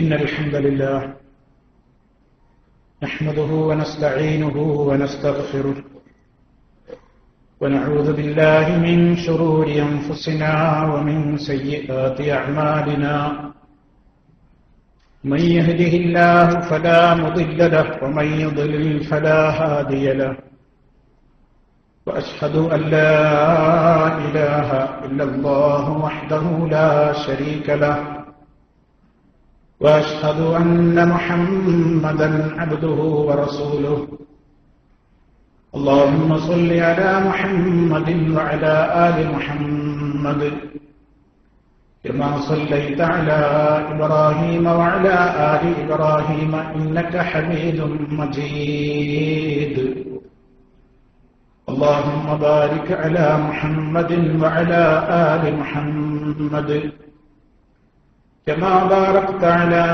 إن الحمد لله نحمده ونستعينه ونستغفره ونعوذ بالله من شرور أنفسنا ومن سيئات أعمالنا من يهده الله فلا مضل له ومن يضلل فلا هادي له وأشهد أن لا إله إلا الله وحده لا شريك له وأشهد أن محمدا عبده ورسوله اللهم صل على محمد وعلى آل محمد كما صليت على إبراهيم وعلى آل إبراهيم إنك حميد مجيد اللهم بارك على محمد وعلى آل محمد كما باركت على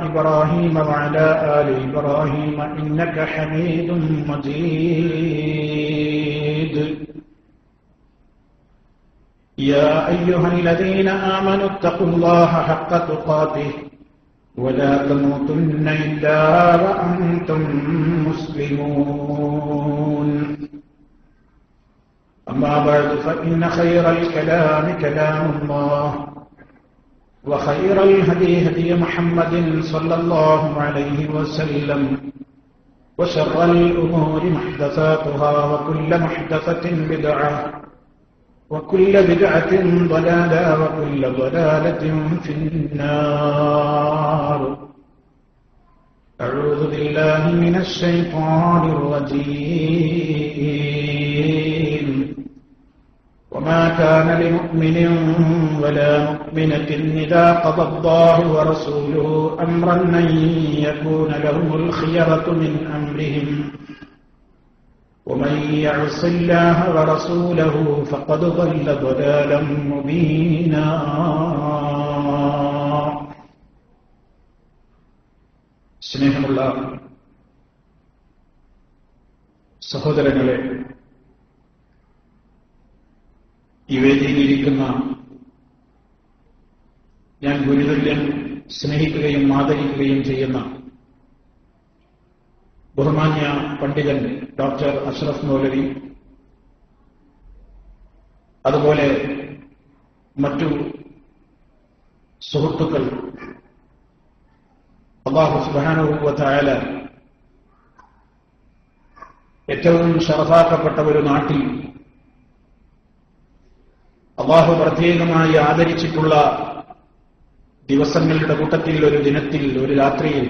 إبراهيم وعلى آل إبراهيم إنك حميد مجيد يا أيها الذين آمنوا اتقوا الله حق تقاته ولا تموتن إلا وأنتم مسلمون أما بعد فإن خير الكلام كلام الله وخير الهدي هدي محمد صلى الله عليه وسلم وشر الأمور محدثاتها وكل محدثة بدعة وكل بدعة ضلالة وكل ضلالة في النار أعوذ بالله من الشيطان الرجيم وما كان لمؤمن ولا مؤمنة إذا قضى الله ورسوله أمرا أن يكون لهم الخيرة من أمرهم ومن يعص الله ورسوله فقد ضل ضلالا مبينا സ്നേഹമുള്ള സഹോദരങ്ങളെ, ഈ വേദിയിലിരിക്കുന്ന ഞാൻ ഗുരുതുല്യം സ്നേഹിക്കുകയും ആദരിക്കുകയും ചെയ്യുന്ന ബഹുമാന്യ പണ്ഡിതൻ ഡോക്ടർ അഷ്റഫ് മൗലവി, അതുപോലെ മറ്റു സുഹൃത്തുക്കൾ, അല്ലാഹു സുബ്ഹാനഹു വ തആല ഏറ്റവും ശറഫാക്കപ്പെട്ട ഒരു നാട്ടിൽ അല്ലാഹു പ്രത്യേകമായി ആദരിച്ചിട്ടുള്ള ദിവസങ്ങളുടെ കൂട്ടത്തിൽ ഒരു ദിനത്തിൽ, ഒരു രാത്രിയിൽ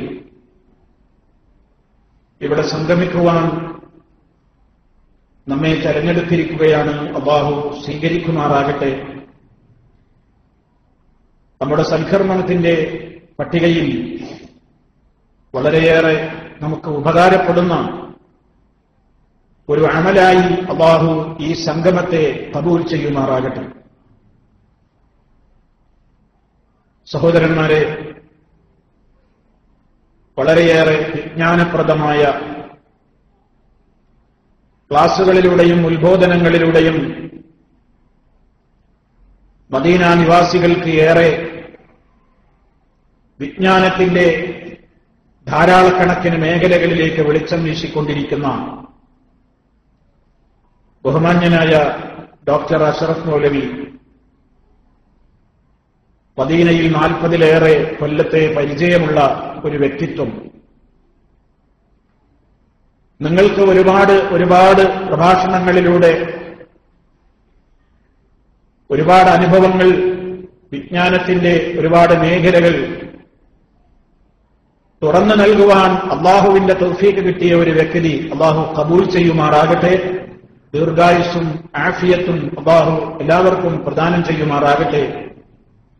ഇവിടെ സംഗമിക്കുവാൻ നമ്മെ തെരഞ്ഞെടുത്തിരിക്കുകയാണ്. അല്ലാഹു സ്വീകരിക്കുമാറാകട്ടെ. നമ്മുടെ സൽക്കർമ്മത്തിന്റെ പട്ടികയിൽ വളരെയേറെ നമുക്ക് ഉപകാരപ്പെടുന്ന ഒരു അമലായി അല്ലാഹു ഈ സംഗമത്തെ ഖബൂൽ ചെയ്യുമാറാകട്ടെ. സഹോദരന്മാരെ, വളരെയേറെ വിജ്ഞാനപ്രദമായ ക്ലാസുകളിലൂടെയും ഉത്ബോധനങ്ങളിലൂടെയും മദീന നിവാസികൾക്ക് ഏറെ വിജ്ഞാനത്തിന്റെ ധാരാളക്കണക്കിന് മേഖലകളിലേക്ക് വെളിച്ചം വീശിക്കൊണ്ടിരിക്കുന്ന ബഹുമാന്യനായ ഡോക്ടർ അഷ്റഫ് മൗലവി, മദീനയിൽ 40-ലേറെ കൊല്ലത്തെ പരിചയമുള്ള ഒരു വ്യക്തിത്വം, നിങ്ങൾക്ക് ഒരുപാട് പ്രഭാഷണങ്ങളിലൂടെ ഒരുപാട് അനുഭവങ്ങൾ, വിജ്ഞാനത്തിന്റെ ഒരുപാട് മേഖലകൾ തുറന്നു നൽകുവാൻ അള്ളാഹുവിന്റെ തൗഫീഖ് കിട്ടിയ ഒരു വ്യക്തി അള്ളാഹു ഖബൂൽ ചെയ്യുമാറാകട്ടെ. ദീർഘായുസ്സും ആഫിയത്തും അള്ളാഹു എല്ലാവർക്കും പ്രദാനം ചെയ്യുമാറാകട്ടെ.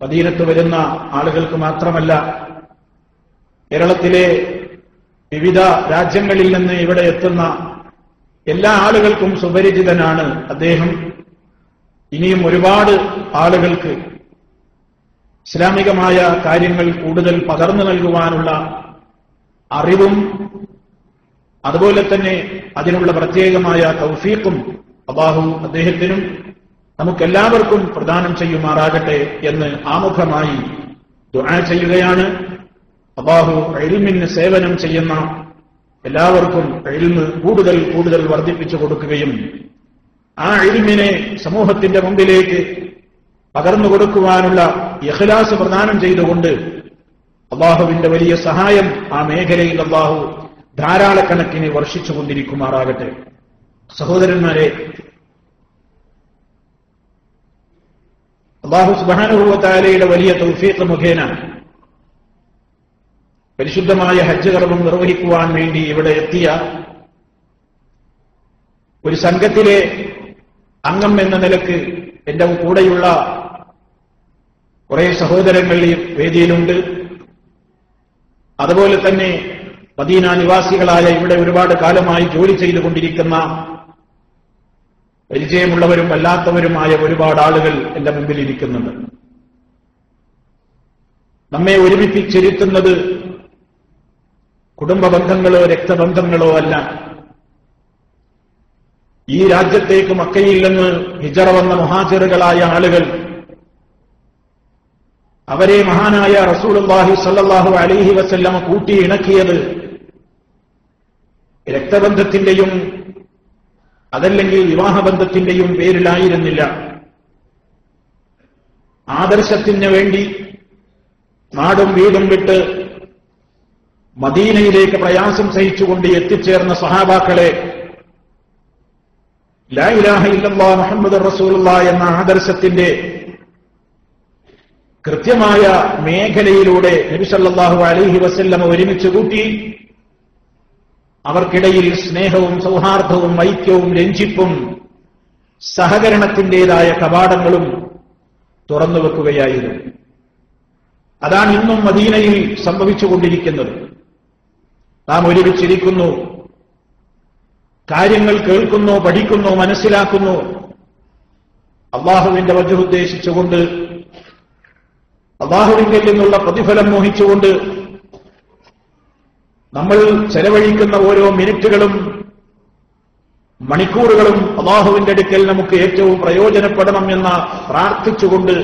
മദീനത്ത് വരുന്ന ആളുകൾക്ക് മാത്രമല്ല, കേരളത്തിലെ വിവിധ രാജ്യങ്ങളിൽ നിന്ന് ഇവിടെ എത്തുന്ന എല്ലാ ആളുകൾക്കും സുപരിചിതനാണ് അദ്ദേഹം. ഇനിയും ഒരുപാട് ആളുകൾക്ക് ഇസ്ലാമികമായ കാര്യങ്ങൾ കൂടുതൽ പകർന്നു നൽകുവാനുള്ള അറിവും അതുപോലെ തന്നെ അതിനുള്ള പ്രത്യേകമായ തൗഫീഖും അല്ലാഹു അദ്ദേഹത്തിനും നമുക്കെല്ലാവർക്കും പ്രദാനം ചെയ്യുമാറാകട്ടെ എന്ന് ആമുഖമായി ദുആ ചെയ്യുകയാണ്. അല്ലാഹു ഇൽമിന് സേവനം ചെയ്യുന്ന എല്ലാവർക്കും ഇൽമ് കൂടുതൽ കൂടുതൽ വർദ്ധിപ്പിച്ചു കൊടുക്കുകയും ആ ഇൽമിനെ സമൂഹത്തിന്റെ മുമ്പിലേക്ക് പകർന്നു കൊടുക്കുവാനുള്ള ഇഖ്ലാസ് പ്രദാനം ചെയ്തുകൊണ്ട് അല്ലാഹുവിന്റെ വലിയ സഹായം ആ മേഖലയിൽ അല്ലാഹു ധാരാളക്കണക്കിന് വർഷിച്ചുകൊണ്ടിരിക്കുമാറാകട്ടെ. സഹോദരന്മാരെ, അല്ലാഹു സുബ്ഹാനഹു വ തആലയുടെ വലിയ തൗഫീഖ് മുഖേന പരിശുദ്ധമായ ഹജ്ജ് കർമ്മം നിർവഹിക്കുവാൻ വേണ്ടി ഇവിടെ എത്തിയ ഒരു സംഘത്തിലെ അംഗം എന്ന നിലക്ക് എന്റെ കൂടെയുള്ള കുറെ സഹോദരങ്ങൾ ഈ വേദിയിലുണ്ട്. അതുപോലെ തന്നെ മദീന നിവാസികളായ ഇവിടെ ഒരുപാട് കാലമായി ജോലി ചെയ്തുകൊണ്ടിരിക്കുന്ന പരിചയമുള്ളവരും അല്ലാത്തവരുമായ ഒരുപാട് ആളുകൾ എന്റെ മുമ്പിൽ ഇരിക്കുന്നുണ്ട്. നമ്മെ ഒരുമിപ്പിച്ചിരുത്തുന്നത് കുടുംബ ബന്ധങ്ങളോ രക്തബന്ധങ്ങളോ അല്ല. ഈ രാജ്യത്തേക്ക് മക്കയിൽ നിന്ന് ഹിജറ വന്ന മുഹാജിറുകളായ ആളുകൾ, അവരെ മഹാനായ റസൂലുള്ളാഹി സ്വല്ലല്ലാഹു അലൈഹി വസല്ലമ കൂട്ടിയിണക്കിയത് രക്തബന്ധത്തിന്റെയും അതല്ലെങ്കിൽ വിവാഹബന്ധത്തിന്റെയും പേരിലായിരുന്നില്ല. ആദർശത്തിന് വേണ്ടി നാടും വീടും വിട്ട് മദീനയിലേക്ക് പ്രയാസം സഹിച്ചുകൊണ്ട് എത്തിച്ചേർന്ന സഹാബാക്കളെ ലാ ഇലാഹ ഇല്ലല്ലാഹ് മുഹമ്മദുർ റസൂലുള്ളാഹ് എന്ന ആദർശത്തിന്റെ കൃത്യമായ മേഖലയിലൂടെ നബി സല്ലല്ലാഹു അലൈഹി വസല്ലം ഒരുമിച്ച് കൂട്ടി അവർക്കിടയിൽ സ്നേഹവും സൗഹാർദ്ദവും ഐക്യവും രഞ്ജിപ്പും സഹകരണത്തിന്റേതായ കവാടങ്ങളും തുറന്നുവെക്കുകയായിരുന്നു. അതാണ് ഇന്നും മദീനയിൽ സംഭവിച്ചുകൊണ്ടിരിക്കുന്നത്. നാം ഒരുമിച്ചിരിക്കുന്നു, കാര്യങ്ങൾ കേൾക്കുന്നു, പഠിക്കുന്നു, മനസ്സിലാക്കുന്നു. അല്ലാഹുവിന്റെ വജ്ഹ് ഉദ്ദേശിച്ചുകൊണ്ട്, അല്ലാഹുവിങ്കിൽ നിന്നുള്ള പ്രതിഫലം മോഹിച്ചുകൊണ്ട് നമ്മൾ ചെലവഴിക്കുന്ന ഓരോ മിനിറ്റുകളും മണിക്കൂറുകളും അല്ലാഹുവിന്റെ അടുക്കൽ നമുക്ക് ഏറ്റവും പ്രയോജനപ്പെടണം എന്ന് പ്രാർത്ഥിച്ചുകൊണ്ട്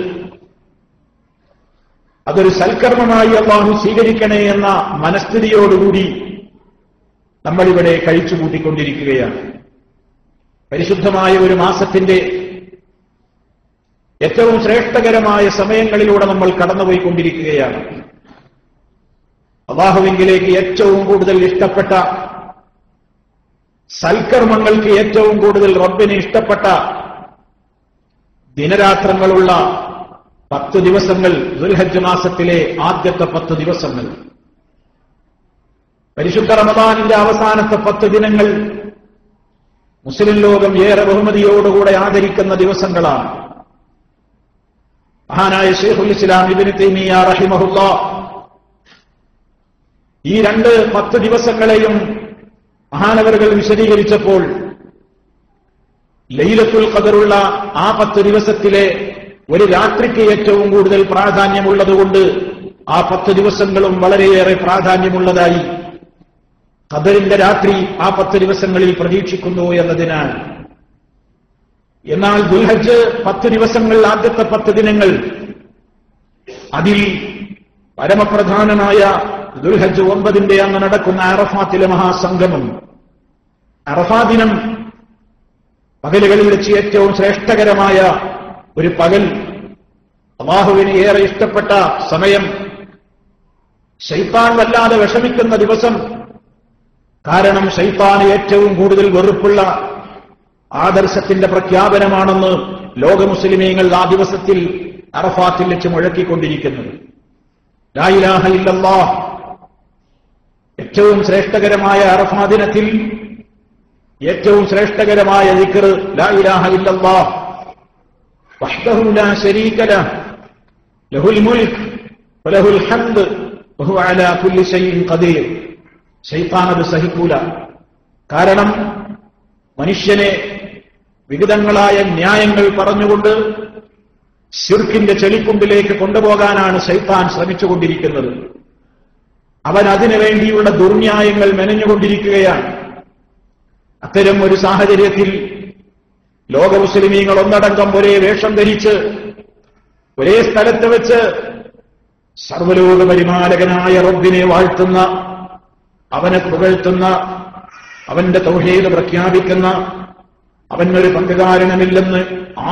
അതൊരു സൽക്കർമ്മമായി അല്ലാഹു സ്വീകരിക്കണേ എന്ന മനസ്ഥിതിയോടുകൂടി നമ്മളിവിടെ കഴിച്ചുകൂട്ടിക്കൊണ്ടിരിക്കുകയാണ്. പരിശുദ്ധമായ ഒരു മാസത്തിന്റെ ഏറ്റവും ശ്രേഷ്ഠകരമായ സമയങ്ങളിലൂടെ നമ്മൾ കടന്നുപോയിക്കൊണ്ടിരിക്കുകയാണ്. അല്ലാഹുവിലേക്ക് ഏറ്റവും കൂടുതൽ ഇഷ്ടപ്പെട്ട സൽക്കർമ്മങ്ങൾക്ക് ഏറ്റവും കൂടുതൽ റബ്ബിന് ഇഷ്ടപ്പെട്ട ദിനരാത്രങ്ങളുള്ള 10 ദിവസങ്ങൾ, ദുൽഹജ്ജ് മാസത്തിലെ ആദ്യത്തെ 10 ദിവസങ്ങൾ, പരിശുദ്ധ റമദാനിന്റെ അവസാനത്തെ 10 ദിനങ്ങൾ മുസ്ലിം ലോകം ഏറെ ബഹുമതിയോടുകൂടെ ആദരിക്കുന്ന ദിവസങ്ങളാണ്. മഹാനായ ശൈഖുൽ ഇസ്ലാം ഇബ്നു തൈമിയ്യ റഹിമഹുല്ലാഹ് ഈ 10 ദിവസങ്ങളെയും മഹാനവറുകൾ വിശദീകരിച്ചപ്പോൾ ലൈലത്തുൽ ഖദറുള്ള ആ 10 ദിവസത്തിലെ ഒരു രാത്രിക്ക് ഏറ്റവും കൂടുതൽ പ്രാധാന്യമുള്ളതുകൊണ്ട് ആ 10 ദിവസങ്ങളും വളരെയേറെ പ്രാധാന്യമുള്ളതായി ഖദറിന്റെ രാത്രി ആ 10 ദിവസങ്ങളിൽ പ്രതീക്ഷിക്കുന്നു എന്നതിനാൽ. എന്നാൽ ദുൽഹജ്ജ് 10 ദിവസങ്ങൾ, ആദ്യത്തെ 10 ദിനങ്ങൾ, അതിൽ പരമപ്രധാനമായ ദുൽഹജ്ജ് 9 അന്ന് നടക്കുന്ന അറഫാത്തിലെ മഹാസംഗമം. അറഫാ ദിനം പകലുകളിൽ വെച്ച് ഏറ്റവും ശ്രേഷ്ഠകരമായ ഒരു പകൽ, അല്ലാഹുവിന് ഏറെ ഇഷ്ടപ്പെട്ട സമയം, ശൈത്താൻ വല്ലാതെ വിഷമിക്കുന്ന ദിവസം. കാരണം ശൈത്താന് ഏറ്റവും കൂടുതൽ വെറുപ്പുള്ള ആദർശത്തിന്റെ പ്രഖ്യാപനമാണെന്ന് ലോക മുസ്ലിമീങ്ങൾ ആ ദിവസത്തിൽ അറഫാത്തിൽ വെച്ച് മുഴക്കിക്കൊണ്ടിരിക്കുന്നത്. ലാ ഇലാഹ ഇല്ലല്ലാഹ്, ഏറ്റവും ശ്രേഷ്ഠകരമായ അറഫാ ദിനത്തിൽ ഏറ്റവും ശ്രേഷ്ഠകരമായ ദിക്ർ ലാ ഇലാഹ ഇല്ലല്ലാഹ് വഹ്ദഹു ലാ ശരീക ലഹ് ലഹുൽ മുൽക്ക് വലഹുൽ ഹംദ് വഹുവ അലാ കുല്ലി ശൈഇൻ ഖദീർ. ശൈത്താൻ അത് സഹിക്കൂല. കാരണം മനുഷ്യനെ വിവിധങ്ങളായ ന്യായങ്ങൾ പറഞ്ഞുകൊണ്ട് ശിർക്കിന്റെ ചെളിക്കുണ്ടിലേക്ക് കൊണ്ടുപോകാനാണ് ശൈത്താൻ ശ്രമിച്ചുകൊണ്ടിരിക്കുന്നത്. അവൻ അതിനു വേണ്ടിയുള്ള ദുർന്യായങ്ങൾ മെനഞ്ഞുകൊണ്ടിരിക്കുകയാണ്. അത്തരം ഒരു സാഹചര്യത്തിൽ ലോക മുസ്ലിമീങ്ങൾ ഒന്നടങ്കം ഒരേ വേഷം ധരിച്ച് ഒരേ സ്ഥലത്ത് വെച്ച് സർവലോക പരിപാലകനായ റബ്ബിനെ വാഴ്ത്തുന്ന, അവനെ പുകഴ്ത്തുന്ന, അവന്റെ തൗഹീദ് പ്രഖ്യാപിക്കുന്ന, അവനൊരു പങ്കുകാരനമില്ലെന്ന്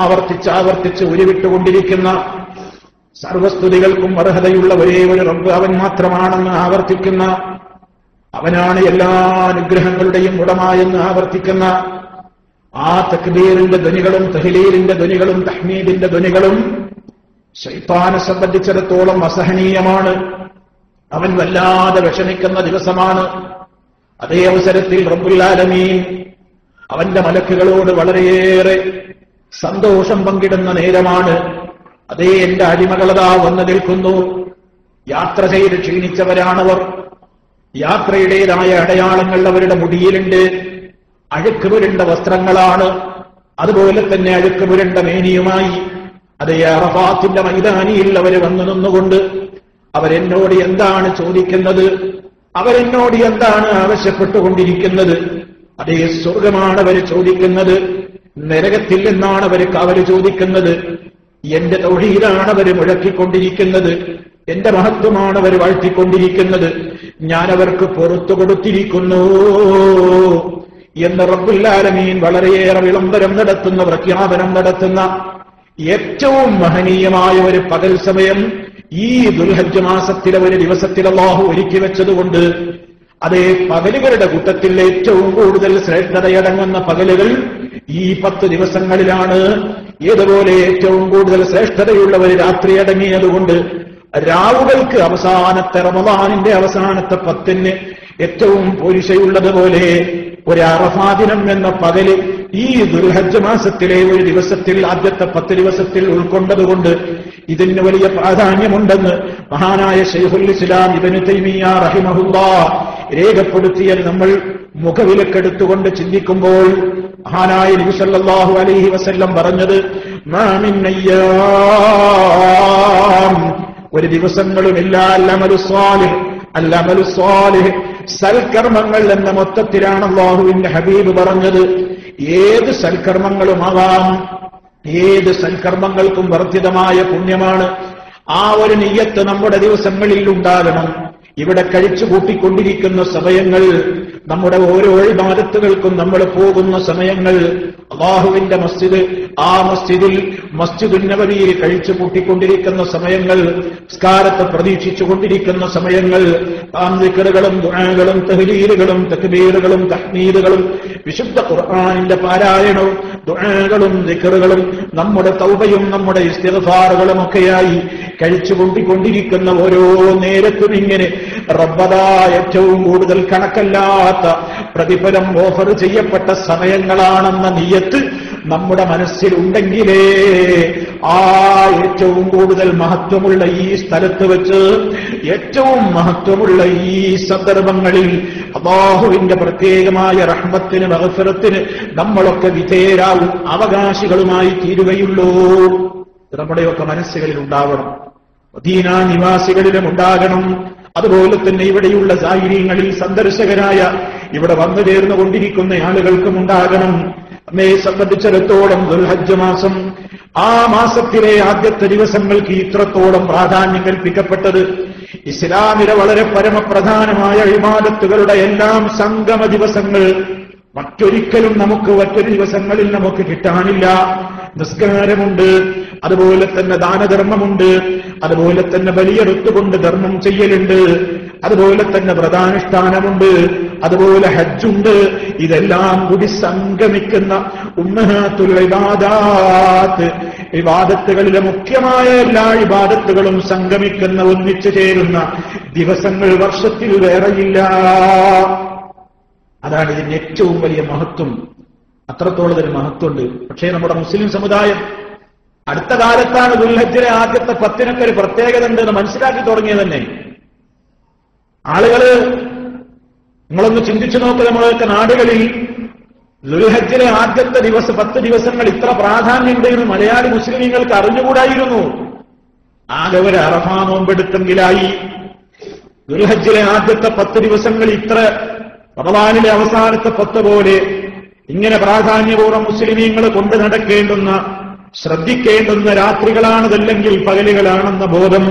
ആവർത്തിച്ച് ഉരുവിട്ടുകൊണ്ടിരിക്കുന്ന, സർവസ്തുതികൾക്കും അർഹതയുള്ള ഒരേ ഒരു റബ്ബ് അവൻ മാത്രമാണെന്ന് ആവർത്തിക്കുന്ന, അവനാണ് എല്ലാ അനുഗ്രഹങ്ങളുടെയും ഉടമയെന്ന് ആവർത്തിക്കുന്ന ആ തക്ബീറിന്റെ ധ്വനികളും തഹ്ലീലിന്റെ ധ്വനികളും തഹ്മീദിന്റെ ധ്വനികളും ശൈത്താനെ സംബന്ധിച്ചിടത്തോളം അസഹനീയമാണ്. അവൻ വല്ലാതെ വിഷമിക്കുന്ന ദിവസമാണ്. അതേ അവസരത്തിൽ റബ്ബുൽ ആലമീൻ അവന്റെ മലക്കുകളോട് വളരെയേറെ സന്തോഷം പങ്കിടുന്ന നേരമാണ്. അതേ എന്റെ അടിമകളതാ വന്നു നിൽക്കുന്നു. യാത്ര ചെയ്ത് ക്ഷീണിച്ചവരാണവർ. യാത്രയുടേതായ അടയാളങ്ങൾ അവരുടെ മുടിയിലുണ്ട്. അഴുക്ക് പുരണ്ട വസ്ത്രങ്ങളാണ്. അതുപോലെ തന്നെ അഴുക്ക് പുരണ്ട മേനിയുമായി അതേ അറഫാത്തിന്റെ മൈതാനിയിൽ അവർ വന്നു നിന്നുകൊണ്ട് അവരെന്നോട് എന്താണ് ചോദിക്കുന്നത്, അവരെന്നോട് എന്താണ് ആവശ്യപ്പെട്ടുകൊണ്ടിരിക്കുന്നത്? അതേ സ്വർഗമാണ് അവർ ചോദിക്കുന്നത്, നരകത്തിൽ നിന്നാണ് അവർ കാവല് ചോദിക്കുന്നത്. എന്റെ തൗഹീദാണ് അവർ മുഴക്കിക്കൊണ്ടിരിക്കുന്നത്, എന്റെ മഹത്വമാണ് അവർ വാഴ്ത്തിക്കൊണ്ടിരിക്കുന്നത്. ഞാൻ അവർക്ക് പുറത്തു കൊടുത്തിരിക്കുന്നു എന്ന് റബ്ബുൽ ആലമീൻ വളരെയേറെ വിളംബരം നടത്തുന്ന, പ്രഖ്യാപനം നടത്തുന്ന ഏറ്റവും മഹനീയമായ ഒരു പകൽ സമയം ഈ ദുൽഹജ്ജ് മാസത്തിലെ ഒരു ദിവസത്തിൽ അല്ലാഹു ഒരുക്കി വെച്ചതുകൊണ്ട് അതേ പകലുകളുടെ കൂട്ടത്തിൽ ഏറ്റവും കൂടുതൽ ശ്രേഷ്ഠതയടങ്ങുന്ന പകലുകൾ ഈ 10 ദിവസങ്ങളിലാണ്. ഏതുപോലെ ഏറ്റവും കൂടുതൽ ശ്രേഷ്ഠതയുള്ള ഒരു രാത്രി അടങ്ങിയതുകൊണ്ട് രാവുകൾക്ക് അവസാനത്തെ റമദാനിന്റെ അവസാനത്തെ 10 ഏറ്റവും പോരിശയുള്ളതുപോലെ ഒരു അറഫാ ദിനം എന്ന പകല് ഈ ദുൽഹജ്ജ് മാസത്തിലെ ഒരു ദിവസത്തിൽ ആദ്യത്തെ 10 ദിവസത്തിൽ ഉൾക്കൊണ്ടതുകൊണ്ട് ഇതിന് വലിയ പ്രാധാന്യമുണ്ടെന്ന് മഹാനായ ശൈഖുൽ ഇസ്ലാം ഇബ്നു തൈമിയ്യ റഹിമഹുല്ലാഹ് രേഖപ്പെടുത്തിയത് നമ്മൾ മുഖവിലക്കെടുത്തുകൊണ്ട് ചിന്തിക്കുമ്പോൾ മഹാനായ നബി സല്ലല്ലാഹു അലൈഹി വസല്ലം പറഞ്ഞത്, മാ മിൻ അയ്യാം, ഒരു ദിവസങ്ങളുമില്ല, അൽഅമലു സ്വാലിഹ് സൽക്കർമ്മങ്ങൾ എന്ന മൊത്തത്തിലാണ് അല്ലാഹുവിന്റെ ഹബീബ് പറഞ്ഞത്. ഏത് സൽക്കർമ്മങ്ങളുമാവാം, ഏത് സൽക്കർമ്മങ്ങൾക്കും വർദ്ധിതമായ പുണ്യമാണ്. ആ ഒരു നിയ്യത്ത് നമ്മുടെ ദിവസങ്ങളിൽ ഉണ്ടാകണം. ഇവിടെ കഴിച്ചു കൂട്ടിക്കൊണ്ടിരിക്കുന്ന സമയങ്ങൾ, നമ്മുടെ ഓരോ ഇബാദത്തുകൾക്കും നമ്മൾ പോകുന്ന സമയങ്ങൾ, അല്ലാഹുവിന്റെ മസ്ജിദ്, ആ മസ്ജിദുൻ നബവിയിൽ കഴിച്ചു കൂട്ടിക്കൊണ്ടിരിക്കുന്ന സമയങ്ങൾ, നിസ്കാരത്തെ പ്രതീക്ഷിച്ചുകൊണ്ടിരിക്കുന്ന സമയങ്ങൾ, ദിക്റുകളും ദുആകളും തഹ്ലീലുകളും തക്ബീറുകളും തഹ്മീദുകളും വിശുദ്ധ ഖുർആനിന്റെ പാരായണവും ദുആകളും ദിക്റുകളും നമ്മുടെ തൗബയും നമ്മുടെ ഇസ്തിഗ്ഫാറുകളും ഒക്കെയായി കഴിച്ചു കൂട്ടിക്കൊണ്ടിരിക്കുന്ന ഓരോ നേരത്തും ഇങ്ങനെ റബ്ബദാ ഏറ്റവും കൂടുതൽ കണക്കല്ലാത്ത പ്രതിഫലം ഓഫർ ചെയ്യപ്പെട്ട സമയങ്ങളാണെന്ന നിയ്യത്ത് നമ്മുടെ മനസ്സിലുണ്ടെങ്കിലേ ആ ഏറ്റവും കൂടുതൽ മഹത്വമുള്ള ഈ സ്ഥലത്ത് വെച്ച് ഏറ്റവും മഹത്വമുള്ള ഈ സന്ദർഭങ്ങളിൽ അല്ലാഹുവിന്റെ പ്രത്യേകമായ റഹ്മത്തിന് മഗ്ഫിറത്തിന് നമ്മളൊക്കെ വിധേയരാവും, അവകാശികളുമായി തീരുകയുള്ളൂ. നമ്മുടെയൊക്കെ മനസ്സുകളിൽ ഉണ്ടാവണം, മദീന നിവാസികളിലും ഉണ്ടാകണം. അതുപോലെ തന്നെ ഇവിടെയുള്ള സായിരീങ്ങളിൽ സന്ദർശകരായ ഇവിടെ വന്നു ചേർന്നുകൊണ്ടിരിക്കുന്ന ആളുകൾക്കും ഉണ്ടാകണം. നമ്മെ സംബന്ധിച്ചിടത്തോളം ദുൽഹജ്ജ് മാസം, ആ മാസത്തിലെ ആദ്യത്തെ ദിവസങ്ങൾക്ക് ഇത്രത്തോളം പ്രാധാന്യം കൽപ്പിക്കപ്പെട്ടത് ഇസ്ലാമിലെ വളരെ പരമപ്രധാനമായ ഇബാദത്തുകളുടെ എല്ലാം സംഗമ ദിവസങ്ങൾ മറ്റൊരിക്കലും മറ്റൊരു ദിവസങ്ങളിൽ നമുക്ക് കിട്ടാനില്ല. നിസ്കാരമുണ്ട്, അതുപോലെ തന്നെ ദാനധർമ്മമുണ്ട്, അതുപോലെ തന്നെ ബലിയെടുത്തുകൊണ്ട് ധർമ്മം ചെയ്യലുണ്ട്, അതുപോലെ തന്നെ വ്രതാനുഷ്ഠാനമുണ്ട്, അതുപോലെ ഹജ്ജുണ്ട്. ഇതെല്ലാം കൂടി സംഗമിക്കുന്ന ഉമ്മഹാത്തുൽ ഇബാദാത്ത്, ഇബാദത്തുകളിലെ മുഖ്യമായ എല്ലാ ഇബാദത്തുകളും സംഗമിക്കുന്ന, ഒന്നിച്ചു ചേരുന്ന ദിവസങ്ങൾ വർഷത്തിൽ വേറെയില്ല. അതാണ് ഇതിന്റെ ഏറ്റവും വലിയ മഹത്വം. അത്രത്തോളം ഒരു മഹത്വമുണ്ട്. പക്ഷേ നമ്മുടെ മുസ്ലിം സമുദായം അടുത്ത കാലത്താണ് ദുൽഹജ്ജിലെ ആദ്യത്തെ 10 ഒരു പ്രത്യേകത ഉണ്ടെന്ന് മനസ്സിലാക്കി തുടങ്ങിയത് തന്നെ. ആളുകള് നിങ്ങളൊന്ന് ചിന്തിച്ചു നോക്കുക, നമ്മളൊക്കെ നാടുകളിൽ ദുൽഹജ്ജിലെ ആദ്യത്തെ 10 ദിവസങ്ങൾ ഇത്ര പ്രാധാന്യമുണ്ട് എന്ന് മലയാളി മുസ്ലിമീങ്ങൾക്ക് അറിഞ്ഞുകൂടായിരുന്നു. ആകെ ഒരു അറഫാ നോമ്പെടുത്തെങ്കിലായി. ദുൽഹജ്ജിലെ ആദ്യത്തെ 10 ദിവസങ്ങൾ ഇത്ര റമളാനിലെ അവസാനത്തെ 10 പോലെ ഇങ്ങനെ പ്രാധാന്യപൂർവ്വം മുസ്ലിമീങ്ങൾ കൊണ്ടു നടക്കേണ്ടുന്ന, ശ്രദ്ധിക്കേണ്ടുന്ന രാത്രികളാണതല്ലെങ്കിൽ പകലുകളാണെന്ന ബോധം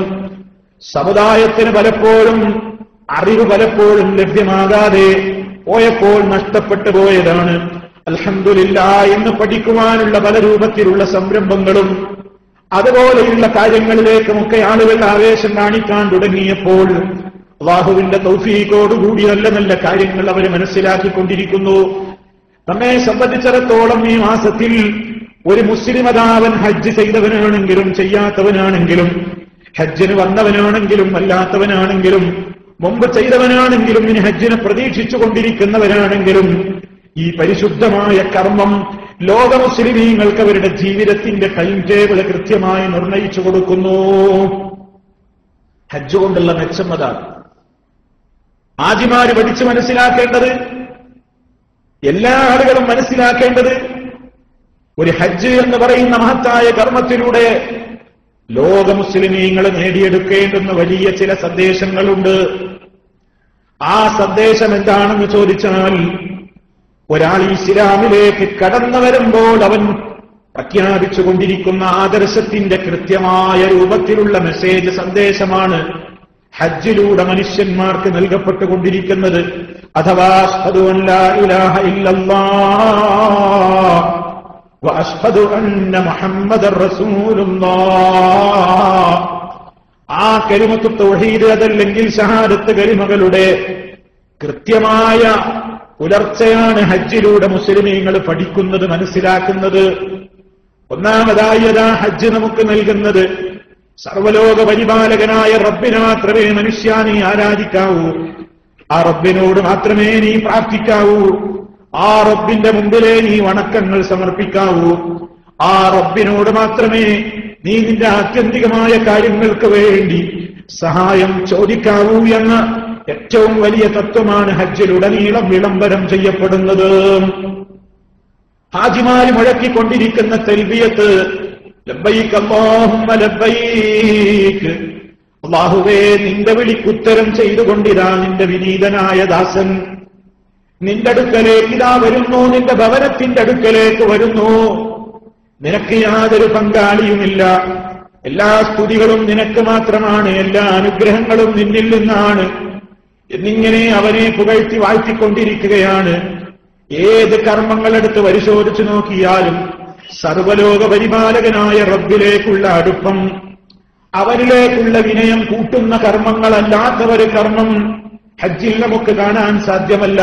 സമുദായത്തിന് പലപ്പോഴും അറിവ് പലപ്പോഴും ലഭ്യമാകാതെ പോയപ്പോൾ നഷ്ടപ്പെട്ടു പോയതാണ്. അൽഹംദുലില്ലാഹ് എന്ന് പഠിക്കുവാനുള്ള പല രൂപത്തിലുള്ള സംരംഭങ്ങളും അതുപോലെയുള്ള കാര്യങ്ങളിലേക്കുമൊക്കെ ആളുകൾ ആവേശം കാണിക്കാൻ തുടങ്ങിയപ്പോൾ അല്ലാഹുവിന്റെ തൗഫീഖോടുകൂടി നല്ല നല്ല കാര്യങ്ങൾ അവർ മനസ്സിലാക്കിക്കൊണ്ടിരിക്കുന്നു. നമ്മെ സംബന്ധിച്ചിടത്തോളം ഈ മാസത്തിൽ ഒരു മുസ്ലിം അതാവൻ ഹജ്ജ് ചെയ്തവനാണെങ്കിലും ചെയ്യാത്തവനാണെങ്കിലും, ഹജ്ജിന് വന്നവനാണെങ്കിലും അല്ലാത്തവനാണെങ്കിലും, മുമ്പ് ചെയ്തവനാണെങ്കിലും ഇനി ഹജ്ജിനെ പ്രതീക്ഷിച്ചു കൊണ്ടിരിക്കുന്നവരാണെങ്കിലും, ഈ പരിശുദ്ധമായ കർമ്മം ലോക മുസ്ലിമീങ്ങൾക്ക് അവരുടെ ജീവിതത്തിന്റെ ടൈം ടേബിൾ കൃത്യമായി നിർണയിച്ചു കൊടുക്കുന്നു. ഹജ്ജ് കൊണ്ടുള്ള മെച്ചം അതാണ്. ആജിമാര് പഠിച്ച് മനസ്സിലാക്കേണ്ടത്, എല്ലാ ആളുകളും മനസ്സിലാക്കേണ്ടത്, ഒരു ഹജ്ജ് എന്ന് പറയുന്ന മഹത്തായ കർമ്മത്തിലൂടെ ലോക മുസ്ലിമീങ്ങൾ നേടിയെടുക്കേണ്ടുന്ന വലിയ ചില സന്ദേശങ്ങളുണ്ട്. ആ സന്ദേശം എന്താണെന്ന് ചോദിച്ചാൽ, ഒരാൾ ഇസ്ലാമിലേക്ക് കടന്നു വരുമ്പോൾ അവൻ പ്രഖ്യാപിച്ചുകൊണ്ടിരിക്കുന്ന ആദർശത്തിന്റെ കൃത്യമായ രൂപത്തിലുള്ള മെസ്സേജ്, സന്ദേശമാണ് ഹജ്ജിലൂടെ മനുഷ്യന്മാർക്ക് നൽകപ്പെട്ടുകൊണ്ടിരിക്കുന്നത്. അഥവാ അശ്ഹദു അൻ ലാ ഇലാഹ ഇല്ലല്ലാഹ് വ അശ്ഹദു അന്ന മുഹമ്മദർ റസൂലുള്ളാഹ്. ആ കലിമത്തു തൗഹീദ്, അതല്ലെങ്കിൽ ഷഹാദത്ത് കലിമകളുടെ കൃത്യമായ പുലർച്ചയാണ് ഹജ്ജിലൂടെ മുസ്ലിമീങ്ങൾ പഠിക്കുന്നത്, മനസ്സിലാക്കുന്നത്. ഒന്നാമതായി അതാ ഹജ്ജ് നമുക്ക് നൽകുന്നത്, സർവലോക പരിപാലകനായ റബ്ബിനെ മാത്രമേ മനുഷ്യ നീ ആരാധിക്കാവൂ, ആ റബ്ബിനോട് മാത്രമേ നീ പ്രാർത്ഥിക്കാവൂ, ആ റബ്ബിന്റെ മുമ്പിലേ നീ വണക്കങ്ങൾ സമർപ്പിക്കാവൂ, ആ റബ്ബിനോട് മാത്രമേ നീ നിന്റെ ആത്യന്തികമായ കാര്യങ്ങൾക്ക് വേണ്ടി സഹായം ചോദിക്കാവൂ എന്ന ഏറ്റവും വലിയ തത്വമാണ് ഹജ്ജിലുടനീളം വിളംബരം ചെയ്യപ്പെടുന്നത്. ഹാജിമാര് മുഴക്കിക്കൊണ്ടിരിക്കുന്ന തൽബിയത്ത്, ലബ്ബൈക് അല്ലാഹുമ്മ ലബ്ബൈക്, അല്ലാഹുവേ നിന്റെ വിളിക്കുത്തരം ചെയ്തുകൊണ്ടിതാ നിന്റെ വിനീതനായ ദാസൻ നിന്റെ അടുക്കലേക്ക് ഇതാ വരുന്നു, നിന്റെ ഭവനത്തിന്റെ അടുക്കലേക്ക് വരുന്നു. നിനക്ക് യാതൊരു പങ്കാളിയുമില്ല, എല്ലാ സ്തുതികളും നിനക്ക് മാത്രമാണ്, എല്ലാ അനുഗ്രഹങ്ങളും നിന്നിൽ നിന്നാണ് എന്നിങ്ങനെ അവനെ പുകഴ്ത്തി വാഴ്ത്തിക്കൊണ്ടിരിക്കുകയാണ്. ഏത് കർമ്മങ്ങളെടുത്ത് പരിശോധിച്ചു നോക്കിയാലും സർവലോക പരിപാലകനായ റബ്ബിലേക്കുള്ള അടുപ്പം, അവരിലേക്കുള്ള വിനയം കൂട്ടുന്ന കർമ്മങ്ങളല്ലാത്തവര് കർമ്മം ഹജ്ജിൽ നമുക്ക് കാണാൻ സാധ്യമല്ല.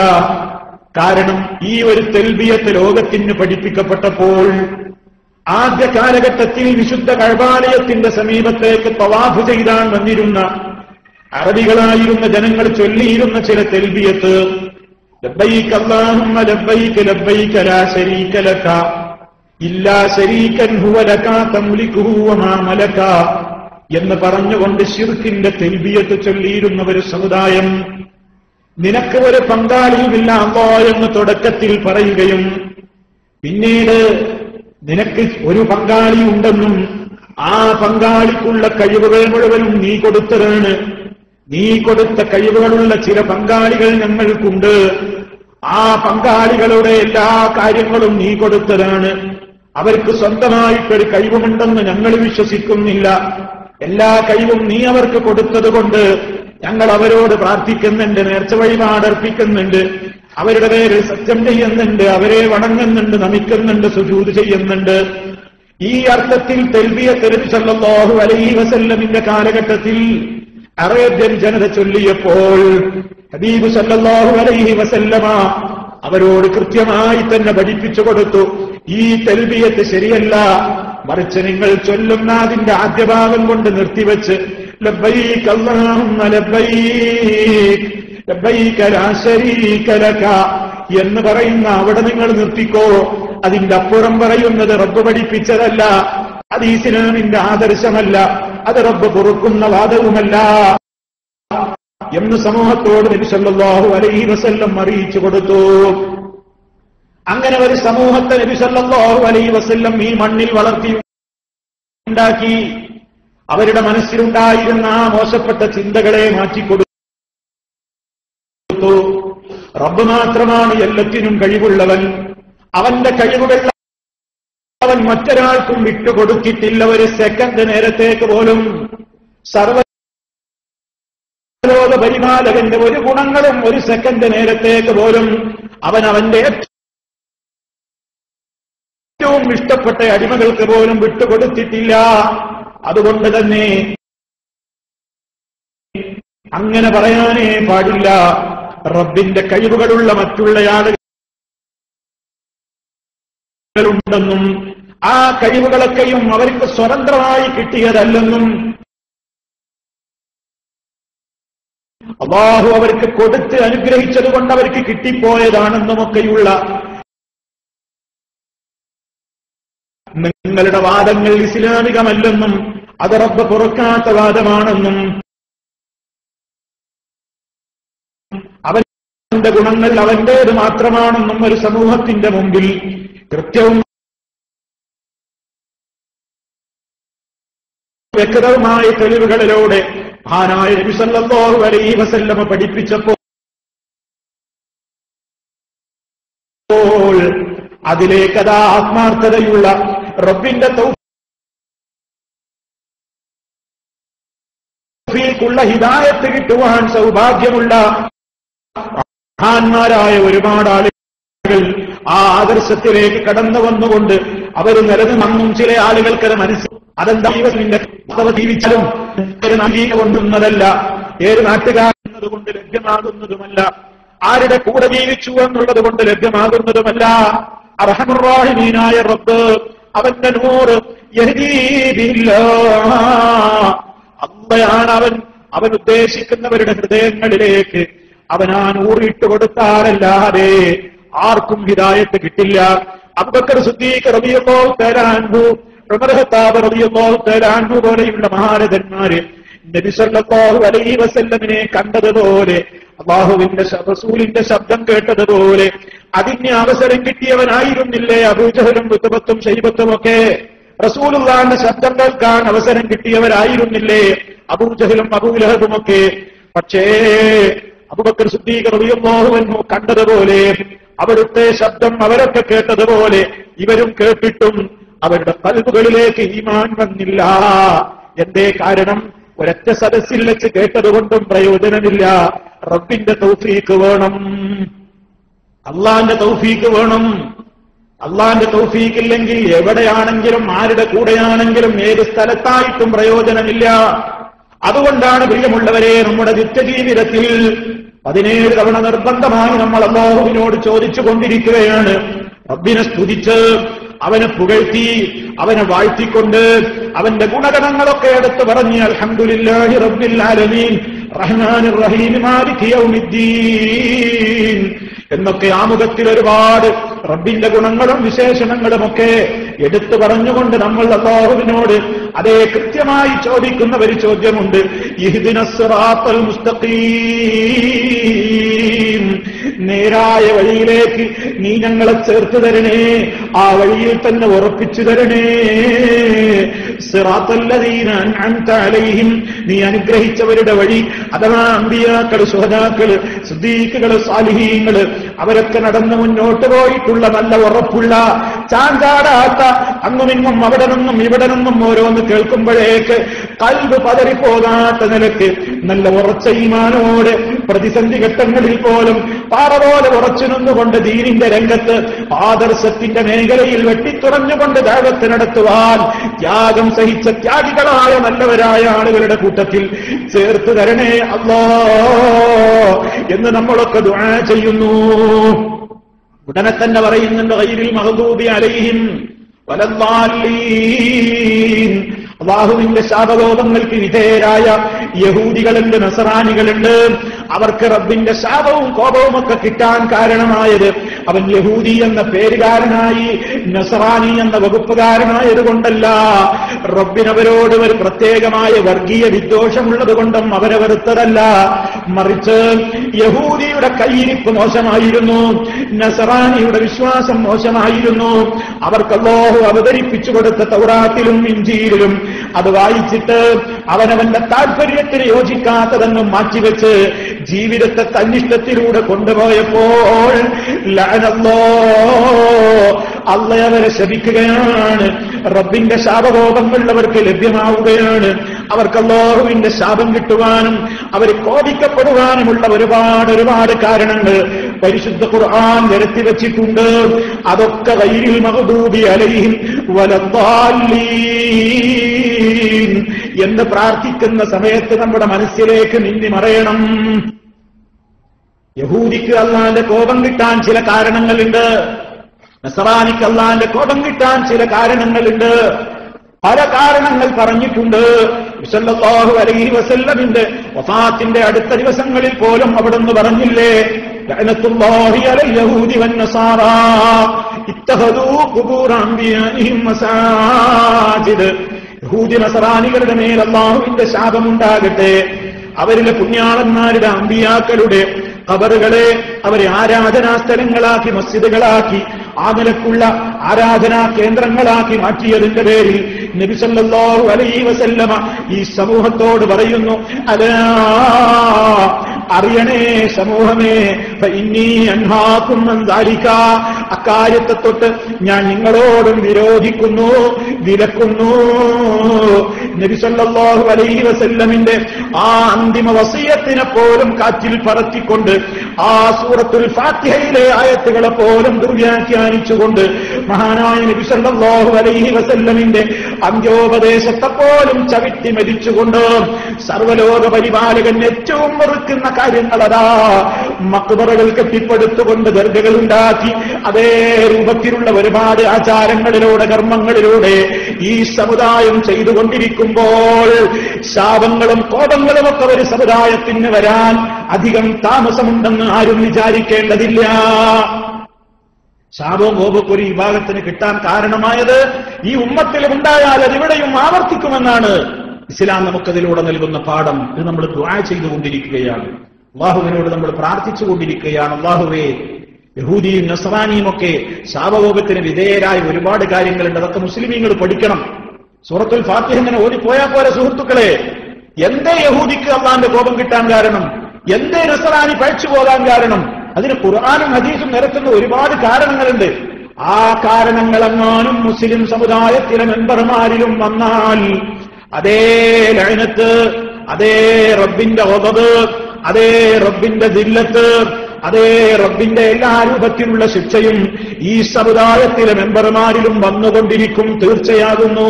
കാരണം ഈ ഒരു തൽബിയത്ത് ലോകത്തിന് പഠിപ്പിക്കപ്പെട്ടപ്പോൾ ആദ്യ കാലഘട്ടത്തിൽ വിശുദ്ധ കഅബാലയത്തിന്റെ സമീപത്തേക്ക് തവാഫ് ചെയ്താൻ വന്നിരുന്ന അറബികളായിരുന്ന ജനങ്ങൾ ചൊല്ലിയിരുന്ന ചില തൽബിയത്ത്, ലബ്ബൈക അല്ലാഹുമ്മ ലബ്ബൈക ലബ്ബൈക ലാ ശരീക ലക ഇല്ലാ ശരീകൻ ഹുവ ലക തംലികുഹു വമാ മലക എന്ന് പറഞ്ഞുകൊണ്ട് ശിർക്കിന്റെ തൽബിയത്ത് ചൊല്ലിയിരുന്ന ഒരു സമുദായം, നിനക്ക് ഒരു പങ്കാളിയുമില്ല അല്ലാഹ് എന്ന് തുടക്കത്തിൽ പറയുകയും പിന്നീട് നിനക്ക് ഒരു പങ്കാളിയുണ്ടെന്നും ആ പങ്കാളിക്കുള്ള കഴിവുകൾ മുഴുവനും നീ കൊടുത്തതാണ്, നീ കൊടുത്ത കഴിവുകളുള്ള ചില പങ്കാളികൾ ഞങ്ങൾക്കുണ്ട്, ആ പങ്കാളികളുടെ എല്ലാ കാര്യങ്ങളും നീ കൊടുത്തതാണ്, അവർക്ക് സ്വന്തമായിട്ടൊരു കഴിവുമുണ്ടെന്ന് ഞങ്ങൾ വിശ്വസിക്കുന്നില്ല, എല്ലാ കഴിവും നീ അവർക്ക് കൊടുത്തതുകൊണ്ട് ഞങ്ങൾ അവരോട് പ്രാർത്ഥിക്കുന്നുണ്ട്, നേർച്ച വഴിപാടർപ്പിക്കുന്നുണ്ട്, അവരുടെ പേരിൽ സത്യം ചെയ്യുന്നുണ്ട്, അവരെ വണങ്ങുന്നുണ്ട്, നമിക്കുന്നുണ്ട്, സുജൂദ് ചെയ്യുന്നുണ്ട്. ഈ അർത്ഥത്തിൽ തൽബിയത്ത് നബി സല്ലല്ലാഹു അലൈഹി വസല്ലമിന്റെ കാലഘട്ടത്തിൽ അറേബ്യൻ ജനത ചൊല്ലിയപ്പോൾ ഹബീബ് സല്ലല്ലാഹു അലൈഹി വസല്ലമ അവരോട് കൃത്യമായി തന്നെ പഠിപ്പിച്ചു കൊടുത്തു, ഈ തൽബിയത്ത് ശരിയല്ല, മറിച്ച് നിങ്ങൾ ചൊല്ലുന്ന അതിന്റെ ആദ്യ ഭാഗം കൊണ്ട് നിർത്തിവെച്ച് ലബ്ബൈക അല്ലാഹുമ്മ ലബ്ബൈക ലബ്ബൈക ലാ ശരീക ലക എന്ന് പറയുന്ന അവിടെ നിങ്ങൾ നിർത്തിക്കോ. അതിന്റെ അപ്പുറം പറയുന്നത് റബ്ബ് പഠിപ്പിച്ചതല്ല, അത് ഇസ്ലാമിന്റെ ആദർശമല്ല, അത് റബ്ബ് പൊറുക്കുന്ന വാദവുമല്ല എന്ന് സമൂഹത്തോട് നബി സല്ലല്ലാഹു അലൈഹി വസല്ലം അറിയിച്ചു കൊടുത്തു. അങ്ങനെ ഒരു സമൂഹത്തെ നബി സല്ലല്ലാഹു അലൈഹി വസല്ലം ഈ മണ്ണിൽ വളർത്തി ഉണ്ടാക്കി, അവരുടെ മനസ്സിലുണ്ടായിരുന്ന ആ മോശപ്പെട്ട ചിന്തകളെ മാറ്റിക്കൊടുത്തു. റബ്ബ് മാത്രമാണ് എല്ലാത്തിനും കഴിവുള്ളവൻ, അവന്റെ കഴിവുകൾ അവൻ മറ്റൊരാൾക്കും വിട്ടുകൊടുത്തിട്ടില്ല, ഒരു സെക്കൻഡ് നേരത്തേക്ക് പോലും. സർവ ലോക പരിപാലകന്റെ ഒരു ഗുണങ്ങളും ഒരു സെക്കൻഡ് നേരത്തേക്ക് പോലും അവന്റെ ഏറ്റവും ഇഷ്ടപ്പെട്ട അടിമകൾക്ക് പോലും വിട്ടുകൊടുത്തിട്ടില്ല. അതുകൊണ്ട് തന്നെ അങ്ങനെ പറയാനേ പാടില്ല. റബ്ബിന്റെ കഴിവുകളുള്ള മറ്റുള്ള ആളുകളുണ്ടെന്നും ആ കഴിവുകളൊക്കെയും അവർക്ക് സ്വതന്ത്രമായി കിട്ടിയതല്ലെന്നും അല്ലാഹു അവർക്ക് കൊടുത്ത് അനുഗ്രഹിച്ചതുകൊണ്ട് അവർക്ക് കിട്ടിപ്പോയതാണെന്നുമൊക്കെയുള്ള നിങ്ങളുടെ വാദങ്ങൾ ഇസ്ലാമികമല്ലെന്നും അത് റബ്ബ് പൊറുക്കാത്ത വാദമാണെന്നും അവന്റെ ഗുണങ്ങൾ അവന്റേത് മാത്രമാണെന്നും ഒരു സമൂഹത്തിന്റെ മുമ്പിൽ കൃത്യവും വ്യക്തവുമായ തെളിവുകളിലൂടെ മഹാനായ നബി സല്ലല്ലാഹു അലൈഹി വസല്ലം പഠിപ്പിച്ചപ്പോൾ അതിലേക്കതാ ആത്മാർത്ഥതയുള്ള റബ്ബിന്റെ തൗഫീഖുള്ള ഹിദായത്ത് കിട്ടുവാൻ സൗഭാഗ്യമുള്ള മഹാന്മാരായ ഒരുപാട് ആളുകൾ ആ ആദർശത്തിലേക്ക് കടന്നു വന്നുകൊണ്ട് അവർ നിലനിന്നും ചില ആളുകൾക്കത് അതെന്താ ജീവിച്ചാലും കൊണ്ടുന്നതല്ല, ഏത് നാട്ടുകാരെന്നതുകൊണ്ട് ലഭ്യമാകുന്നതുമല്ല, ആരുടെ കൂടെ ജീവിച്ചു എന്നുള്ളത് കൊണ്ട് ലഭ്യമാകുന്നതുമല്ല. അർഹമുർ റഹീമീനായ റബ്ബ് അവന്റെ നൂറ് അള്ളയാണ് അവൻ ഉദ്ദേശിക്കുന്നവരുടെ ഹൃദയങ്ങളിലേക്ക് അവൻ ആ നൂറിട്ട് കൊടുത്താലല്ലാതെ ആർക്കും ഹിദായത്ത് കിട്ടില്ല. അബൂബക്കർ സിദ്ദീഖ് റളിയല്ലാഹു തആല അൻഹു, ഉമർ ഖത്താബ് റളിയല്ലാഹു തആല അൻഹു പോലെയുള്ള മഹാരഥന്മാര് നബി സല്ലല്ലാഹു അലൈഹി വസല്ലമിനെ കണ്ടതുപോലെ, അല്ലാഹുവിന്റെ റസൂലിന്റെ ശബ്ദം കേട്ടതുപോലെ അതിന് അവസരം കിട്ടിയവനായിരുന്നില്ലേ അബൂജഹലും ഉത്ബത്തും ശൈബത്തും ഒക്കെ? റസൂലുള്ളാഹിന്റെ ശബ്ദം കേൾക്കാൻ അവസരം കിട്ടിയവരായിരുന്നില്ലേ അബൂജഹലും അബൂലഹബും ഒക്കെ? പക്ഷേ അബൂബക്കർ സിദ്ദീഖ് റളിയല്ലാഹു അൻഹു കണ്ടതുപോലെ, അവിടുത്തെ ശബ്ദം അവരൊക്കെ കേട്ടതുപോലെ ഇവരും കേട്ടിട്ടും അവരുടെ ഖൽബുകളിലേക്ക് ഈമാൻ വന്നില്ല. എന്തേ കാരണം? ഒരൊറ്റ സദസ്സിൽ വെച്ച് കേട്ടതുകൊണ്ടും പ്രയോജനമില്ല. റബ്ബിന്റെ തൗഫീഖ് വേണം, അള്ളാന്റെ തൗഫീഖ് വേണം. അള്ളാന്റെ തൗഫീഖ് ഇല്ലെങ്കിൽ എവിടെയാണെങ്കിലും ആരുടെ കൂടെയാണെങ്കിലും ഏത് സ്ഥലത്തായിട്ടും പ്രയോജനമില്ല. അതുകൊണ്ടാണ് പ്രിയമുള്ളവരെ, നമ്മുടെ നിത്യജീവിതത്തിൽ 17 തവണ നിർബന്ധമായി നമ്മൾ അല്ലാഹുവിനോട് ചോദിച്ചു കൊണ്ടിരിക്കുകയാണ്. റബ്ബിനെ സ്തുതിച്ച് അവനെ പുകഴ്ത്തി അവനെ വാഴ്ത്തിക്കൊണ്ട് അവന്റെ ഗുണഗണങ്ങളൊക്കെ എടുത്തു പറഞ്ഞ് അൽഹംദുലില്ലാഹി റബ്ബിൽ ആലമീൻ റഹ്മാനിർ റഹീം മാലികി യൗമിദ്ദീൻ എന്നൊക്കെ ആമുഖത്തിൽ ഒരുപാട് റബ്ബിന്റെ ഗുണങ്ങളും വിശേഷണങ്ങളുമൊക്കെ എടുത്തു പറഞ്ഞുകൊണ്ട് നമ്മൾ അല്ലാഹുവിനോട് അതേ കൃത്യമായി ചോദിക്കുന്ന ഒരു ചോദ്യമുണ്ട്. ഇഹ്ദിനസ് സിറാത്തൽ മുസ്തഖീം, നേരായ വഴിയിലേക്ക് നീ ഞങ്ങളെ ചേർത്ത് തരണേ, ആ വഴിയിൽ തന്നെ ഉറപ്പിച്ചു തരണേ. സിറാത്തല്ലദീന അൻഅംത അലൈഹിം, നീ അനുഗ്രഹിച്ചവരുടെ വഴി, അഥവാ അമ്പിയാക്കള്, ശുഹദാക്കള്, സിദ്ദീഖുകള്, സാലിഹീങ്ങള്, അവരൊക്കെ നടന്ന് മുന്നോട്ട് പോയിട്ടുള്ള നല്ല ഉറപ്പുള്ള ചാഞ്ചാടാത്ത അങ്ങുമിങ്ങും അവിടെ നിന്നും ഇവിടെ നിന്നും ഓരോന്ന് കേൾക്കുമ്പോഴേക്ക് കൽബ് പതറിപ്പോകാത്ത നിലക്ക് നല്ല ഉറച്ച ഈമാനോട് പ്രതിസന്ധി ഘട്ടങ്ങളിൽ പോലും പാറ പോലെ ഉറച്ചു നിന്നുകൊണ്ട് ദീനിന്റെ രംഗത്ത് ആദർശത്തിന്റെ മേഖലയിൽ വെട്ടിത്തുറഞ്ഞുകൊണ്ട് ദഅവത്ത് നടത്തുവാൻ ത്യാഗം സഹിച്ച ത്യാഗികളായ നല്ലവരായ ആളുകളുടെ കൂട്ടത്തിൽ ചേർത്ത് തരണേ അല്ലാഹ് എന്ന് നമ്മളൊക്കെ ദുആ ചെയ്യുന്നു. ഉടനെ തന്നെ പറയുന്നുണ്ട് ഗൈറിൽ മഗ്ദൂബി അലൈഹിം വലദ്ദാലീൻ, അല്ലാഹുവിന്റെ ശാപകോപങ്ങൾക്ക് വിധേയരായ യഹൂദികളുണ്ട്, നസറാനികളുണ്ട്. അവർക്ക് റബ്ബിന്റെ ശാപവും കോപവും ഒക്കെ കിട്ടാൻ കാരണമായത് അവൻ യഹൂദി എന്ന പേരുകാരനായി നസറാനി എന്ന വകുപ്പുകാരനായത് കൊണ്ടല്ല, റബ്ബിനവരോട് ഒരു പ്രത്യേകമായ വർഗീയ വിദ്വേഷമുള്ളത് കൊണ്ടും അവരെ വെറുത്തതല്ല. മറിച്ച് യഹൂദിയുടെ കയ്യിരിപ്പ് മോശമായിരുന്നു, നസറാനിയുടെ വിശ്വാസം മോശമായിരുന്നു. അവർക്ക് അല്ലാഹു അവതരിപ്പിച്ചു കൊടുത്ത തൗറാത്തിലും ഇഞ്ചീലിലും അത് വായിച്ചിട്ട് അവനവന്റെ താല്പര്യത്തിന് യോജിക്കാത്തതെന്നും മാറ്റിവെച്ച് ജീവിതത്തെ തന്നിഷ്ടത്തിലൂടെ കൊണ്ടുപോയപ്പോൾ അള്ളാഹ് അവരെ ശപിക്കുകയാണ്. റബ്ബിന്റെ ശാപകോപങ്ങൾ അവർക്ക് ലഭ്യമാവുകയാണ്. അവർക്ക് അല്ലാഹുവിന്റെ ശാപം കിട്ടുവാനും അവർ കോപിക്കപ്പെടുവാനുമുള്ള ഒരുപാട് കാരണങ്ങൾ പരിശുദ്ധ ഖുർആൻ നിരത്തി വച്ചിട്ടുണ്ട്. അതൊക്കെ ഗൈരിൽ മഗ്ദൂബി അലൈഹിം വലദ്ദാലീൻ എന്ന് പ്രാർത്ഥിക്കുന്ന സമയത്ത് നമ്മുടെ മനസ്സിലേക്ക് മിന്നി മറയണം. യഹൂദിക്ക് അല്ലാഹുവിന്റെ കോപം കിട്ടാൻ ചില കാരണങ്ങളുണ്ട്, നസറാനിക്ക് അല്ലാഹുവിന്റെ കോപം കിട്ടാൻ ചില കാരണങ്ങളുണ്ട്. പല കാരണങ്ങൾ പറഞ്ഞിട്ടുണ്ട്. സല്ലല്ലാഹു അലൈഹി വസല്ലമിന്റെ വഫാത്തിന്റെ അടുത്ത ദിവസങ്ങളിൽ പോലും അവിടുന്ന് പറഞ്ഞില്ലേ, ലഅനത്തുല്ലാഹി അലൽ യഹൂദി വന്നസാറാ ഇത്തഖദൂ ഖുബൂറ അൻബിയാഇഹിം മസാജിദ്. യഹൂദി നസറാനികളുടെ മേൽ അല്ലാഹുവിന്റെ ശാപമുണ്ടാകട്ടെ. അവരിലെ പുണ്യാളന്മാരുടെ അമ്പിയാക്കളുടെ ഖബറുകളെ അവരെ ആരാധനാ സ്ഥലങ്ങളാക്കി, മസ്ജിദുകളാക്കി, ആ നിലക്കുള്ള ആരാധനാ കേന്ദ്രങ്ങളാക്കി മാറ്റിയതിന്റെ പേരിൽ നബി സല്ലല്ലാഹു അലൈഹി വസല്ലമ ഈ സമൂഹത്തോട് പറയുന്നു, അലാ അറിയണേ സമൂഹമേ, ഫഇന്നീ അൻഹാകും അൻ ദാലിക, അക്കാര്യത്തെ തൊട്ട് ഞാൻ നിങ്ങളോടും വിരോധിക്കുന്നു, വിലക്കുന്നു. നബി സല്ലല്ലാഹു അലൈഹി വസല്ലമിന്റെ ആ അന്തിമ വസിയത്തിനെ പോലും കാറ്റിൽ പറത്തിക്കൊണ്ട്, ആ സൂറത്തുൽ ഫാത്തിഹയിലെ ആയത്തുകളെ പോലും ദുർവ്യാഖ്യാനിച്ചുകൊണ്ട്, മഹാനായ നബി സല്ലല്ലാഹു അലൈഹി വസല്ലമിന്റെ അന്ത്യോപദേശത്തെ പോലും ചവിട്ടി മരിച്ചുകൊണ്ട്, സർവ്വലോക പരിപാലകൻ ഏറ്റവും വെറുക്കുന്ന കാര്യങ്ങളതാ മക്ബറകൾ കെട്ടിപ്പടുത്തുകൊണ്ട് ദർഗകൾ ഉണ്ടാക്കി അതേ രൂപത്തിലുള്ള ഒരുപാട് ആചാരങ്ങളിലൂടെ, കർമ്മങ്ങളിലൂടെ ഈ സമുദായം ചെയ്തുകൊണ്ടിരിക്കുമ്പോൾ ശാപങ്ങളും കോപങ്ങളും ഒക്കെ ഒരു സമുദായത്തിന് വരാൻ അധികം താമസമുണ്ടെന്ന് ആരും വിചാരിക്കേണ്ടതില്ല. ശാപവും കോപവും ഒരു വിഭാഗത്തിന് കിട്ടാൻ കാരണമായത് ഈ ഉമ്മത്തിലും ഉണ്ടായാൽ അതിവിടെയും ആവർത്തിക്കുമെന്നാണ് ഇസ്ലാം നമുക്കതിലൂടെ നൽകുന്ന പാഠം. ഇത് നമ്മൾ ദുആ ചെയ്തുകൊണ്ടിരിക്കുകയാണ്, അല്ലാഹുവിനോട് നമ്മൾ പ്രാർത്ഥിച്ചുകൊണ്ടിരിക്കുകയാണ്. അല്ലാഹുവേ, യഹൂദിയും നസ്രാനിയും ഒക്കെ ശാപകോപത്തിന് വിധേയരായ ഒരുപാട് കാര്യങ്ങളുണ്ട്, അതൊക്കെ മുസ്ലിമീങ്ങൾ പഠിക്കണം. സൂറത്തുൽ ഫാത്തിഹ ഇങ്ങനെ ഓടിപ്പോയാ പോലെ സുഹൃത്തുക്കളെ, എന്തേ യഹൂദിക്ക് അല്ലാഹുവിന്റെ കോപം കിട്ടാൻ കാരണം, എന്തേ നസ്രാനി പഴിച്ചു പോകാൻ കാരണം, അതിന് ഖുർആനും ഹദീസും നിരത്തുന്ന ഒരുപാട് കാരണങ്ങളുണ്ട്. ആ കാരണങ്ങളെങ്ങാനും മുസ്ലിം സമുദായത്തിലെ മെമ്പർമാരിലും വന്നാൽ അതേ ലഅനത്ത്, അതേ റബ്ബിന്റെ ഗളബ്, അതേ റബ്ബിന്റെ ദില്ലത്ത്, അതേ റബ്ബിന്റെ എല്ലാ രൂപത്തിലുള്ള ശിക്ഷയും ഈ സമുദായത്തിലെ മെമ്പർമാരിലും വന്നുകൊണ്ടിരിക്കും, തീർച്ചയാകുന്നു.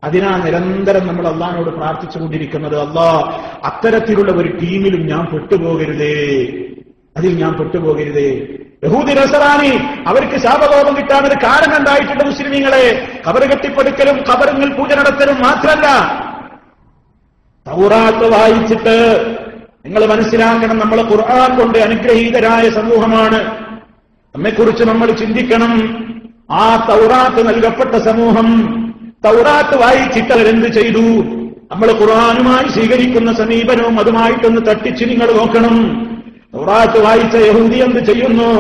അതിനാ നിരന്തരം നമ്മൾ അള്ളാഹിനോട് പ്രാർത്ഥിച്ചുകൊണ്ടിരിക്കുന്നത്, അല്ലാഹ് അത്തരത്തിലുള്ള ഒരു ടീമിലും ഞാൻ പെട്ടുപോകരുതേ, അതിൽ ഞാൻ പെട്ടുപോകരുതേ. യഹൂദി നസറാനി അവർക്ക് ശാപകോപം കിട്ടാൻ ഒരു കാരണം ഉണ്ടായിട്ടുണ്ട് മുസ്ലിമീങ്ങളെ. ഖബർ കെട്ടിപ്പടുക്കലും ഖബറുകൾ പൂജ നടത്തലും മാത്രമല്ല, തൗറാത്ത് വായിച്ചിട്ട് നിങ്ങൾ മനസ്സിലാക്കണം, നമ്മൾ ഖുർആൻ കൊണ്ട് അനുഗ്രഹീതരായ സമൂഹമാണ്. നമ്മെക്കുറിച്ച് നമ്മൾ ചിന്തിക്കണം. ആ തൗറാത്ത് നൽകപ്പെട്ട സമൂഹം തൗറാത്ത് വായിച്ചിട്ട് അവരെന്ത് ചെയ്തു? നമ്മൾ ഖുർആനുമായി സ്വീകരിക്കുന്ന സമീപനവും അതുമായിട്ടൊന്ന് തട്ടിച്ച് നിങ്ങൾ നോക്കണം. തൗറാത്ത് വായിച്ച യഹൂദി എന്ത് ചെയ്യുന്നു?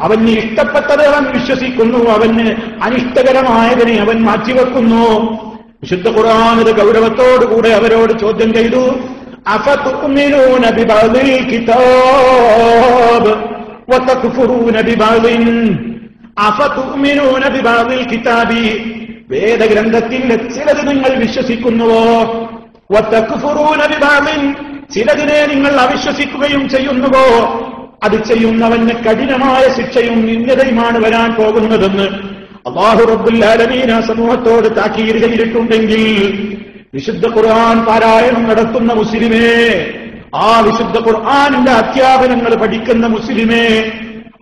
അവന് ഇഷ്ടപ്പെട്ടത് അവൻ വിശ്വസിക്കുന്നു, അവന് അനിഷ്ടകരമായതിനെ അവൻ മാറ്റിവെക്കുന്നു. വിശുദ്ധ ഖുർആൻ ഇത് ഗൗരവത്തോടുകൂടെ അവരോട് ചോദ്യം ചെയ്തു, അഫതുഅ്മിനൂന ബിബഅദിൽ കിതാബ് വതക്ഫുറൂന ബിബഅദിൻ, അഫതുഅ്മിനൂന ബിബഅദിൽ കിതാബി, വേദഗ്രന്ഥത്തിന്റെ ചിലത് നിങ്ങൾ വിശ്വസിക്കുന്നുവോ? വതക്ഫുറൂന ബിബഅദിൻ, ചിലതിനെ നിങ്ങൾ അവിശ്വസിക്കുകയും ചെയ്യുന്നുവോ? അത് ചെയ്യുന്നവന് കഠിനമായ ശിക്ഷയും നിന്ദതയുമാണ് വരാൻ പോകുന്നതെന്ന് അല്ലാഹു റബ്ബുൽ ആലമീൻ ആ സമൂഹത്തോട് താക്കീത് ചെയ്തിട്ടുണ്ടെങ്കിൽ, വിശുദ്ധ ഖുർആൻ പാരായണം നടത്തുന്ന മുസ്ലിമേ, ആ വിശുദ്ധ ഖുർആനിന്റെ അധ്യാപനങ്ങൾ പഠിക്കുന്ന മുസ്ലിമേ,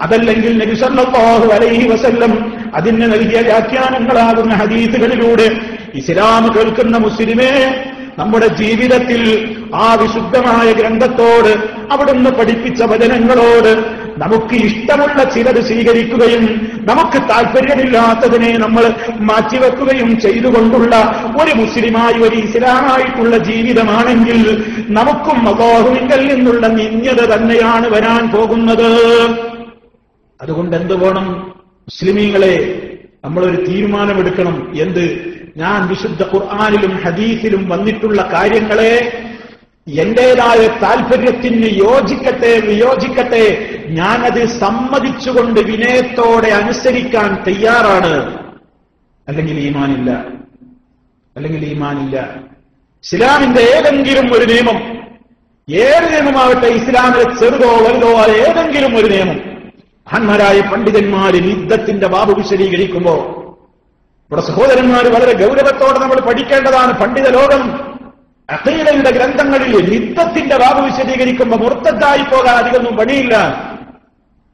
അതല്ലെങ്കിൽ നബി സല്ലല്ലാഹു അലൈഹി വസല്ലം അതിന് നൽകിയ വ്യാഖ്യാനങ്ങളാകുന്ന ഹദീസുകളിലൂടെ ഇസ്ലാം കേൾക്കുന്ന മുസ്ലിമേ, നമ്മുടെ ജീവിതത്തിൽ ആ വിശുദ്ധമായ ഗ്രന്ഥത്തോട്, അവിടുന്ന് പഠിപ്പിച്ച വചനങ്ങളോട് നമുക്ക് ഇഷ്ടമുള്ള ചിലത് സ്വീകരിക്കുകയും നമുക്ക് താല്പര്യമില്ലാത്തതിനെ നമ്മൾ മാറ്റിവെക്കുകയും ചെയ്തുകൊണ്ടുള്ള ഒരു മുസ്ലിമായി, ഒരു ഇസ്ലാമായിട്ടുള്ള ജീവിതമാണെങ്കിൽ നമുക്കും അല്ലാഹുവിങ്കൽ നിന്നുള്ള നിന്ദ്യത തന്നെയാണ് വരാൻ പോകുന്നത്. അതുകൊണ്ട് എന്ത് വേണം? മുസ്ലിമീങ്ങളെ, നമ്മളൊരു തീരുമാനമെടുക്കണം. എന്ത്? ഞാൻ വിശുദ്ധ ഖുർആനിലും ഹദീസിലും വന്നിട്ടുള്ള കാര്യങ്ങളെ എന്റേതായ താല്പര്യത്തിന് യോജിക്കട്ടെ വിയോജിക്കട്ടെ, ഞാനത് സമ്മതിച്ചുകൊണ്ട് വിനയത്തോടെ അനുസരിക്കാൻ തയ്യാറാണ്. അല്ലെങ്കിൽ ഈമാനില്ല, അല്ലെങ്കിൽ ഈമാനില്ല. ഇസ്ലാമിന്റെ ഏതെങ്കിലും ഒരു നിയമം, ഏത് നിയമമാവട്ടെ, ഇസ്ലാമിലെ ചെറുതോ വലുതോ ആയ ഏതെങ്കിലും ഒരു നിയമം മഹാന്മാരായ പണ്ഡിതന്മാര് യുദ്ധത്തിന്റെ ബാബ് വിശദീകരിക്കുമ്പോ ഇവിടെ സഹോദരന്മാർ വളരെ ഗൗരവത്തോടെ നമ്മൾ പഠിക്കേണ്ടതാണ്. പണ്ഡിത ലോകം അഖീദയുടെ ഗ്രന്ഥങ്ങളിൽ യുദ്ധത്തിന്റെ ബാബ് വിശദീകരിക്കുമ്പോൾ മുർത്തദ്ദായി പോകാൻ അധികമൊന്നും പണിയില്ല.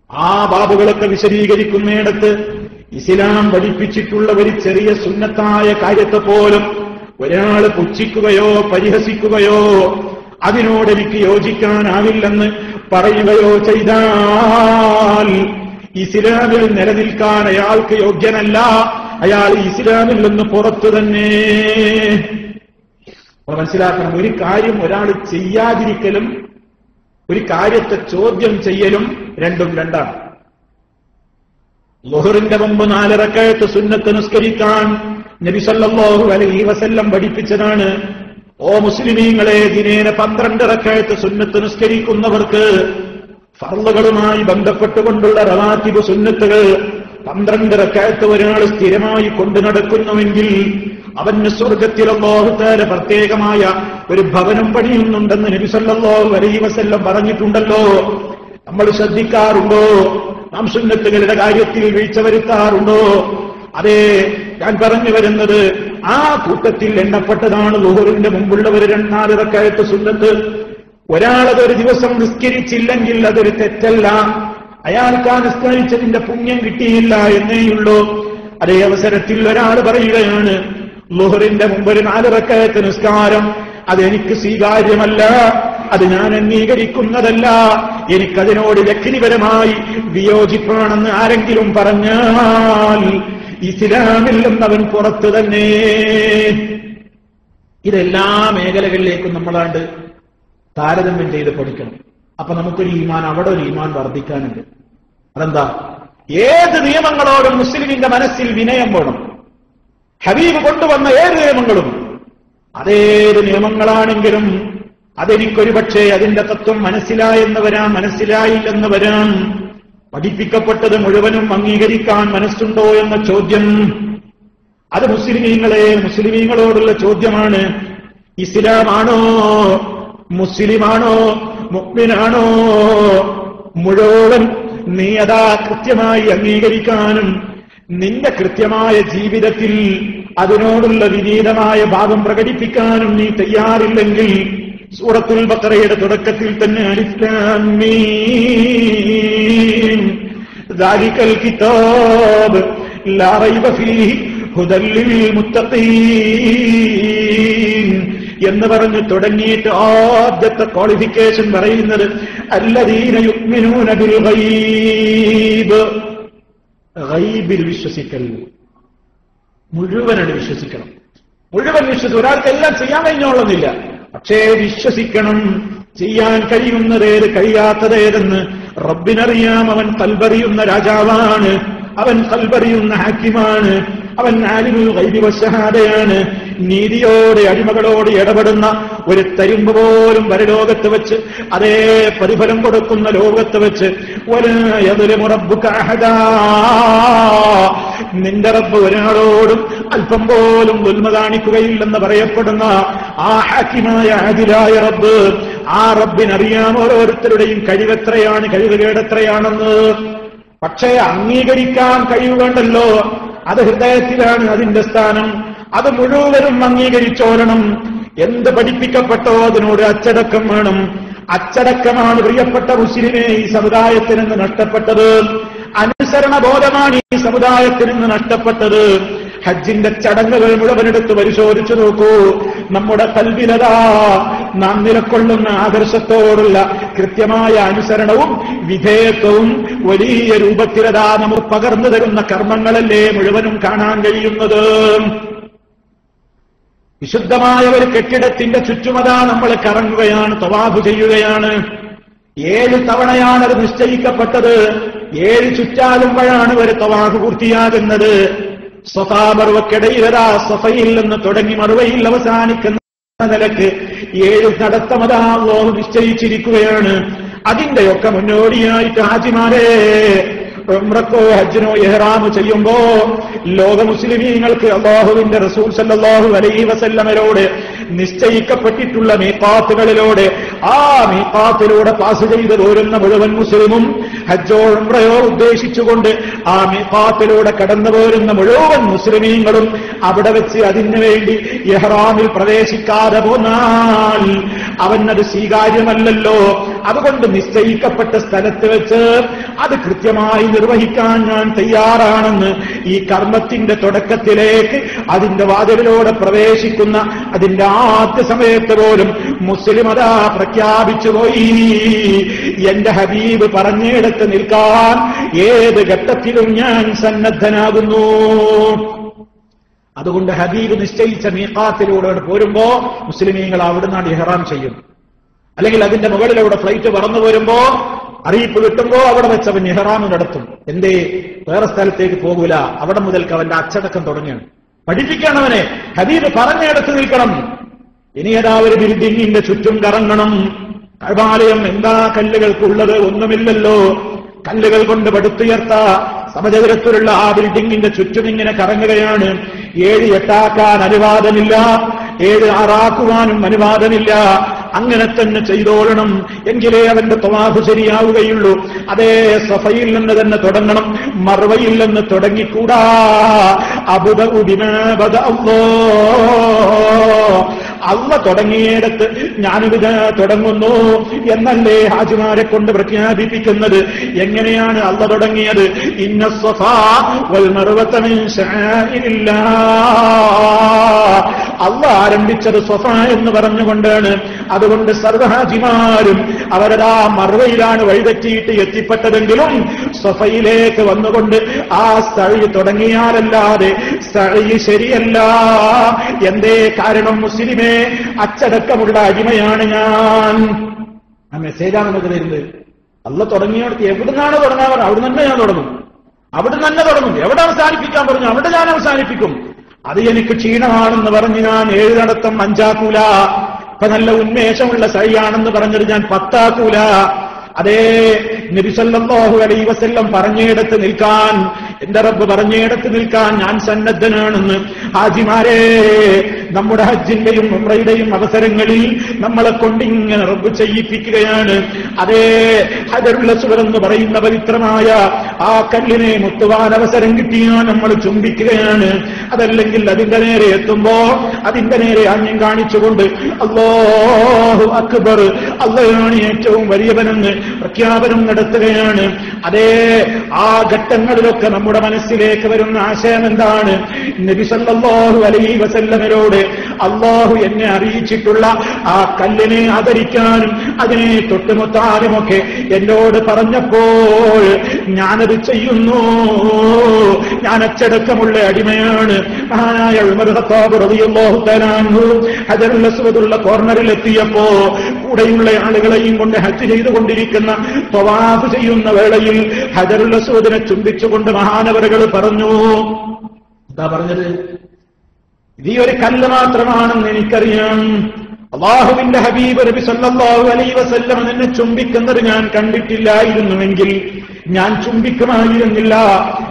ആ ബാബുകളൊക്കെ വിശദീകരിക്കുന്നിടത്ത് ഇസ്ലാം പഠിപ്പിച്ചിട്ടുള്ള ഒരു ചെറിയ സുന്നത്തായ കാര്യത്തെ പോലും ഒരാൾ പുച്ഛിക്കുകയോ പരിഹസിക്കുകയോ അതിനോട് എനിക്ക് യോജിക്കാനാവില്ലെന്ന് പറയുകയോ ചെയ്താൽ ഇസ്ലാമിൽ നിലനിൽക്കാൻ അയാൾക്ക് യോഗ്യനല്ല. അയാൾ ഇസ്ലാമിൽ നിന്ന് പുറത്തു തന്നെ. മനസ്സിലാക്കണം, ഒരു കാര്യം ഒരാൾ ചെയ്യാതിരിക്കലും ഒരു കാര്യത്തെ ചോദ്യം ചെയ്യലും രണ്ടും രണ്ടാണ്. ളുഹറിന്റെ മുമ്പ് 4 റക്അത്ത് സുന്നത്ത് നിസ്കരിക്കാൻ നബി സല്ലല്ലാഹു അലൈഹി വസല്ലം പഠിപ്പിച്ചതാണ്. ഓ മുസ്ലിമീങ്ങളെ, ദിനേന 12 റക്അത്ത് സുന്നത്ത് നിസ്കരിക്കുന്നവർക്ക് ഫർളുകളുമായി ബന്ധപ്പെട്ടുകൊണ്ടുള്ള റവാത്തിബ് സുന്നത്തുകൾ 12 റക്അത്ത് ഒരാൾ സ്ഥിരമായി കൊണ്ടു നടക്കുന്നുവെങ്കിൽ അവന് സ്വർഗത്തിൽ അല്ലാഹു തആല പ്രത്യേകമായ ഒരു ഭവനം പണിയുന്നുണ്ടെന്ന് നബി സല്ലല്ലാഹു അലൈഹി വസല്ലം പറഞ്ഞിട്ടുണ്ടല്ലോ. നമ്മൾ ശ്രദ്ധിക്കാറുണ്ടോ? നാം സുന്നത്തുകളുടെ കാര്യത്തിൽ വീഴ്ച വരുത്താറുണ്ടോ? അതെ, ഞാൻ പറഞ്ഞു വരുന്നത് ആ കൂട്ടത്തിൽ എണ്ണപ്പെട്ടതാണ് ളുഹറിന്റെ മുമ്പുള്ളവർ 4 റക്അത്ത് സുന്നത്ത്. ഒരാളതൊരു ദിവസം നിസ്കരിച്ചില്ലെങ്കിൽ അതൊരു തെറ്റല്ല, അയാൾക്ക് ആ നിസ്കരിച്ചതിന്റെ പുണ്യം കിട്ടിയില്ല എന്നേയുള്ളൂ. അതേ അവസരത്തിൽ ഒരാൾ പറയുകയാണ്, ളുഹറിന്റെ മുമ്പ് ഒരു 4 റക്അത്ത് നിസ്കാരം അതെനിക്ക് സ്വീകാര്യമല്ല, അത് ഞാൻ അംഗീകരിക്കുന്നതല്ല, എനിക്കതിനോട് വ്യക്തിപരമായി വിയോജിപ്പാണെന്ന് ആരെങ്കിലും പറഞ്ഞാൽ ഇസ്ലാമിൽ നിന്നവൻ പുറത്തു തന്നെ. ഇതെല്ലാ മേഖലകളിലേക്കും നമ്മളാണ്ട് താരതമ്യം ചെയ്ത് പഠിക്കണം. അപ്പൊ നമുക്കൊരു ഈമാൻ, അവിടെ ഒരു ഈമാൻ വർദ്ധിക്കാനുണ്ട്. അതെന്താ? ഏത് നിയമങ്ങളോടും മുസ്ലിമിന്റെ മനസ്സിൽ വിനയം വേണം. ഹബീബ് കൊണ്ടുവന്ന ഏത് നിയമങ്ങളും, അതേത് നിയമങ്ങളാണെങ്കിലും അതെനിക്കൊരു പക്ഷേ അതിന്റെ തത്വം മനസ്സിലായെന്ന് വരാം, മനസ്സിലായില്ലെന്ന് വരാം. പഠിപ്പിക്കപ്പെട്ടത് മുഴുവനും അംഗീകരിക്കാൻ മനസ്സുണ്ടോ എന്ന ചോദ്യം, അത് മുസ്ലിമീങ്ങളോടുള്ള ചോദ്യമാണ്. ഇസ്ലാമാണോ, മുസ്ലിമാണോ, മുഅ്മിനാണോ മുഴുവൻ നീ അതാ കൃത്യമായി അംഗീകരിക്കാനും നിന്റെ കൃത്യമായ ജീവിതത്തിൽ അതിനോടുള്ള വിനീതമായ ഭാവം പ്രകടിപ്പിക്കാനും നീ തയ്യാറില്ലെങ്കിൽ സൂറത്തുൽ ബഖറയുടെ തുടക്കത്തിൽ തന്നെ അലിഫ് ലാം മീം ദാലികൽ കിതാബ് ലാ റൈബ ഫീഹി ഹുദൽ ലിൽ മുത്തഖീൻ എന്ന് പറഞ്ഞ് തുടങ്ങിയിട്ട് ആദ്യത്തെ ക്വാളിഫിക്കേഷൻ പറയുന്നത് അല്ലദീന യുഅ്മിനൂന ബിൽ ഗൈബ്. ഗൈബിൽ വിശ്വസിക്കൽ, മുഴുവനാണ് വിശ്വസിക്കണം. മുഴുവൻ വിശ്വസിക്കും. ഒരാൾക്കെല്ലാം ചെയ്യാൻ കഴിഞ്ഞോളുന്നില്ല, പക്ഷേ വിശ്വസിക്കണം. ചെയ്യാൻ കഴിയുന്നതേത് കഴിയാത്തതേതെന്ന് റബ്ബിനറിയാം. അവൻ കൽബറിയുന്ന രാജാവാണ്, അവൻ കൽബറിയുന്ന ഹാക്കിമാണ്, അവൻ ആലിമുൽ ഗൈബി വശഹാദയാണ്. നീതിയോടെ അടിമകളോട് ഇടപെടുന്ന ഒരു തരിമ്പ് പോലും പരലോകത്ത് വെച്ച് അതേ പ്രതിഫലം കൊടുക്കുന്ന ലോകത്ത് വെച്ച് വലാ യദ്ലിമു റബ്ബുക അഹദാ, നിന്റെ റബ്ബ് ഒരാളോടും അല്പം പോലും ദുൽമ കാണിക്കുകയില്ലെന്ന് പറയപ്പെടുന്ന ആ ഹാക്കിമായ ആദിലായ റബ്ബ്, ആ റബ്ബിനറിയാം ഓരോരുത്തരുടെയും കഴിവെത്രയാണ്, കഴിവുകേടെത്രയാണെന്ന്. പക്ഷേ അംഗീകരിക്കാൻ കഴിയുകണ്ടല്ലോ, അത് ഹൃദയത്തിലാണ് അതിന്റെ സ്ഥാനം. അത് മുഴുവനും അംഗീകരിച്ചോരണം. എന്ത് പഠിപ്പിക്കപ്പെട്ടോ അതിനോട് അച്ചടക്കം വേണം. അച്ചടക്കമാണ് പ്രിയപ്പെട്ട മുസ്ലിമേ ഈ സമുദായത്തിൽ നിന്ന് നഷ്ടപ്പെട്ടത്. അനുസരണ ബോധമാണ് ഈ സമുദായത്തിൽ നിന്ന് നഷ്ടപ്പെട്ടത്. ഹജ്ജിന്റെ ചടങ്ങുകൾ മുഴുവനെടുത്ത് പരിശോധിച്ചു നോക്കൂ. നമ്മുടെ കൽബിലതാ നാം നിലക്കൊള്ളുന്ന ആദർശത്തോടുള്ള കൃത്യമായ അനുസരണവും വിധേയത്വവും വലിയ രൂപത്തിലതാ നമുക്ക് പകർന്നു തരുന്ന കർമ്മങ്ങളല്ലേ മുഴുവനും കാണാൻ കഴിയുന്നത്. വിശുദ്ധമായ ഒരു കെട്ടിടത്തിന്റെ ചുറ്റുമതാ നമ്മൾ കറങ്ങുകയാണ്, തവാഫ് ചെയ്യുകയാണ്. 7 തവണയാണ് അത് നിശ്ചയിക്കപ്പെട്ടത്. 7 ചുറ്റാലുമ്പോഴാണ് ഒരു തവാഫ് പൂർത്തിയാകുന്നത്. സഫാ മർവക്കിടയിലതാ സഫയിൽ നിന്ന് തുടങ്ങി മറുവയിൽ അവസാനിക്കുന്ന നിലക്ക് 7 നടത്തമതാ അല്ലാഹു നിശ്ചയിച്ചിരിക്കുകയാണ്. അതിന്റെയൊക്കെ മുന്നോടിയായിട്ട് ഹാജിമാരെ ഉംറക്കോ ഹജ്ജിനോ ഇഹ്റാം ചെയ്യുമ്പോ ലോക മുസ്ലിമീങ്ങൾക്ക് അല്ലാഹുവിന്റെ റസൂൽ സല്ലല്ലാഹു അലൈഹി വസല്ലമയോട് നിശ്ചയിക്കപ്പെട്ടിട്ടുള്ള മീഖാത്തുകളിലൂടെ ആ മീഖാത്തിലൂടെ പാസ് ചെയ്ത് പോരുന്ന മുഴുവൻ മുസ്ലിമും ഹജ്ജോ ഉംറയോ ഉദ്ദേശിച്ചുകൊണ്ട് ആ മീഖാത്തിലൂടെ കടന്നു പോരുന്ന മുഴുവൻ മുസ്ലിമീങ്ങളും അവിടെ വെച്ച് അതിനു വേണ്ടി ഇഹ്റാമിൽ പ്രവേശിക്കാതെ പോന്നാൽ അവനത് സ്വീകാര്യമല്ലല്ലോ. അതുകൊണ്ട് നിശ്ചയിക്കപ്പെട്ട സ്ഥലത്ത് വെച്ച് അത് കൃത്യമായി നിർവഹിക്കാൻ ഞാൻ തയ്യാറാണെന്ന് ഈ കർമ്മത്തിന്റെ തുടക്കത്തിലേക്ക് അതിന്റെ വാതിലിലൂടെ പ്രവേശിക്കുന്ന അതിന്റെ ആദ്യ സമയത്ത് പോലും മുസ്ലിം അതാ പ്രഖ്യാപിച്ചുപോയി, എന്റെ ഹബീബ് പറഞ്ഞിടത്ത് നിൽക്കാൻ ഏത് ഘട്ടത്തിലും ഞാൻ സന്നദ്ധനാകുന്നു. അതുകൊണ്ട് ഹബീബ് നിശ്ചയിച്ച മീഖാത്തിലൂടെ പോരുമ്പോ മുസ്ലിമീങ്ങൾ അവിടുന്ന് ഇഹ്റാം ചെയ്യും. അല്ലെങ്കിൽ അതിന്റെ മുകളിലൂടെ ഫ്ലൈറ്റ് പറന്നു വരുമ്പോ അറിയിപ്പ് കിട്ടുമ്പോ അവിടെ വെച്ച് അവൻ ഇഹ്റാം നടത്തും. എന്തേ? വേറെ സ്ഥലത്തേക്ക് പോകൂല. അവിടെ മുതൽക്ക് അവന്റെ അച്ചടക്കം തുടങ്ങുകയാണ്. പഠിപ്പിക്കണം അവനെ. ഹബീബ് പറഞ്ഞിടത്ത് നിൽക്കണം. ഇനി ഏതാ ഒരു ബിൽഡിങ്ങിന്റെ ചുറ്റും കറങ്ങണം. കഅബാലയം എന്താ കല്ലുകൾക്കുള്ളത്? ഒന്നുമില്ലല്ലോ. കല്ലുകൾ കൊണ്ട് പടുത്തുയർത്ത സമചതുരത്തിലുള്ള ആ ബിൽഡിങ്ങിന്റെ ചുറ്റും ഇങ്ങനെ കറങ്ങുകയാണ്. 7 8 അനുവാദമില്ല, 7 6 അനുവാദമില്ല. അങ്ങനെ തന്നെ ചെയ്തോളണം, എങ്കിലേ അവന്റെ തവാഫ് ശരിയാവുകയുള്ളൂ. അതേ സഫയിൽ നിന്ന് തന്നെ തുടങ്ങണം, മർവയിൽ നിന്ന് തുടങ്ങിക്കൂടാ. അബ്ദഉ ബിമാ ബദഅ അല്ലാഹ് തുടങ്ങിയിടത്ത് ഞാനിത് തുടങ്ങുന്നു എന്നല്ലേ ഹാജിമാരെ കൊണ്ട് പ്രഖ്യാപിപ്പിക്കുന്നത്. എങ്ങനെയാണ് അല്ലാഹ് തുടങ്ങിയത്? ഇന്ന സ്വഫാ വൽ മർവത മിൻ ശആഇരില്ലാഹ്. അല്ലാഹ് ആരംഭിച്ചത് സ്വഫ എന്ന് പറഞ്ഞുകൊണ്ടാണ്. അതുകൊണ്ട് സർവ്വഹാജിമാരും അവരതാ മർവയിലാണ് വഴിതെറ്റിയിട്ട് എത്തിപ്പെട്ടതെങ്കിലും സ്വഫയിലേക്ക് വന്നുകൊണ്ട് ആ സഅയ് തുടങ്ങിയാലല്ലാതെ സഅയ് ശരിയല്ല. എന്തേ കാരണം? മുസ്ലിമേ, അച്ചടക്കമുള്ള അടിമയാണ് ഞാൻ. ആ മെസ്സേജാണ് നമുക്ക് തരുന്നത്. അല്ലാഹ് തുടങ്ങിയോടത്ത് എവിടുന്നാണ് തുടങ്ങാൻ പറഞ്ഞത് അവിടെ തന്നെ ഞാൻ തുടങ്ങും. അവിടെ തന്നെ തുടങ്ങും. എവിടെ അവസാനിപ്പിക്കാൻ പറഞ്ഞു അവിടെ ഞാൻ അവസാനിപ്പിക്കും. അത് എനിക്ക് ക്ഷീണമാണെന്ന് പറഞ്ഞ് ഞാൻ 7 നടത്തം 5 ആക്കൂല. ഇപ്പൊ നല്ല ഉന്മേഷമുള്ള സൈയാണെന്ന് പറഞ്ഞത് ഞാൻ 10 ആക്കൂല. അതേ നബി സല്ലല്ലാഹു അലൈഹി വസല്ലം പറഞ്ഞിടത്ത് നിൽക്കാൻ, എന്റെ റബ്ബ് പറഞ്ഞിടത്ത് നിൽക്കാൻ ഞാൻ സന്നദ്ധനാണെന്ന് ഹാജിമാരെ നമ്മുടെ ഹജ്ജിന്റെയും ഉംറയുടെയും അവസരങ്ങളിൽ നമ്മളെ കൊണ്ടിങ്ങനെ റബ്ബ് ചെയ്യിപ്പിക്കുകയാണ്. അതേ ഹജറുൽ അസ്വദ് എന്ന് പറയുന്ന പവിത്രമായ ആ കല്ലിനെ മുത്തുവാൻ അവസരം കിട്ടിയാൽ നമ്മൾ ചുംബിക്കുകയാണ്. അതല്ലെങ്കിൽ അതിന്റെ നേരെ എത്തുമ്പോ അതിന്റെ നേരെ ആംഗ്യം കാണിച്ചുകൊണ്ട് അല്ലാഹു അക്ബർ, അല്ലാഹുവാണ് ഏറ്റവും വലിയവനെന്ന് പ്രഖ്യാപനം നടത്തുകയാണ്. അതേ ആ ഘട്ടങ്ങളിലൊക്കെ നമ്മുടെ മനസ്സിലേക്ക് വരുന്ന ആശയം എന്താണ്? നബി സല്ലല്ലാഹു അലൈഹി വസല്ലമയോട് അല്ലാഹു എന്നെ അറിയിച്ചിട്ടുള്ള ആ കല്ലിനെ ആദരിക്കാനും അതിനെ തൊട്ടുമുത്താനുമൊക്കെ എന്നോട് പറഞ്ഞപ്പോൾ ഞാനത് ചെയ്യുന്നു. ഞാൻ അച്ചടക്കമുള്ള അടിമയാണ്. മഹാനായ ഉമർ ഖത്താബ് റളിയല്ലാഹു തആല അൻഹു ഹജറുൽ അസ്വദുള്ള കോർണറിൽ എത്തിയപ്പോ കൂടെയുള്ള ആളുകളെയും കൊണ്ട് ഹജ്ജ് ചെയ്തുകൊണ്ടിരിക്കുന്ന തവാഫ് ചെയ്യുന്ന വേളയിൽ ഹജറുൽ അസ്വദിനെ ചുംബിച്ചുകൊണ്ട് മഹാനവറുകൾ പറഞ്ഞു. എന്താ പറഞ്ഞത്? ഈ ഒരു കല്ല് മാത്രമാണെന്ന് എനിക്കറിയാം. അല്ലാഹുവിന്റെ ഹബീബ് നബി സല്ലല്ലാഹു അലൈഹി വസല്ലം എന്നെ ചുംബിക്കുന്നത് ഞാൻ കണ്ടിട്ടില്ലായിരുന്നുവെങ്കിൽ ഞാൻ ചുംബിക്കുമായിരുന്നില്ല.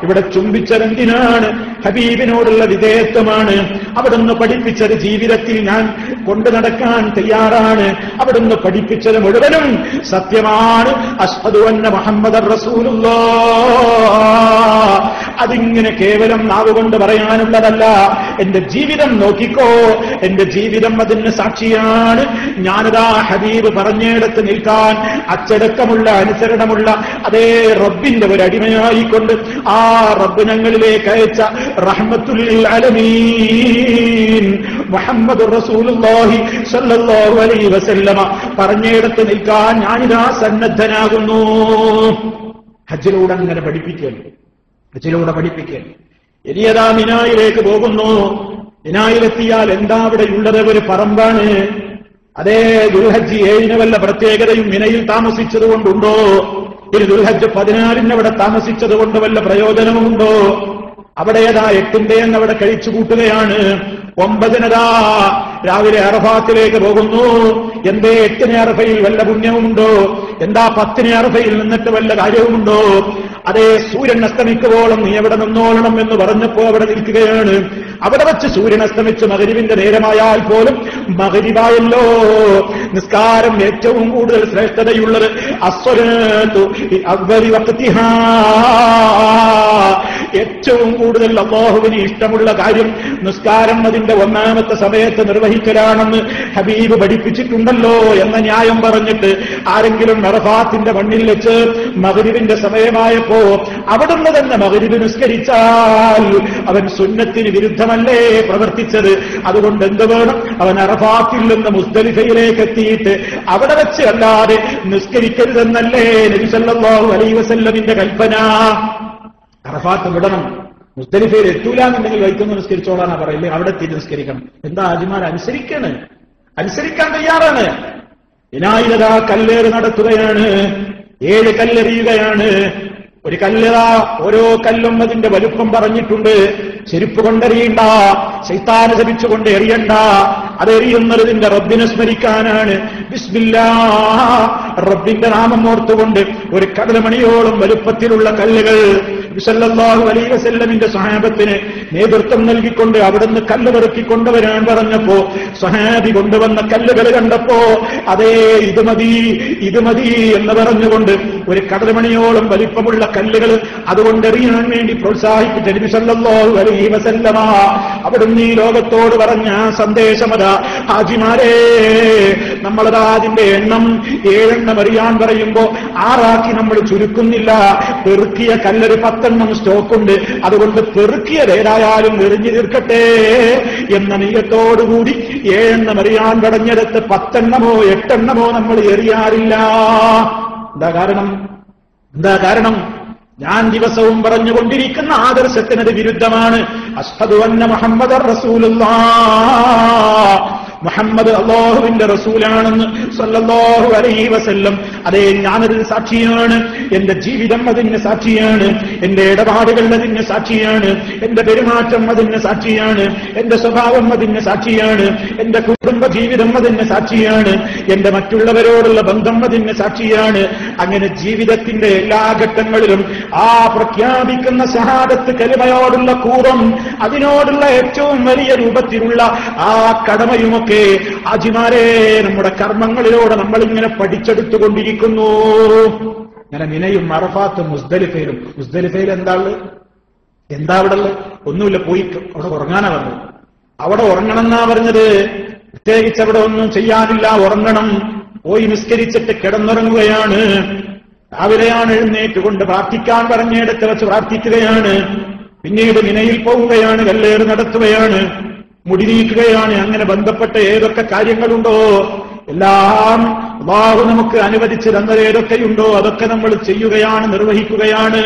ഇവിടെ ചുംബിച്ചതെന്തിനാണ്? ഹബീബിനോടുള്ള വിധേയത്വമാണ്. അവിടുന്ന് പഠിപ്പിച്ചത് ജീവിതത്തിൽ ഞാൻ കൊണ്ടു നടക്കാൻ തയ്യാറാണ്. അവിടുന്ന് പഠിപ്പിച്ചത് മുഴുവനും സത്യമാണ്. അശ്ഹദു അന്ന മുഹമ്മദർ റസൂലുള്ളാഹ്. അതിങ്ങനെ കേവലം നാവുകൊണ്ട് പറയാനുള്ളതല്ല. എന്റെ ജീവിതം നോക്കിക്കോ, എന്റെ ജീവിതം അതിന് സാക്ഷിയാണ്. ഞാനിതാ ഹബീബ് പറഞ്ഞിടത്ത് നിൽക്കാൻ അച്ചടക്കമുള്ള അനുസരണമുള്ള അതേ റബ്ബിന്റെ ഒരു അടിമയായിക്കൊണ്ട് ആ റബ്ബ് ഞങ്ങളിലേക്ക് അയച്ച റഹ്മത്തുൽ ലിൽ ആലമീൻ മുഹമ്മദുർ റസൂലുള്ളാഹി സ്വല്ലല്ലാഹു അലൈഹി വസല്ലമ പറഞ്ഞിടത്ത് നിൽക്കാൻ ഞാനിതാ സന്നദ്ധനാകുന്നു. ഹജ്ജിലൂടെ അങ്ങനെ പഠിപ്പിക്കൽ, ഹജ്ജിലൂടെ പഠിപ്പിക്കൽ. ഇനിയതാ മിനായിലേക്ക് പോകുന്നു. മിനായിലെത്തിയാൽ എന്താ അവിടെയുള്ളത്? ഒരു പറമ്പാണ്. അതേ ദുൽഹജ്ജ് 7 വല്ല പ്രത്യേകതയും മിനയിൽ താമസിച്ചതുകൊണ്ടുണ്ടോ? ഇനി ദുൽഹജ്ജ് 14 അവിടെ താമസിച്ചത് കൊണ്ട് വല്ല പ്രയോജനമുണ്ടോ? അവിടെ ഏതാ 8 എന്നവിടെ കഴിച്ചു കൂട്ടുകയാണ്. 9 രാവിലെ അറഫാത്തിലേക്ക് പോകുന്നു. എന്തേ 8 അറഫയിൽ വല്ല പുണ്യവുമുണ്ടോ? എന്താ 10 അറഫയിൽ നിന്നിട്ട് വല്ല കാര്യവുമുണ്ടോ? അതേ സൂര്യൻ അസ്തമിക്കുവോളം നീ എവിടെ നിന്നോളണം എന്ന് പറഞ്ഞപ്പോ അവിടെ നിൽക്കുകയാണ്. അവിടെ വെച്ച് സൂര്യൻ അസ്തമിച്ച് മഗ്രിബിന്റെ നേരമായാൽ പോലും മഗ്രിബായല്ലോ. നിസ്കാരം ഏറ്റവും കൂടുതൽ ശ്രേഷ്ഠതയുള്ളത് അസ്വലാത്തു അവ്വലി വഖ്തിഹാ, ഏറ്റവും കൂടുതൽ അല്ലാഹുവിന് ഇഷ്ടമുള്ള കാര്യം നിസ്കാരം അതിന്റെ ഒന്നാമത്തെ സമയത്ത് നിർവഹിക്കലാണെന്ന് ഹബീബ് പഠിപ്പിച്ചിട്ടുണ്ടല്ലോ എന്ന ന്യായം പറഞ്ഞിട്ട് ആരെങ്കിലും അറഫാത്തിന്റെ മണ്ണിൽ വെച്ച് മഗ്രിബിന്റെ സമയമായപ്പോ അവിടുന്ന് തന്നെ മഗ്രിബ് നിസ്കരിച്ചാൽ അവൻ സുന്നത്തിന് വിരുദ്ധമല്ലേ പ്രവർത്തിച്ചത്? അതുകൊണ്ട് എന്ത് വേണം? അവൻ അറഫാത്തിൽ നിന്ന് മുസ്ദലിഫയിലേക്ക് എത്തിയിട്ട് അവിടെ വെച്ച് അല്ലാതെ നിസ്കരിക്കരുതെന്നല്ലേ നബി സല്ലല്ലാഹു അലൈഹി വസല്ലമിന്റെ കൽപ്പന. അറഫാത്ത് വിടണം, മുസ്ദലിഫയിൽ എത്തൂലാന്നുണ്ടെങ്കിൽ വൈകുന്നു നിസ്കരിച്ചോളാനാ പറയില്ലേ, അവിടെ എത്തിയിട്ട് നിസ്കരിക്കണം. എന്താ ഹാജിമാർ അനുസരിക്കാൻ തയ്യാറാണ്. വിനായികത കല്ലേറ് നടത്തുകയാണ്, 7 കല്ലെറിയുകയാണ്. ഒരു കല്ലെറാ, ഓരോ കല്ലും അതിന്റെ വലുപ്പം പറഞ്ഞിട്ടുണ്ട്. ചെരുപ്പ് കൊണ്ടെറിയണ്ട, ശൈത്താനെ ശപിച്ചുകൊണ്ട് എറിയണ്ട, അതെറിയുന്നത് നിന്റെ റബ്ബിനെ സ്മരിക്കാനാണ്. ബിസ്മില്ലാഹ്, റബ്ബിന്റെ നാമം ഓർത്തുകൊണ്ട് ഒരു കടലമണിയോളം വലുപ്പത്തിലുള്ള കല്ലുകൾ സല്ലല്ലാഹു അലൈഹി വസല്ലമിന്റെ സ്വഹാബത്തിന് നേതൃത്വം നൽകിക്കൊണ്ട് അവിടുന്ന് കല്ല് പെറുക്കി കൊണ്ടുവരാൻ പറഞ്ഞപ്പോ സ്വഹാബി കൊണ്ടുവന്ന കല്ലുകൾ കണ്ടപ്പോ അതേ ഇത് മതി എന്ന് പറഞ്ഞുകൊണ്ട് ഒരു കടലമണിയോളം വലിപ്പമുള്ള കല്ലുകൾ അതുകൊണ്ടെറിയാൻ വേണ്ടി പ്രോത്സാഹിപ്പിച്ച നബി സല്ലല്ലാഹു അലൈഹി വസല്ലമ അവിടുന്ന് ഈ ലോകത്തോട് പറഞ്ഞ സന്ദേശമതാ. ഹാജിമാരെ, നമ്മളതാ അതിന്റെ എണ്ണം 7 എണ്ണം അറിയാൻ പറയുമ്പോ 6 ആക്കി നമ്മൾ ചുരുക്കുന്നില്ല. പെറുക്കിയ കല്ലൊരു 10 എണ്ണം സ്റ്റോക്കുണ്ട്, അതുകൊണ്ട് പെറുക്കിയത് ഏതായാലും എറിഞ്ഞു തീർക്കട്ടെ എന്ന നീയത്തോടുകൂടി 7 എണ്ണം എറിയാൻ കടഞ്ഞെടുത്ത് 10 എണ്ണമോ 8 എണ്ണമോ നമ്മൾ എറിയാറില്ല. എന്താ കാരണം? ഞാൻ ദിവസവും പറഞ്ഞുകൊണ്ടിരിക്കുന്ന ആദർശത്തിനത് വിരുദ്ധമാണ്. അഷ്ഹദു അന്ന മുഹമ്മദർ റസൂലുള്ളാഹ്, മുഹമ്മദ് അല്ലാഹുവിന്റെ റസൂലാണെന്ന് സല്ലല്ലാഹു അലൈഹി വസല്ലം. അതേ, ഞാനതിന് സാക്ഷിയാണ്, എന്റെ ജീവിതം അതിന് സാക്ഷിയാണ്, എന്റെ ഇടപാടുകൾ അതിന് സാക്ഷിയാണ്, എന്റെ പെരുമാറ്റം അതിന് സാക്ഷിയാണ്, എന്റെ സ്വഭാവം അതിന് സാക്ഷിയാണ്, എന്റെ കുടുംബ ജീവിതം അതിന് സാക്ഷിയാണ്, എന്റെ മറ്റുള്ളവരോടുള്ള ബന്ധം അതിന് സാക്ഷിയാണ്. അങ്ങനെ ജീവിതത്തിന്റെ എല്ലാ ഘട്ടങ്ങളിലും ആ പ്രഖ്യാപിക്കുന്ന ഷഹാദത്ത് കലിമയോടുള്ള കൂറും അതിനോടുള്ള ഏറ്റവും വലിയ രൂപത്തിലുള്ള ആ കടമയുമൊക്കെ ഹാജിമാരെ നമ്മുടെ കർമ്മങ്ങളിലൂടെ നമ്മളിങ്ങനെ പഠിച്ചെടുത്തുകൊണ്ടിരിക്കുന്നു. ഇങ്ങനെ മിനയും അറഫാത്തും മുസ്ദലിഫയിലും. മുസ്ദലിഫയിൽ എന്താ അവിടെ ഉള്ളത്? ഒന്നുമില്ല, പോയി അവിടെ ഉറങ്ങാനാ പറഞ്ഞത്. അവിടെ ഉറങ്ങണം എന്നാ പറഞ്ഞത്. പ്രത്യേകിച്ച് അവിടെ ഒന്നും ചെയ്യാനില്ല, ഉറങ്ങണം. പോയി നിസ്കരിച്ചിട്ട് കിടന്നുറങ്ങുകയാണ്. രാവിലെയാണ് എഴുന്നേറ്റുകൊണ്ട് പ്രാർത്ഥിക്കാൻ പറഞ്ഞിടത്ത് വെച്ച് പ്രാർത്ഥിക്കുകയാണ്. പിന്നീട് മിനയിൽ പോവുകയാണ്, കല്ലേറ് നടത്തുകയാണ്, മുടി നീക്കുകയാണ്. അങ്ങനെ ബന്ധപ്പെട്ട ഏതൊക്കെ കാര്യങ്ങളുണ്ടോ എല്ലാം അല്ലാഹു നമുക്ക് അനുവദിച്ച് തന്നത് ഏതൊക്കെയുണ്ടോ അതൊക്കെ നമ്മൾ ചെയ്യുകയാണ്, നിർവഹിക്കുകയാണ്.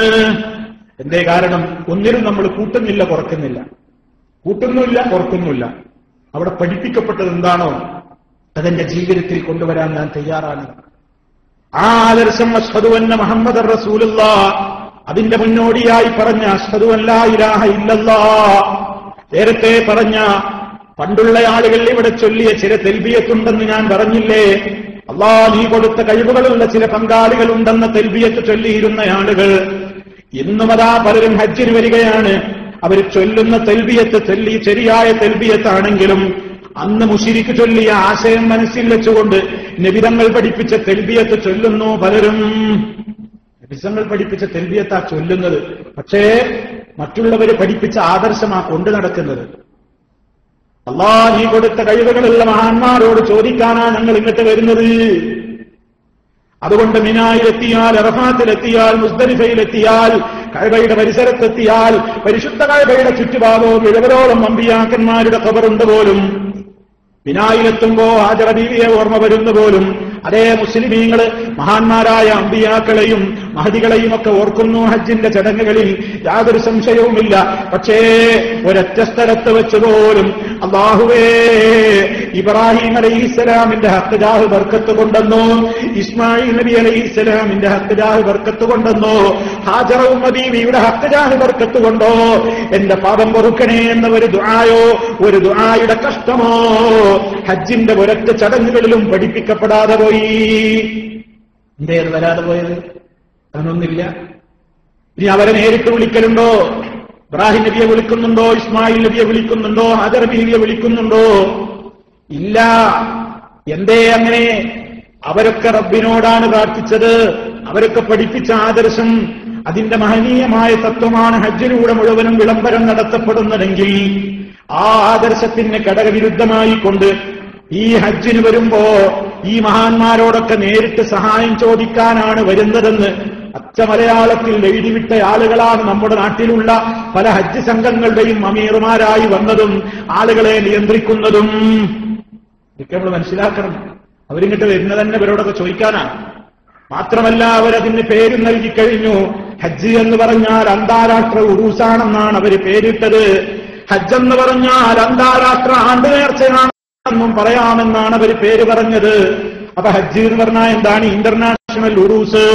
എന്തേ കാരണം? ഒന്നിനും നമ്മൾ കൂട്ടുന്നില്ല, കുറക്കുന്നില്ല. അവിടെ പഠിപ്പിക്കപ്പെട്ടത് എന്താണോ അതെന്റെ ജീവിതത്തിൽ കൊണ്ടുവരാൻ ഞാൻ തയ്യാറാണ്. ആ ആദർശം അഷ്ഹദു അന്ന മുഹമ്മദർ റസൂലുള്ളാഹ്, അതിന്റെ മുന്നോടിയായി പറഞ്ഞ അഷ്ഹദു അല്ലാ ഇലാഹ ഇല്ലല്ലാഹ്, നേരത്തെ പറഞ്ഞ പണ്ടുള്ള ആളുകൾ ഇവിടെ ചൊല്ലിയ ചില തെൽബിയത്തുണ്ടെന്ന് ഞാൻ പറഞ്ഞില്ലേ? അല്ലാഹ് നീ കൊടുത്ത കഴിവുകളുള്ള ചില പങ്കാളികൾ ഉണ്ടെന്ന തെൽബിയത്ത് ചൊല്ലിയിരുന്ന ആളുകൾ ഇന്നും അതാ പലരും ഹജ്ജിന് വരികയാണ്. അവർ ചൊല്ലുന്ന തെൽബിയത്ത് ശരിയായ തെൽബിയത്താണെങ്കിലും അന്ന് മുശ്രിക്ക് ചൊല്ലിയ ആശയം മനസ്സിൽ വെച്ചുകൊണ്ട് നബിതങ്ങൾ പഠിപ്പിച്ച തെൽബിയത്ത് ചൊല്ലുന്നു പലരും. നബിതങ്ങൾ പഠിപ്പിച്ച തെൽബിയത്താ ചൊല്ലുന്നത്, പക്ഷേ മറ്റുള്ളവർ പഠിപ്പിച്ച ആദർശമാ കൊണ്ടു നടക്കുന്നത്. അല്ലാഹ് നീ കൊടുത്ത കഴിവുകളുള്ള മഹാന്മാരോട് ചോദിക്കാനാ ഞങ്ങൾ ഇങ്ങോട്ട് വരുന്നത്. അതുകൊണ്ട് മിനായിലെത്തിയാൽ, അറഫാത്തിലെത്തിയാൽ, മുസ്ദലിഫയിലെത്തിയാൽ, കഅബയുടെ പരിസരത്തെത്തിയാൽ, പരിശുദ്ധ കഅബയുടെ ചുറ്റുഭാഗവും 70ഓളം അമ്പിയാക്കന്മാരുടെ ഖബറുണ്ട് പോലും. മിനായിലെത്തുമ്പോ ഹാജറ ബീവിയെ ഓർമ്മ വരുന്ന പോലും. അതേ മുസ്ലിമീങ്ങള് മഹാന്മാരായ അമ്പിയാക്കളെയും മഹദികളെയും ഒക്കെ ഓർക്കുന്നു ഹജ്ജിന്റെ ചടങ്ങുകളിൽ, യാതൊരു സംശയവുമില്ല. പക്ഷേ ഒരൊറ്റ സ്ഥലത്ത് വെച്ചുപോലും അല്ലാഹുവേ ഇബ്രാഹിം അലൈഹിസ്സലാമിന്റെ ഹക്ക് ജാഹ് ബർക്കത്ത് കൊണ്ടെന്നോ, ഇസ്മായിൽ നബി അലൈഹിസ്സലാമിന്റെ ഹക്ക് ജാഹ് ബർക്കത്ത് കൊണ്ടെന്നോ, ഹാജറ ഉമ്മ ബീവിയുടെ ഹക്ക് ജാഹ് ബർക്കത്ത് കൊണ്ടോ എന്റെ പാപം പൊറുക്കണേ എന്ന ഒരു ദുആയോ ഒരു ദുആയുടെ കഷ്ടമോ ഹജ്ജിന്റെ ഒരൊറ്റ ചടങ്ങുകളിലും പഠിപ്പിക്കപ്പെടാതെ പോയി. എന്തേത് വരാതെ പോയത്? അതിനൊന്നില്ല. ഇനി അവരെ നേരിട്ട് വിളിക്കലുണ്ടോ? ഇബ്രാഹിം നബിയെ വിളിക്കുന്നുണ്ടോ? ഇസ്മായിൽ നബിയെ വിളിക്കുന്നുണ്ടോ? ഹാജർ ബീവിയെ വിളിക്കുന്നുണ്ടോ? ഇല്ല. എന്തേ അങ്ങനെ? അവരൊക്കെ റബ്ബിനോടാണ് പ്രാർത്ഥിച്ചത്. അവരൊക്കെ പഠിപ്പിച്ച ആദർശം, അതിന്റെ മഹനീയമായ തത്വമാണ് ഹജ്ജിലൂടെ മുഴുവനും വിളംബരം നടത്തപ്പെടുന്നതെങ്കിൽ ആ ആദർശത്തിന് ഘടകവിരുദ്ധമായി കൊണ്ട് ഈ ഹജ്ജിന് വരുമ്പോ ഈ മഹാന്മാരോടൊക്കെ നേരിട്ട് സഹായം ചോദിക്കാനാണ് വരുന്നതെന്ന് അച്ചമലയാളത്തിൽ എഴുതിവിട്ട ആളുകളാണ് നമ്മുടെ നാട്ടിലുള്ള പല ഹജ്ജ് സംഘങ്ങളുടെയും അമീറുമാരായി വന്നതും ആളുകളെ നിയന്ത്രിക്കുന്നതും. ഇതൊക്കെ നമ്മൾ മനസ്സിലാക്കണം. അവരിങ്ങോട്ട് വരുന്നത് തന്നെ ഇവരോടൊക്കെ ചോദിക്കാനാണ്. മാത്രമല്ല അവരതിന് പേര് നൽകിക്കഴിഞ്ഞു. ഹജ്ജ് എന്ന് പറഞ്ഞാൽ അന്താരാഷ്ട്ര ഉറൂസാണെന്നാണ് അവര് പേരിട്ടത്. ഹജ്ജ് എന്ന് പറഞ്ഞാൽ അന്താരാഷ്ട്ര ആണ്ട് നേർച്ചയാണെന്നും പറയാമെന്നാണ് അവര് പേര് പറഞ്ഞത്. അപ്പൊ ഹജ്ജ് എന്ന് പറഞ്ഞാൽ എന്താണ്? ഇന്റർനാഷണൽ ഉറൂസ്.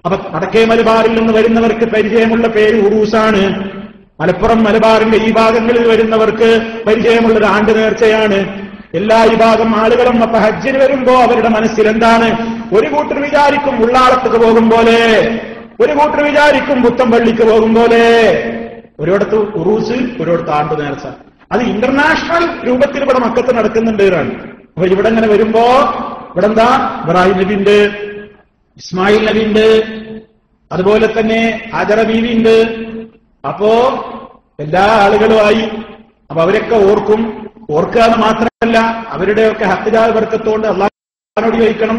അപ്പൊ വടക്കേ മലബാറിൽ നിന്ന് വരുന്നവർക്ക് പരിചയമുള്ള പേര് ഉറൂസാണ്. മലപ്പുറം മലബാറിന്റെ ഈ ഭാഗങ്ങളിൽ വരുന്നവർക്ക് പരിചയമുള്ളൊരു ആണ്ട് നേർച്ചയാണ്. എല്ലാ വിഭാഗം ആളുകളും അപ്പൊ ഹജ്ജിന് വരുമ്പോ അവരുടെ മനസ്സിൽ എന്താണ്? ഒരു കൂട്ടർ വിചാരിക്കും ഉള്ളാളത്തേക്ക് പോകും പോലെ, ഒരു കൂട്ടർ വിചാരിക്കും പുത്തമ്പള്ളിക്ക് പോകും പോലെ. ഒരിടത്ത് ഉറൂസ്, ഒരിടത്ത് ആണ്ട് നേർച്ച. അത് ഇന്റർനാഷണൽ രൂപത്തിൽ ഇവിടെ മക്കത്ത് നടക്കുന്നുണ്ട്. അപ്പൊ ഇവിടെ ഇങ്ങനെ വരുമ്പോ ഇവിടെ എന്താ? ഇബ്രാഹിം നബിയുണ്ട്, ഇസ്മായിൽ നബിയുണ്ട്, അതുപോലെ തന്നെ ഹാജറ ബീവിയുണ്ട്. അപ്പോ എല്ലാ ആളുകളുമായി അപ്പൊ അവരൊക്കെ ഓർക്കും. ഓർക്കുക എന്ന് മാത്രമല്ല അവരുടെയൊക്കെ ഹത്തിജാ ബർക്കത്തോണ്ട് അള്ളാഹുവിനോട് ചോദിക്കണം.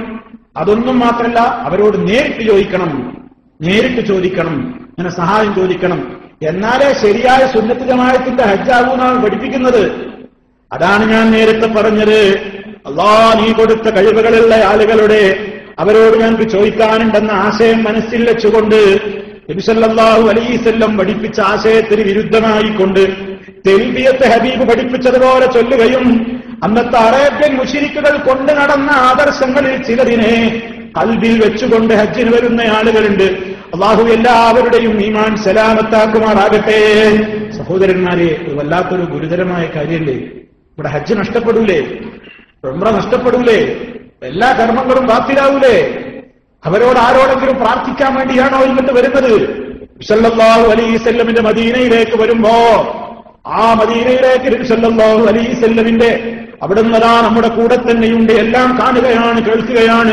അതൊന്നും മാത്രമല്ല അവരോട് നേരിട്ട് ചോദിക്കണം, നേരിട്ട് ചോദിക്കണം, അങ്ങനെ സഹായം ചോദിക്കണം. എന്നാലേ ശരിയായ സുന്നത്ത് ജമാഅത്തിന്റെ ഹജ്ജാവൂന്നാണ് പഠിപ്പിക്കുന്നത്. അതാണ് ഞാൻ നേരത്തെ പറഞ്ഞത്. അല്ലാഹ് നീ കൊടുത്ത കഴിവുകളുള്ള ആളുകളുടെ അവരോട് ഞങ്ങൾക്ക് ചോദിക്കാനുണ്ടെന്ന ആശയം മനസ്സിൽ വെച്ചുകൊണ്ട് നബി സല്ലല്ലാഹു അലൈഹി വസല്ലം പഠിപ്പിച്ച ആശയത്തിന് വിരുദ്ധമായിക്കൊണ്ട് തെൽബിയത്ത് ഹബീബ് പഠിപ്പിച്ചതുപോലെ ചൊല്ലുകയും അന്നത്തെ അറേബ്യൻ മുശ്രിക്കുകൾ കൊണ്ടു നടന്ന ആദർശങ്ങളിൽ ചിലതിനെ ഖൽബിൽ വെച്ചുകൊണ്ട് ഹജ്ജിന് വരുന്ന ആളുകളുണ്ട്. അല്ലാഹു എല്ലാവരുടെയും ഈമാൻ സലാമത്താക്കുമാറാകട്ടെ. സഹോദരന്മാരെ, ഇത് വല്ലാത്തൊരു ഗുരുതരമായ കാര്യമല്ലേ? ഇവിടെ ഹജ്ജ് നഷ്ടപ്പെടൂലേ? ഉംറ നഷ്ടപ്പെടൂലേ? എല്ലാ കർമ്മങ്ങളും ബാത്തിലാവൂലേ? അവരോട് ആരോടെങ്കിലും പ്രാർത്ഥിക്കാൻ വേണ്ടിയാണോ ഇങ്ങോട്ട് വരുന്നത്? സല്ലല്ലാഹു അലൈഹി വസല്ലമിന്റെ മദീനയിലേക്ക് വരുമ്പോ ആ മദീനയിലേക്ക് നബി സല്ലല്ലാഹു അലൈഹി വസല്ലമിന്റെ അവിടുന്നതാ നമ്മുടെ കൂടെ തന്നെയുണ്ട്. എല്ലാം കാണുകയാണ്, കേൾക്കുകയാണ്,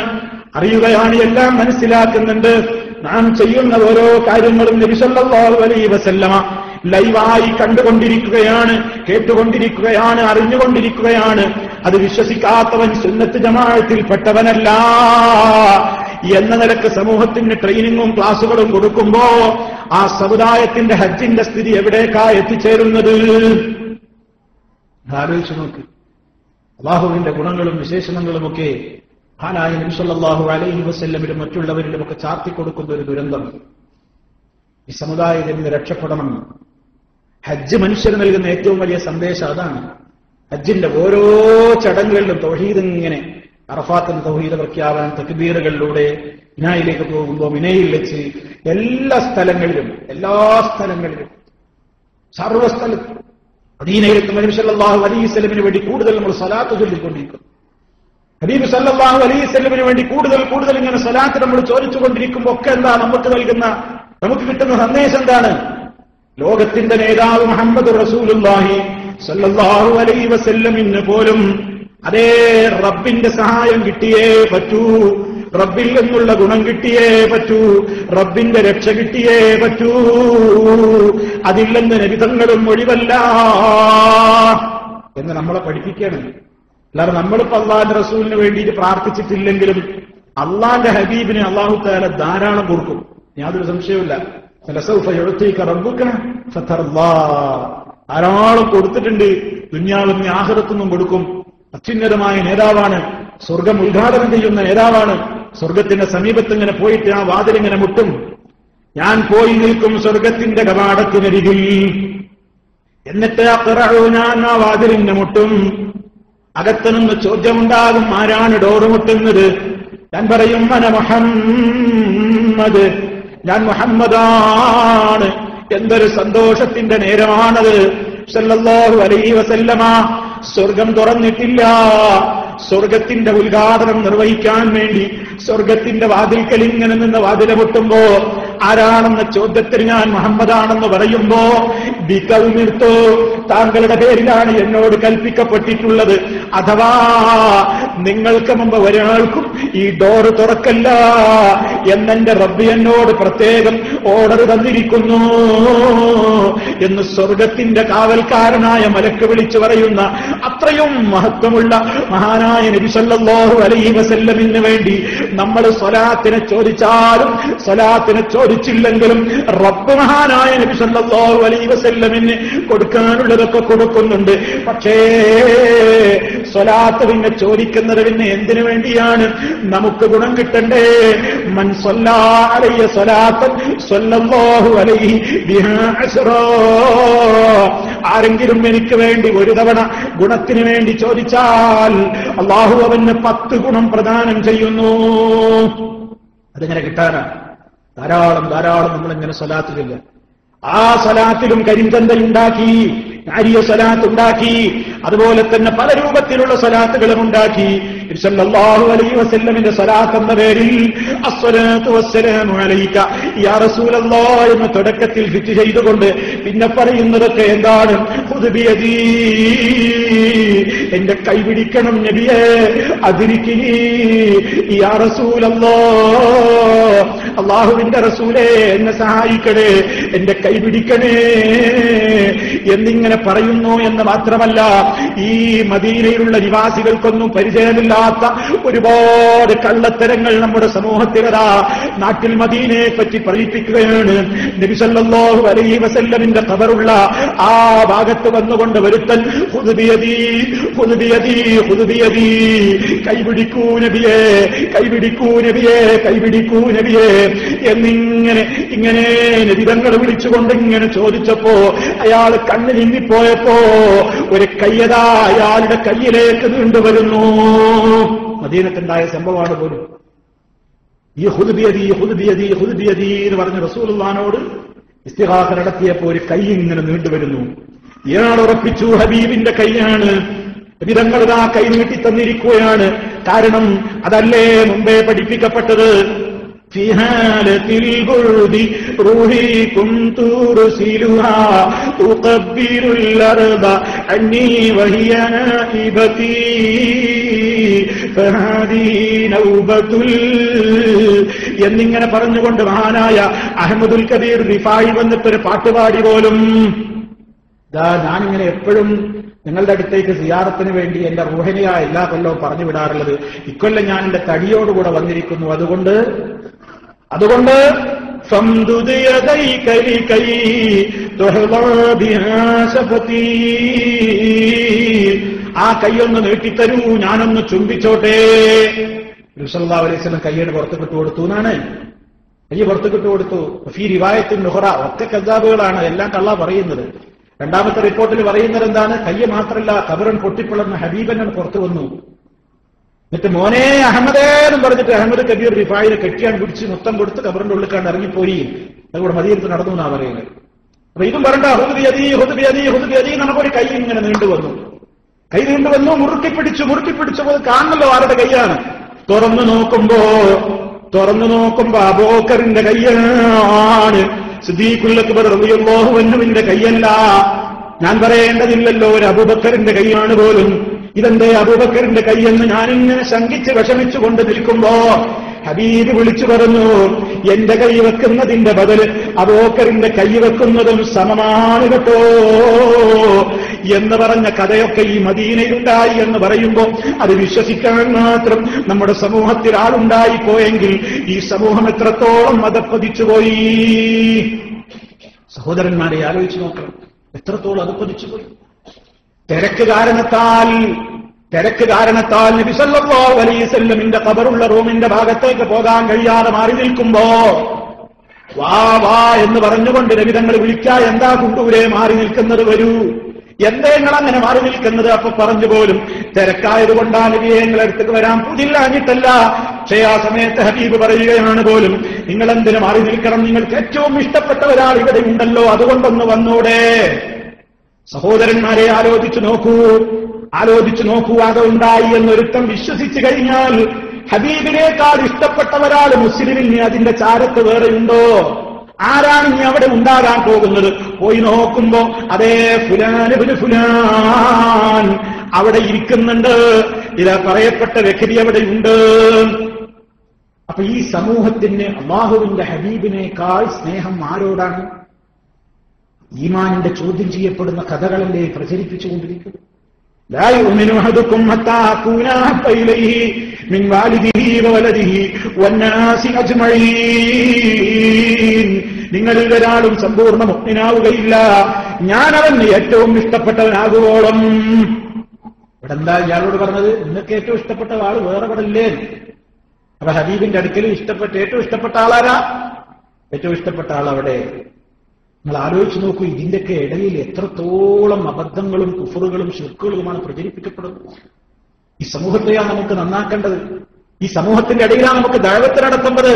അറിയുകയാണ്, എല്ലാം മനസ്സിലാക്കുന്നുണ്ട്. നാം ചെയ്യുന്ന ഓരോ കാര്യങ്ങളും നബി സല്ലല്ലാഹു അലൈഹി വസല്ലമ ലൈവായി കണ്ടുകൊണ്ടിരിക്കുകയാണ്, കേട്ടുകൊണ്ടിരിക്കുകയാണ്, അറിഞ്ഞുകൊണ്ടിരിക്കുകയാണ്. അത് വിശ്വസിക്കാത്തവൻ സുന്നത്ത് ജമാഅത്തിൽപ്പെട്ടവനല്ല എന്ന നിലക്ക് സമൂഹത്തിന് ട്രെയിനിങ്ങും ക്ലാസുകളും കൊടുക്കുമ്പോ ആ സമുദായത്തിന്റെ ഹജ്ജിന്റെ സ്ഥിതി എവിടേക്കാ എത്തിച്ചേരുന്നത്? ആലോചിച്ചു നോക്ക്. അല്ലാഹുവിന്റെ ഗുണങ്ങളും വിശേഷണങ്ങളുമൊക്കെ മഹാനായ നബി സല്ലല്ലാഹു അലൈഹി വസല്ലമിലും മറ്റുള്ളവരിലും ഒക്കെ ചാർത്തിക്കൊടുക്കുന്ന ഒരു ദുരന്തം. ഈ സമുദായത്തിൽ നിന്ന് രക്ഷപ്പെടണം. ഹജ്ജ് മനുഷ്യന് നൽകുന്ന ഏറ്റവും വലിയ സന്ദേശം അതാണ്. ഹജ്ജിന്റെ ഓരോ ചടങ്ങുകളിലും തൗഹീദ് ഇങ്ങനെ അറഫാത്തിന് തൗഹീദ് പ്രഖ്യാപനം, തക്ബീറുകളിലൂടെ മിനായിലേക്ക് പോകുമ്പോൾ മിനയിൽ വെച്ച് എല്ലാ സ്ഥലങ്ങളിലും സർവ്വസ്ഥലത്തും മദീനയിലേക്ക് നബി സല്ലല്ലാഹു അലൈഹി വസല്ലമിന് വേണ്ടി കൂടുതൽ നമ്മൾ സ്വലാത്ത് ചൊല്ലിക്കൊണ്ടിരിക്കും. ഹബീബ് സല്ലല്ലാഹു അലൈഹി വസല്ലമിന് വേണ്ടി കൂടുതൽ ഇങ്ങനെ സ്വലാത്ത് നമ്മൾ ചോദിച്ചുകൊണ്ടിരിക്കുമ്പോൾ ഒക്കെ എന്താ നമുക്ക് കിട്ടുന്ന സന്ദേശം എന്താണ്? ലോകത്തിന്റെ നേതാവ് മുഹമ്മദ് റസൂലുള്ളാഹി സല്ലല്ലാഹു അലൈഹി വസല്ലമിന് പോലും അതേ റബ്ബിന്റെ സഹായം കിട്ടിയേ പറ്റൂ, റബ്ബിൽ നിന്നുള്ള ഗുണം കിട്ടിയേ പറ്റൂ, റബ്ബിന്റെ രക്ഷ കിട്ടിയേ പറ്റൂ. അതില്ലെന്ന് നബിതങ്ങളും ഒഴിവല്ല എന്ന് നമ്മളെ പഠിപ്പിക്കണം. അല്ലാതെ നമ്മളിപ്പോ അള്ളാന്റെ റസൂലിന് വേണ്ടിയിട്ട് പ്രാർത്ഥിച്ചിട്ടില്ലെങ്കിലും അള്ളാന്റെ ഹബീബിനെ അള്ളാഹു തആല ധാരാളം കൊടുക്കും, യാതൊരു സംശയവുമില്ല. ധാരാളം കൊടുത്തിട്ടുണ്ട്. ദുനിയാവിന് ആഖിറത്തുനിന്നും കൊടുക്കും. അത്യുന്നതമായ നേതാവാണ്, സ്വർഗം ഉദ്ഘാടനം ചെയ്യുന്ന നേതാവാണ്. സ്വർഗത്തിന്റെ സമീപത്ത് ഇങ്ങനെ പോയിട്ട് ആ വാതിലിങ്ങനെ മുട്ടും. ഞാൻ പോയി നിൽക്കും സ്വർഗത്തിന്റെ കവാടത്തിനരികിൽ. എന്നിട്ട് ഞാൻ ആ വാതിലിന് മുട്ടും. അകത്തുനിന്ന് ചോദ്യമുണ്ടാകും, ആരാണ് ഡോറ് മുട്ടുന്നത്? ഞാൻ പറയും അന മുഹമ്മദ്, ഞാൻ മുഹമ്മദാണ്. എന്തൊരു സന്തോഷത്തിന്റെ നേരമാണത്. സല്ലല്ലാഹു അലൈഹി വസല്ലമ സ്വർഗം തുറന്നിട്ടില്ല. സ്വർഗത്തിന്റെ ഉദ്ഘാടനം നിർവഹിക്കാൻ വേണ്ടി സ്വർഗത്തിന്റെ വാതിൽക്കൽ ഇങ്ങനെ നിന്ന് വാതില മുട്ടുമ്പോ ആരാണെന്ന ചോദ്യത്തിന് ഞാൻ മുഹമ്മദാണെന്ന് പറയുമ്പോ ബികൗമിർത്തോ, താങ്കളുടെ പേരിലാണ് എന്നോട് കൽപ്പിക്കപ്പെട്ടിട്ടുള്ളത്. അഥവാ നിങ്ങൾക്ക് മുമ്പ് ഒരാൾക്കും ഈ ഡോറ് തുറക്കല്ല എന്നെന്റെ റബ്ബ് എന്നോട് പ്രത്യേകം ഓർഡർ തന്നിരിക്കുന്നു എന്ന് സ്വർഗത്തിന്റെ കാവൽക്കാരനായ മലക്ക് വിളിച്ചു പറയുന്ന അത്രയും മഹത്വമുള്ള മഹാനായ നബി സല്ലല്ലാഹു അലൈഹി വസല്ലമിന് വേണ്ടി നമ്മൾ സ്വലാത്തിനെ ചോദിച്ചാലും സ്വലാത്തിനെ ചോദിച്ചില്ലെങ്കിലും റബ്ബ് മഹാനായ നബി സല്ലല്ലാഹു അലൈഹി വസല്ലമിന് കൊടുക്കാനുള്ളതൊക്കെ കൊടുക്കുന്നുണ്ട്. പക്ഷേ സ്വലാത്ത് പിന്നെ ചോദിക്കുന്നത് പിന്നെ എന്തിനു വേണ്ടിയാണ്? നമുക്ക് ഗുണം കിട്ടണ്ടേ? മൻ സ്വല്ലാ അലൈഹി സ്വലാത്തൻ സ്വല്ലല്ലാഹു അലൈഹി ബിഹാ അശ്റാ. ആരെങ്കിലും എനിക്ക് വേണ്ടി ഒരു തവണ ഗുണത്തിന് വേണ്ടി ചോദിച്ചാൽ അല്ലാഹു അവന് 10 ഗുണം പ്രദാനം ചെയ്യുന്നു. അതെങ്ങനെ കിട്ടാനാണ്? ധാരാളം ധാരാളം നമ്മളിങ്ങനെ സ്വലാത്തിലില്ല. ആ സ്വലാത്തിലും കരിഞ്ചന്തയുണ്ടാക്കി, നാരിയ സ്വലാത്ത് ഉണ്ടാക്കി, അതുപോലെ തന്നെ പല രൂപത്തിലുള്ള സ്വലാത്തുകളും ഉണ്ടാക്കി. സല്ലല്ലാഹു അലൈഹി വസല്ലമിന്റെ സ്വലാത്ത് എന്ന പേരിൽ അസ്സലാത്തു വസ്സലാമു അലൈക യാ റസൂലല്ലാഹ് എന്ന് തുടക്കത്തിൽ ഫിറ്റ് ചെയ്തുകൊണ്ട് പിന്നെ പറയുന്നതൊക്കെ എന്താണ്? ഖുദ് ബിയദീ, എന്റെ കൈ പിടിക്കണം നബിയേ, അദ്രികിനി യാ റസൂലല്ലാഹ്, അല്ലാഹുവിന്റെ റസൂലേ എന്നെ സഹായിക്കണേ, എന്റെ കൈ പിടിക്കണേ എന്നിങ്ങനെ പറയുന്നു. എന്ന് മാത്രമല്ല, ഈ മദീനയിലുള്ള നിവാസികൾക്കൊന്നും പരിചയമില്ലാത്ത ഒരുപാട് കള്ളത്തരങ്ങൾ നമ്മുടെ സമൂഹത്തിലതാ നാട്ടിൽ മദീനയെ പറ്റി പറയിപ്പിക്കുകയാണ്. നബി സല്ലല്ലാഹു അലൈഹി വസല്ലമിന്റെ ഖബറുള്ള ആ ഭാഗത്ത് വന്നുകൊണ്ട് ഒരുത്തൻ ഖുദ് ബിയദീ ഖുദ് ബിയദീ ഖുദ് ബിയദീ, കൈപിടിക്കൂ നബിയേ, കൈപിടിക്കൂ നബിയേ, കൈപിടിക്കൂ നബിയേ എന്നിങ്ങനെ ഇങ്ങനെ നബിതങ്ങൾ വിളിച്ചുകൊണ്ട് ഇങ്ങനെ ചോദിച്ചപ്പോ അയാൾ കണ്ണ് നിന്നിപ്പോയപ്പോ ഒരു കയ്യതാ അയാളുടെ കയ്യിലേക്ക് നീണ്ടുവരുന്നു. മദീനത്തുണ്ടായ സംഭവമാണ് പോലും. ഈ ഖുദ് ബിയദീ ഖുദ് ബിയദീ ഖുദ് ബിയദീ എന്ന് പറഞ്ഞ റസൂലുള്ളാഹിനോട് ഇസ്തിഗാസ നടത്തിയപ്പോ ഒരു കൈ ഇങ്ങനെ നീണ്ടുവരുന്നു. ഇയാൾ ഉറപ്പിച്ചു ഹബീബിന്റെ കൈയാണ്. നബിതങ്ങൾ ആ കൈ നീട്ടി തന്നിരിക്കുകയാണ്. കാരണം അതല്ലേ മുമ്പേ പഠിപ്പിക്കപ്പെട്ടത്. في حالة البرد روحي كنت رسلها أقبل الأرض عني وهي نائبتي فهذه نوبة എന്നിങ്ങനെ പറഞ്ഞുകൊണ്ട് മഹാനായ അഹ്മദുൽ കബീർ റിഫായി വന്നിട്ടൊരു പാട്ടുപാടി പോലും. ഞാനിങ്ങനെ എപ്പോഴും നിങ്ങളുടെ അടുത്തേക്ക് സിയാറത്തിന് വേണ്ടി എന്റെ റൂഹനിയായ എല്ലാ കൊല്ലവും പറഞ്ഞു വിടാറുള്ളത്, ഇക്കൊല്ലം ഞാൻ എന്റെ തടിയോടുകൂടെ വന്നിരിക്കുന്നു. അതുകൊണ്ട് ആ കൈയൊന്ന് നീട്ടിത്തരൂ, ഞാനൊന്ന് ചുംബിച്ചോട്ടെ. നബി സല്ലല്ലാഹു അലൈഹി വസല്ലം കൈയ്യുടെ പുറത്ത് കിട്ടു കൊടുത്തു എന്നാണ്. കൈ പുറത്ത് കിട്ടു കൊടുത്തു. ഫീ റിവായത്തുൻ നുഹറ, ഒറ്റ കസാബുകളാണ്, എല്ലാം കള്ളാ പറയുന്നത്. രണ്ടാമത്തെ റിപ്പോർട്ടിൽ പറയുന്നത് എന്താണ്? കയ്യ് മാത്രമല്ല, കബറൻ പൊട്ടിപ്പിളർന്ന ഹബീബൻ പുറത്തു വന്നു. എന്നിട്ട് മോനെ അഹമ്മദേ എന്നും പറഞ്ഞിട്ട് അഹമ്മദ് കബീർ റിഫായിനെ കെട്ടിയാൻ പിടിച്ച് മൊത്തം കൊടുത്ത് കബറിന്റെ ഉള്ളിക്കാണ്ട് ഇറങ്ങിപ്പോയി. അതുകൂടെ മദീനത്ത് നടന്നു എന്നാ പറയുന്നത്. അപ്പൊ ഇതും പറയണ്ട, ഹുദ് ബിയദീ ഖുദ് ബിയദീ ഖുദ് ബിയദീ നമുക്കൊരു കൈ ഇങ്ങനെ നീണ്ടുവന്നു. കൈ നീണ്ടുവന്നു, മുറുക്കി പിടിച്ചപ്പോൾ കാണണല്ലോ ആരുടെ കൈയാണ്. തുറന്നു നോക്കുമ്പോ അബൂബക്കറിന്റെ കൈയാണ്. സിദ്ദീഖുൽ അക്ബർ റളിയല്ലാഹു അൻഹുവിന്റെ കൈയല്ല. ഞാൻ പറയേണ്ടതില്ലല്ലോ, ഒരു അബൂബക്കറിന്റെ കൈയാണ് പോലും. ഇതെന്തേ അബൂബക്കറിന്റെ കൈയെന്ന് ഞാനിങ്ങനെ ശങ്കിച്ച് വിഷമിച്ചുകൊണ്ട് നിൽക്കുമ്പോ ഹബീബ് വിളിച്ചു പറഞ്ഞു, എന്റെ കൈ വെക്കുന്നതിന്റെ ബദല് അബൂബക്കറിന്റെ കൈ വെക്കുന്നതും സമമാണ് കേട്ടോ എന്ന് പറഞ്ഞ കഥയൊക്കെ ഈ മദീനയിലുണ്ടായി എന്ന് പറയുമ്പോ അത് വിശ്വസിക്കാൻ മാത്രം നമ്മുടെ സമൂഹത്തിൽ ആളുണ്ടായിപ്പോയെങ്കിൽ ഈ സമൂഹം എത്രത്തോളം മതപ്പതിച്ചുപോയി. സഹോദരന്മാരെ ആലോചിച്ചു നോക്കണം, എത്രത്തോളം അതപ്പതിച്ചുപോയി. തിരക്ക് കാരണത്താൽ നബി സല്ലല്ലാഹു അലൈഹി വസല്ലമിന്റെ ഖബറുള്ള റൂമിന്റെ ഭാഗത്തേക്ക് പോകാൻ കഴിയാതെ മാറി നിൽക്കുമ്പോ വാ എന്ന് പറഞ്ഞുകൊണ്ട് നബി തങ്ങൾ വിളിക്കാ, എന്താ കുണ്ടൂരെ മാറി നിൽക്കുന്നത്, വരൂ, എന്തേ നിങ്ങളങ്ങനെ മാറി നിൽക്കുന്നത്? അപ്പൊ പറഞ്ഞു പോലും തിരക്കായതുകൊണ്ടാണ് നബിയെ നിങ്ങളുടെ അടുത്തേക്ക് വരാൻ പുതില്ലാഞ്ഞിട്ടല്ല. പക്ഷേ ആ സമയത്ത് ഹബീബ് പറയുകയാണ് പോലും, നിങ്ങൾ എന്തിനു മാറി നിൽക്കണം, നിങ്ങൾക്ക് ഏറ്റവും ഇഷ്ടപ്പെട്ട ഒരാൾ ഇവിടെ ഉണ്ടല്ലോ, അതുകൊണ്ടൊന്ന് വന്നൂടെ. സഹോദരന്മാരെ ആലോചിച്ചു നോക്കൂ. അത് ഉണ്ടായി എന്നൊരുത്തം വിശ്വസിച്ചു കഴിഞ്ഞാൽ ഹബീബിനേക്കാൾ ഇഷ്ടപ്പെട്ട ഒരാൾ മുസ്ലിമിന് അതിന്റെ ചാരത്ത് വേറെയുണ്ടോ? ആരാണ് ഇനി അവിടെ ഉണ്ടാകാൻ പോകുന്നത്? പോയി നോക്കുമ്പോ അതേ ഫുലാൻ ഇബ്നു ഫുലാൻ അവിടെ ഇരിക്കുന്നുണ്ട്, ഇതാ പറയപ്പെട്ട വ്യക്തി അവിടെയുണ്ട്. അപ്പൊ ഈ സമൂഹത്തിന് അല്ലാഹുവിന്റെ ഹബീബിനേക്കാൾ സ്നേഹം ആരോടാണ്? ഈമാനിന്റെ ചോദ്യം ചെയ്യപ്പെടുന്ന കഥകളല്ലേ പ്രചരിപ്പിച്ചുകൊണ്ടിരിക്കുന്നത്. ലാ യുഅ്മിനു അഹദുക്കും ഹത്താ അകൂന അഹബ്ബ ഇലൈഹി മിൻ വാലിദിഹി വവലദിഹി വന്നാസി അജ്മഈൻ. നിങ്ങളിൽ ഒരാളും സമ്പൂർണ്ണ മുഅ്മിനാവുകയില്ല ഞാൻ അവന് ഏറ്റവും ഇഷ്ടപ്പെട്ടവനാകുവോളം. ഇവിടെ എന്താ ഇയാളോട് പറഞ്ഞത്? നിങ്ങൾക്ക് ഏറ്റവും ഇഷ്ടപ്പെട്ട ആള് വേറെ ഇവിടെ ഇല്ലേ? അപ്പൊ ഹബീബിന്റെ അടുക്കൽ ഏറ്റവും ഇഷ്ടപ്പെട്ട ആളാരാ? ഏറ്റവും ഇഷ്ടപ്പെട്ട ആൾ അവിടെ. നിങ്ങൾ ആലോചിച്ച് നോക്കൂ, ഇതിന്റെയൊക്കെ ഇടയിൽ എത്രത്തോളം അബദ്ധങ്ങളും കുഫറുകളും ശിർക്കുകളുമാണ് പ്രചരിപ്പിക്കപ്പെടുന്നത്. ഈ സമൂഹത്തെയാണ് നമുക്ക് നന്നാക്കേണ്ടത്. ഈ സമൂഹത്തിന്റെ ഇടയിലാണ് നമുക്ക് ദഅവത്ത് നടത്തേണ്ടത്.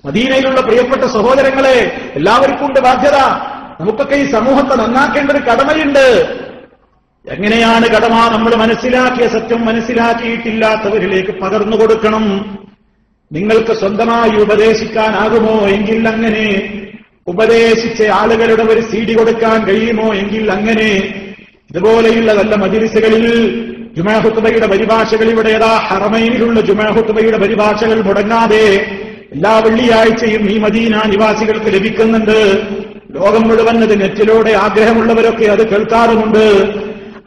മദീനയിലുള്ള പ്രിയപ്പെട്ട സഹോദരങ്ങളെ, എല്ലാവർക്കും ഉണ്ട് ബാധ്യത. നമുക്കൊക്കെ ഈ സമൂഹത്തെ നന്നാക്കേണ്ട ഒരു കടമയുണ്ട്. എങ്ങനെയാണ് കടമ? നമ്മൾ മനസ്സിലാക്കിയ സത്യം മനസ്സിലാക്കിയിട്ടില്ലാത്തവരിലേക്ക് പകർന്നു കൊടുക്കണം. നിങ്ങൾക്ക് സ്വന്തമായി ഉപദേശിക്കാനാകുമോ എങ്കിൽ അങ്ങനെ, ഉപദേശിച്ച ആളുകളുടെ ഒരു CD കൊടുക്കാൻ കഴിയുമോ എങ്കിൽ അങ്ങനെ. ഇതുപോലെയുള്ള നല്ല മജ്‌ലിസുകളിൽ ജുമാ ഖുത്ബയുടെ പരിഭാഷകൾ, ഇവിടെ ഹറമൈനിലുള്ള ജുമാ ഖുത്ബയുടെ പരിഭാഷകൾ മുടങ്ങാതെ എല്ലാ വെള്ളിയാഴ്ചയും ഈ മദീന നിവാസികൾക്ക് ലഭിക്കുന്നുണ്ട്. ലോകം മുഴുവൻ അത് നെറ്റിലൂടെ ആഗ്രഹമുള്ളവരൊക്കെ അത് കേൾക്കാറുമുണ്ട്.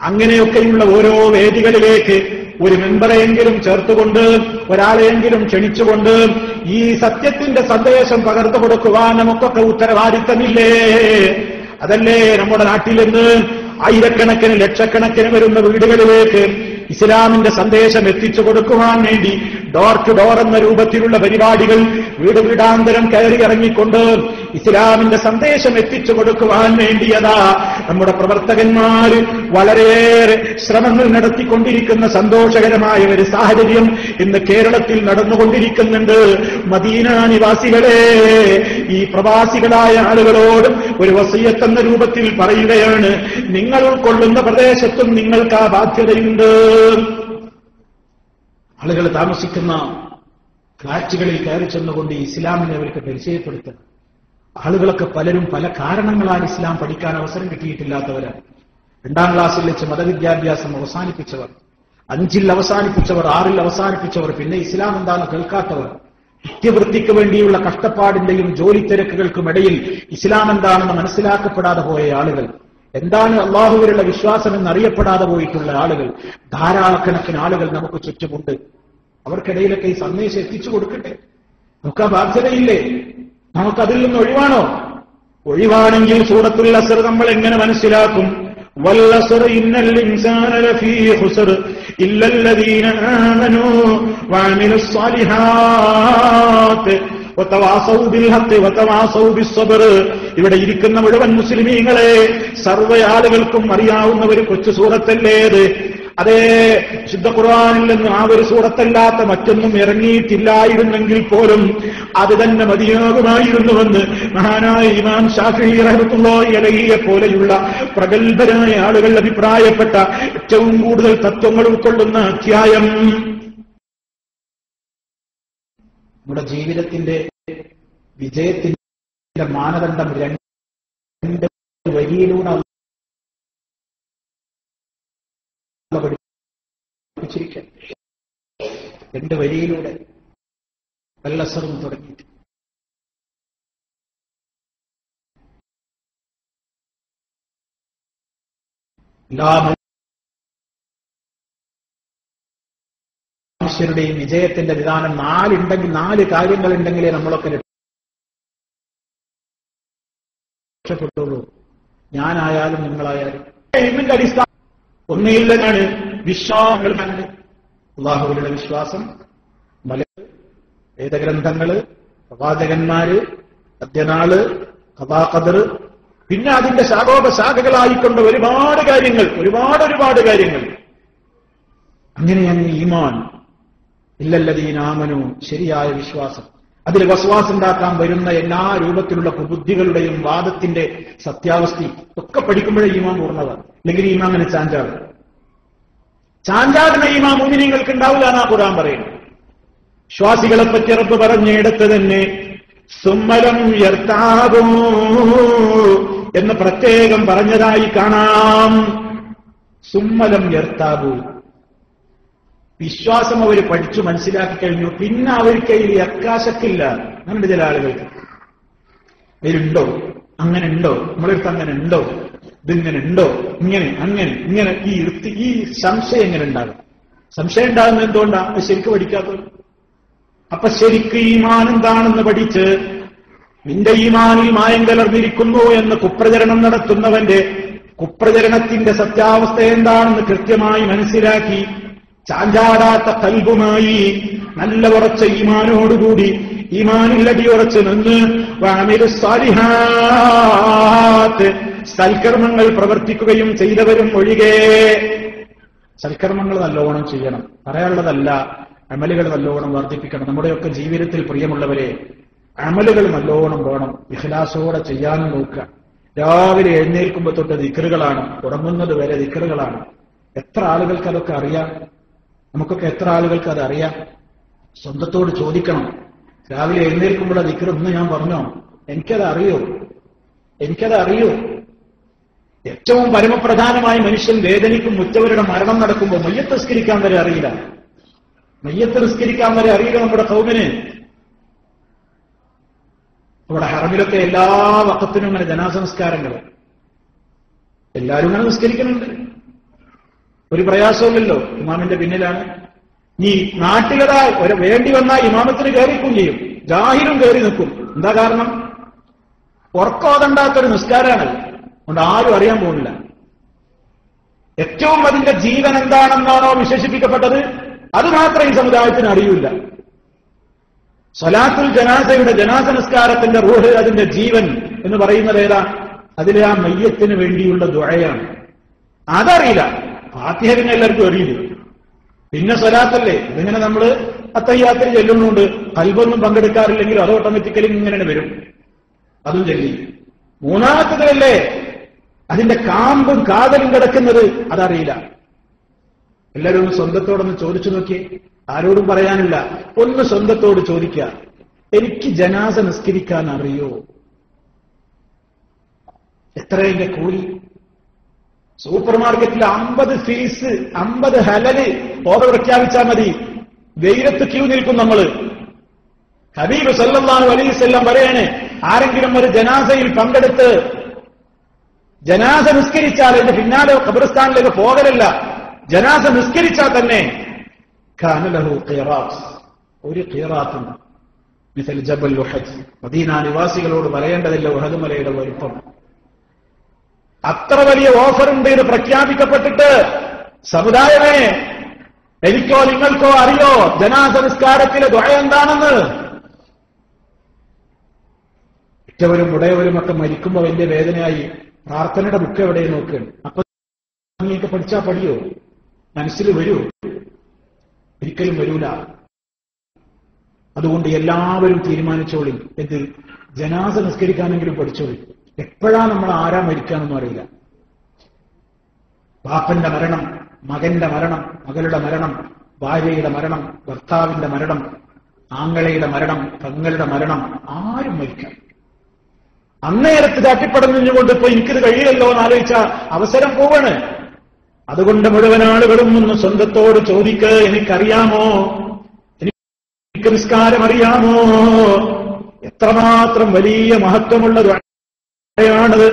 അങ്ങനെയൊക്കെയുള്ള ഓരോ വേദികളിലേക്ക് ഒരു മെമ്പറെയെങ്കിലും ചേർത്തുകൊണ്ട്, ഒരാളെയെങ്കിലും ക്ഷണിച്ചുകൊണ്ട് ഈ സത്യത്തിന്റെ സന്ദേശം പകർന്നു കൊടുക്കുവാൻ നമുക്കൊക്കെ ഉത്തരവാദിത്തമില്ലേ? അതല്ലേ നമ്മുടെ നാട്ടിൽ നിന്ന് ആയിരക്കണക്കിന് ലക്ഷക്കണക്കിന് വരുന്ന വീടുകളിലേക്ക് ഇസ്ലാമിന്റെ സന്ദേശം എത്തിച്ചു കൊടുക്കുവാൻ വേണ്ടി ഡോർ ടു ഡോർ എന്ന രൂപത്തിലുള്ള പരിപാടികൾ വീട് വീടാന്തരം കയറി ഇറങ്ങിക്കൊണ്ട് ഇസ്ലാമിന്റെ സന്ദേശം എത്തിച്ചു കൊടുക്കുവാൻ വേണ്ടിയതാ നമ്മുടെ പ്രവർത്തകന്മാർ വളരെയേറെ ശ്രമങ്ങൾ നടത്തിക്കൊണ്ടിരിക്കുന്ന സന്തോഷകരമായ ഒരു സാഹചര്യം ഇന്ന് കേരളത്തിൽ നടന്നുകൊണ്ടിരിക്കുന്നുണ്ട്. മദീന നിവാസികളെ, ഈ പ്രവാസികളായ ആളുകളോട് ഒരു വസിയത്ത് എന്ന രൂപത്തിൽ പറയുകയാണ്, നിങ്ങൾ ഉൾക്കൊള്ളുന്ന പ്രദേശത്തും നിങ്ങൾക്ക് ആ ബാധ്യതയുണ്ട്. ആളുകൾ താമസിക്കുന്ന ഫ്ലാറ്റുകളിൽ കയറി ചെന്നുകൊണ്ട് ഇസ്ലാമിനെ അവർക്ക് പരിചയപ്പെടുത്തണം. ആളുകളൊക്കെ പലരും പല കാരണങ്ങളാൽ ഇസ്ലാം പഠിക്കാൻ അവസരം കിട്ടിയിട്ടില്ലാത്തവരാണ്. 2ാം ക്ലാസ്സിൽ വെച്ച് മതവിദ്യാഭ്യാസം അവസാനിപ്പിച്ചവർ, 5ൽ അവസാനിപ്പിച്ചവർ, 6ൽ അവസാനിപ്പിച്ചവർ, പിന്നെ ഇസ്ലാം എന്താണെന്ന് കേൾക്കാത്തവർ, നിത്യവൃത്തിക്ക് വേണ്ടിയുള്ള കഷ്ടപ്പാടിന്റെയും ജോലി തിരക്കുകൾക്കുമിടയിൽ ഇസ്ലാം എന്താണെന്ന് മനസ്സിലാക്കപ്പെടാതെ പോയ ആളുകൾ, എന്താണ് അള്ളാഹുവിലുള്ള വിശ്വാസം എന്നറിയപ്പെടാതെ പോയിട്ടുള്ള ആളുകൾ, ധാരാളക്കണക്കിന് ആളുകൾ നമുക്ക് ചുറ്റുമുണ്ട്. അവർക്കിടയിലൊക്കെ ഈ സന്ദേശം എത്തിച്ചു കൊടുക്കട്ടെ. നമുക്ക് ആ ബാധ്യതയില്ലേ? നമുക്കതിൽ നിന്ന് ഒഴിവാണോ? ഒഴിവാണെങ്കിൽ സൂറത്തുൽ അസ്ർ നമ്മൾ എങ്ങനെ മനസ്സിലാക്കും? വല്ലസ്ർ ഇന്നൽ ഇൻസാന ലഫീ ഖുസ്ർ ഇല്ലല്ലദീന ആമനൂ വഅമിലുസ് സാലിഹാത്ത് വതവാസൗ ബിൽ ഹഖ് വതവാസൗ ബിസ്സബ്ർ. ഇവിടെ ഇരിക്കുന്ന മുഴുവൻ മുസ്ലിമീങ്ങളെ, സർവ്വ ആളുകൾക്കും അറിയാവുന്ന ഒരു കൊച്ചു സൂറത്തല്ലേത്? അതേ ശുദ്ധ ഖുർആനിൽ നിന്ന് ആ ഒരു സൂറത്തല്ലാത്ത മറ്റൊന്നും ഇറങ്ങിയിട്ടില്ലായിരുന്നെങ്കിൽ പോലും അത് തന്നെ മതിയാകുമായിരുന്നുവെന്ന് മഹാനായ ഇമാം ശാഫിഈ റഹ്മത്തുള്ളാഹി അലൈഹിയെ പോലെയുള്ള പ്രഗത്ഭരായ ആളുകൾ അഭിപ്രായപ്പെട്ട ഏറ്റവും കൂടുതൽ തത്വങ്ങൾ ഉൾക്കൊള്ളുന്ന അധ്യായം. നമ്മുടെ ജീവിതത്തിന്റെ വിജയത്തിന്റെ മാനദണ്ഡം 2 വരിയിലൂടെ പഠിപ്പിച്ചിരിക്കുക. 2 വരിയിലൂടെ വല്ലസറും തുടങ്ങിയിട്ട് എല്ലാ മനുഷ്യരുടെയും വിജയത്തിന്റെ വിധാനം 4 കാര്യങ്ങളുണ്ടെങ്കിലേ നമ്മളൊക്കെ രക്ഷപ്പെട്ടുള്ളൂ. ഞാനായാലും നിങ്ങളായാലും. ഇതിന്റെ അടിസ്ഥാനം ഒന്നില്ലെന്നാണ് വിശ്വാസങ്ങൾ. അല്ലാഹുവിലുള്ള വിശ്വാസം, വേദഗ്രന്ഥങ്ങള്, പ്രവാചകന്മാര്, അദ്യനാള്, ഖദാ ഖദർ, പിന്നെ അതിന്റെ ശാഖോപശാഖകളായിക്കൊണ്ട് ഒരുപാട് കാര്യങ്ങൾ. അങ്ങനെയാണ് ഈമാൻ. ഇല്ലല്ലദീന ആമനു, ശരിയായ വിശ്വാസം. അതിൽ വസ്വാസ് ഉണ്ടാക്കാൻ വരുന്ന എല്ലാ രൂപത്തിലുള്ള ബുദ്ധികളുടെയും വാദത്തിന്റെ സത്യാവസ്ഥ ഒക്കെ പഠിക്കുമ്പോഴേ ഈമാൻ പൂർണ്ണതാണ്. അല്ലെങ്കിൽ ഈമാൻ അങ്ങനെ ചാഞ്ചാടുന്ന ഈമാൻ മുഅ്മിനീങ്ങൾക്ക് ഉണ്ടാവില്ല എന്നാ ഖുർആൻ പറയുന്നത്. വിശ്വാസികളെ പറ്റി റബ്ബ് പറഞ്ഞിടത്ത് തന്നെ സുമ്മലം യർതാബൂ എന്ന് പ്രത്യേകം പറഞ്ഞതായി കാണാം. സുമ്മലം യർതാബൂ, വിശ്വാസം അവർ പഠിച്ചു മനസ്സിലാക്കി കഴിഞ്ഞു, പിന്നെ അവർക്ക് ഈ അക്കാശക്കില്ല. അങ്ങനെ ചില ആളുകൾക്ക് ഇതിലുണ്ടോ, അങ്ങനെ ഉണ്ടോ, നമ്മളെടുത്ത് അങ്ങനെ ഉണ്ടോ, ഇതിങ്ങനെ ഉണ്ടോ, ഇങ്ങനെ അങ്ങനെ ഇങ്ങനെ ഈ സംശയം എങ്ങനെ ഉണ്ടാകും? സംശയം ഉണ്ടാകുന്നത് എന്തുകൊണ്ടാ? ശരിക്ക് പഠിക്കാത്തത്. അപ്പൊ ശരിക്ക് ഈമാൻ എന്താണെന്ന് പഠിച്ച് നിന്റെ ഈമാനിൽ മായം കലർന്നിരിക്കുന്നു എന്ന് കുപ്രചരണം നടത്തുന്നവന്റെ കുപ്രചരണത്തിന്റെ സത്യാവസ്ഥ എന്താണെന്ന് കൃത്യമായി മനസ്സിലാക്കി ചാഞ്ചാടാത്ത കൽബുമായി നല്ല ഉറച്ച ഈമാനോടുകൂടി ഈമാനിൽ അടിയുറച്ച് നിന്ന് വഅമിലു സ്വാലിഹാത്ത്, സൽക്കർമ്മങ്ങൾ പ്രവർത്തിക്കുകയും ചെയ്തവരും ഒഴികെ. സൽക്കർമ്മങ്ങൾ നല്ലോണം ചെയ്യണം, പറയാനുള്ളതല്ല. അമലുകൾ നല്ലോണം വർദ്ധിപ്പിക്കണം. നമ്മുടെയൊക്കെ ജീവിതത്തിൽ പ്രിയമുള്ളവരെ, അമലുകൾ നല്ലോണം വേണം. ഇഖ്ലാസോടെ ചെയ്യാനും നോക്കുക. രാവിലെ എഴുന്നേൽക്കുമ്പോൾ തൊട്ട് ദിക്റുകളാണ്, ഉറങ്ങുന്നത് വരെ ദിക്റുകളാണ്. എത്ര ആളുകൾക്ക് അതൊക്കെ അറിയാം? നമുക്കൊക്കെ എത്ര ആളുകൾക്ക് അത് അറിയാം? സ്വന്തത്തോട് ചോദിക്കണം. രാവിലെ എഴുന്നേൽക്കുമ്പോൾ ദിക്ർ ഒന്ന് ഞാൻ പറഞ്ഞോ? എനിക്കത് അറിയോ? ഏറ്റവും പരമപ്രധാനമായി മനുഷ്യൻ വേദനിക്കും മുറ്റവരുടെ മരണം നടക്കുമ്പോൾ മയ്യത്ത് നിസ്കരിക്കാൻ വരെ അറിയില്ല. നമ്മുടെ കൗമിന്. ഇവിടെ ഹറമിലൊക്കെ എല്ലാ വഖത്തിനും ഇങ്ങനെ ജനാസ നിസ്കാരങ്ങൾ, എല്ലാവരും ഇങ്ങനെ നിസ്കരിക്കുന്നുണ്ട്. ഒരു പ്രയാസമില്ലല്ലോ. ഇമാമിന്റെ പിന്നിലാണ്. ഈ നാട്ടിലതാ വേണ്ടി വന്നാൽ ഇമാമത്തിന് കയറിക്കും ചെയ്യും, ജാഹിലും കയറി നിൽക്കും. എന്താ കാരണം? ഉറക്കോതണ്ടാത്തൊരു നിസ്കാരമാണ്. അതുകൊണ്ട് ആരും അറിയാൻ പോകുന്നില്ല. ഏറ്റവും അതിന്റെ ജീവൻ എന്താണെന്നാണോ വിശേഷിപ്പിക്കപ്പെട്ടത്, അത് മാത്രം ഈ സമുദായത്തിന് അറിയില്ല. സ്വലാത്തുൽ ജനാസയുടെ ജനാസ നിസ്കാരത്തിന്റെ റൂഹ്, അതിന്റെ ജീവൻ എന്ന് പറയുന്നത് ഏതാ? അതിലെ ആ മയ്യത്തിന് വേണ്ടിയുള്ള ദുആയാണ്. അതറിയില്ല. ഫാത്തിഹ പിന്നെ എല്ലാവർക്കും അറിയില്ല. പിന്നെ സ്വലാത്തല്ലേ, ഇതിങ്ങനെ നമ്മൾ അത്തഹിയ്യാത്തിൽ ചെല്ലുന്നുണ്ട്. ഖൽബൊന്നും പങ്കെടുക്കാറില്ലെങ്കിൽ അത് ഓട്ടോമാറ്റിക്കലി ഇങ്ങനെ വരും, അതും ചൊല്ലി. മൂന്നാമത്തതല്ലേ അതിന്റെ കാമ്പും കാതലും കിടക്കുന്നത്, അതറിയില്ല. എല്ലാവരും ഒന്ന് സ്വന്തത്തോടൊന്ന് ചോദിച്ചു നോക്കിയേ. ആരോടും പറയാനില്ല, ഒന്ന് സ്വന്തത്തോട് ചോദിക്കുക, എനിക്ക് ജനാസ നിസ്കരിക്കാൻ അറിയോ? എത്ര എന്റെ കൂലി? സൂപ്പർ മാർക്കറ്റിൽ 50 ഫീസ് 50 ഹലല് ഓർഡർ പ്രഖ്യാപിച്ചാൽ മതി. വെയിലത്ത് ക്യൂ നിൽക്കും നമ്മൾ. ഹബീബ് സല്ലല്ലാഹു അലൈഹി വസല്ലം പറയാണ്, ആരെങ്കിലും ഒരു ജനാസയിൽ പങ്കെടുത്ത് ജനാസ നിസ്കരിച്ചാൽ അതിന്റെ പിന്നാലെ ഖബർസ്ഥാനിലേക്ക് പോകലല്ല, ജനാസ നിസ്കരിച്ചാൽ തന്നെ കാന ലഹു ഖിറാത്ത്, ഒരു ഖിറാത്ത് മിസൽ ജബൽ ഉഹദ്. മദീന നിവാസികളോട് പറയേണ്ടതില്ല ഉഹദ് മലയുടെ വലിപ്പം. അത്ര വലിയ ഓഫർ ഉണ്ട് ഇത് പ്രഖ്യാപിക്കപ്പെട്ടിട്ട്. സമുദായമേ, എനിക്കോ നിങ്ങൾക്കോ അറിയോ ജനാസ നിസ്കാരത്തിലെ ദുആ എന്താണെന്ന്? ഏറ്റവരും ഉടയവരുമൊക്കെ മരിക്കുമ്പോൾ വലിയ വേദനയായി പ്രാർത്ഥനയുടെ ബുക്ക് എവിടെ നോക്കുകയാണ്. അപ്പൊ നീക്ക് പഠിച്ചാ പഠിയോ? മനസ്സിൽ വരൂ? ഒരിക്കലും വരൂല. അതുകൊണ്ട് എല്ലാവരും തീരുമാനിച്ചോളി, എന്ത് ജനാസ നിസ്കരിക്കാനെങ്കിലും പഠിച്ചോളി. എപ്പോഴാ നമ്മൾ ആരാ മരിക്കാനൊന്നും അറിയില്ല. ബാപ്പന്റെ മരണം, മകന്റെ മരണം, മകളുടെ മരണം, ഭാര്യയുടെ മരണം, ഭർത്താവിന്റെ മരണം, ആങ്ങളയുടെ മരണം, പെങ്ങളുടെ മരണം, ആരും മരിക്കാം. അന്നേരത്ത് തട്ടിപ്പടഞ്ഞുകൊണ്ട് ഇപ്പൊ എനിക്കിത് കഴിയില്ലല്ലോ എന്ന് ആലോചിച്ച അവസരം പോവാണ്. അതുകൊണ്ട് മുഴുവൻ ആളുകളും ഒന്ന് സ്വന്തത്തോട് ചോദിക്ക്, എനിക്കറിയാമോ? എനിക്ക് നിസ്കാരം അറിയാമോ? എത്രമാത്രം വലിയ മഹത്വമുള്ള ദുആയാണത്.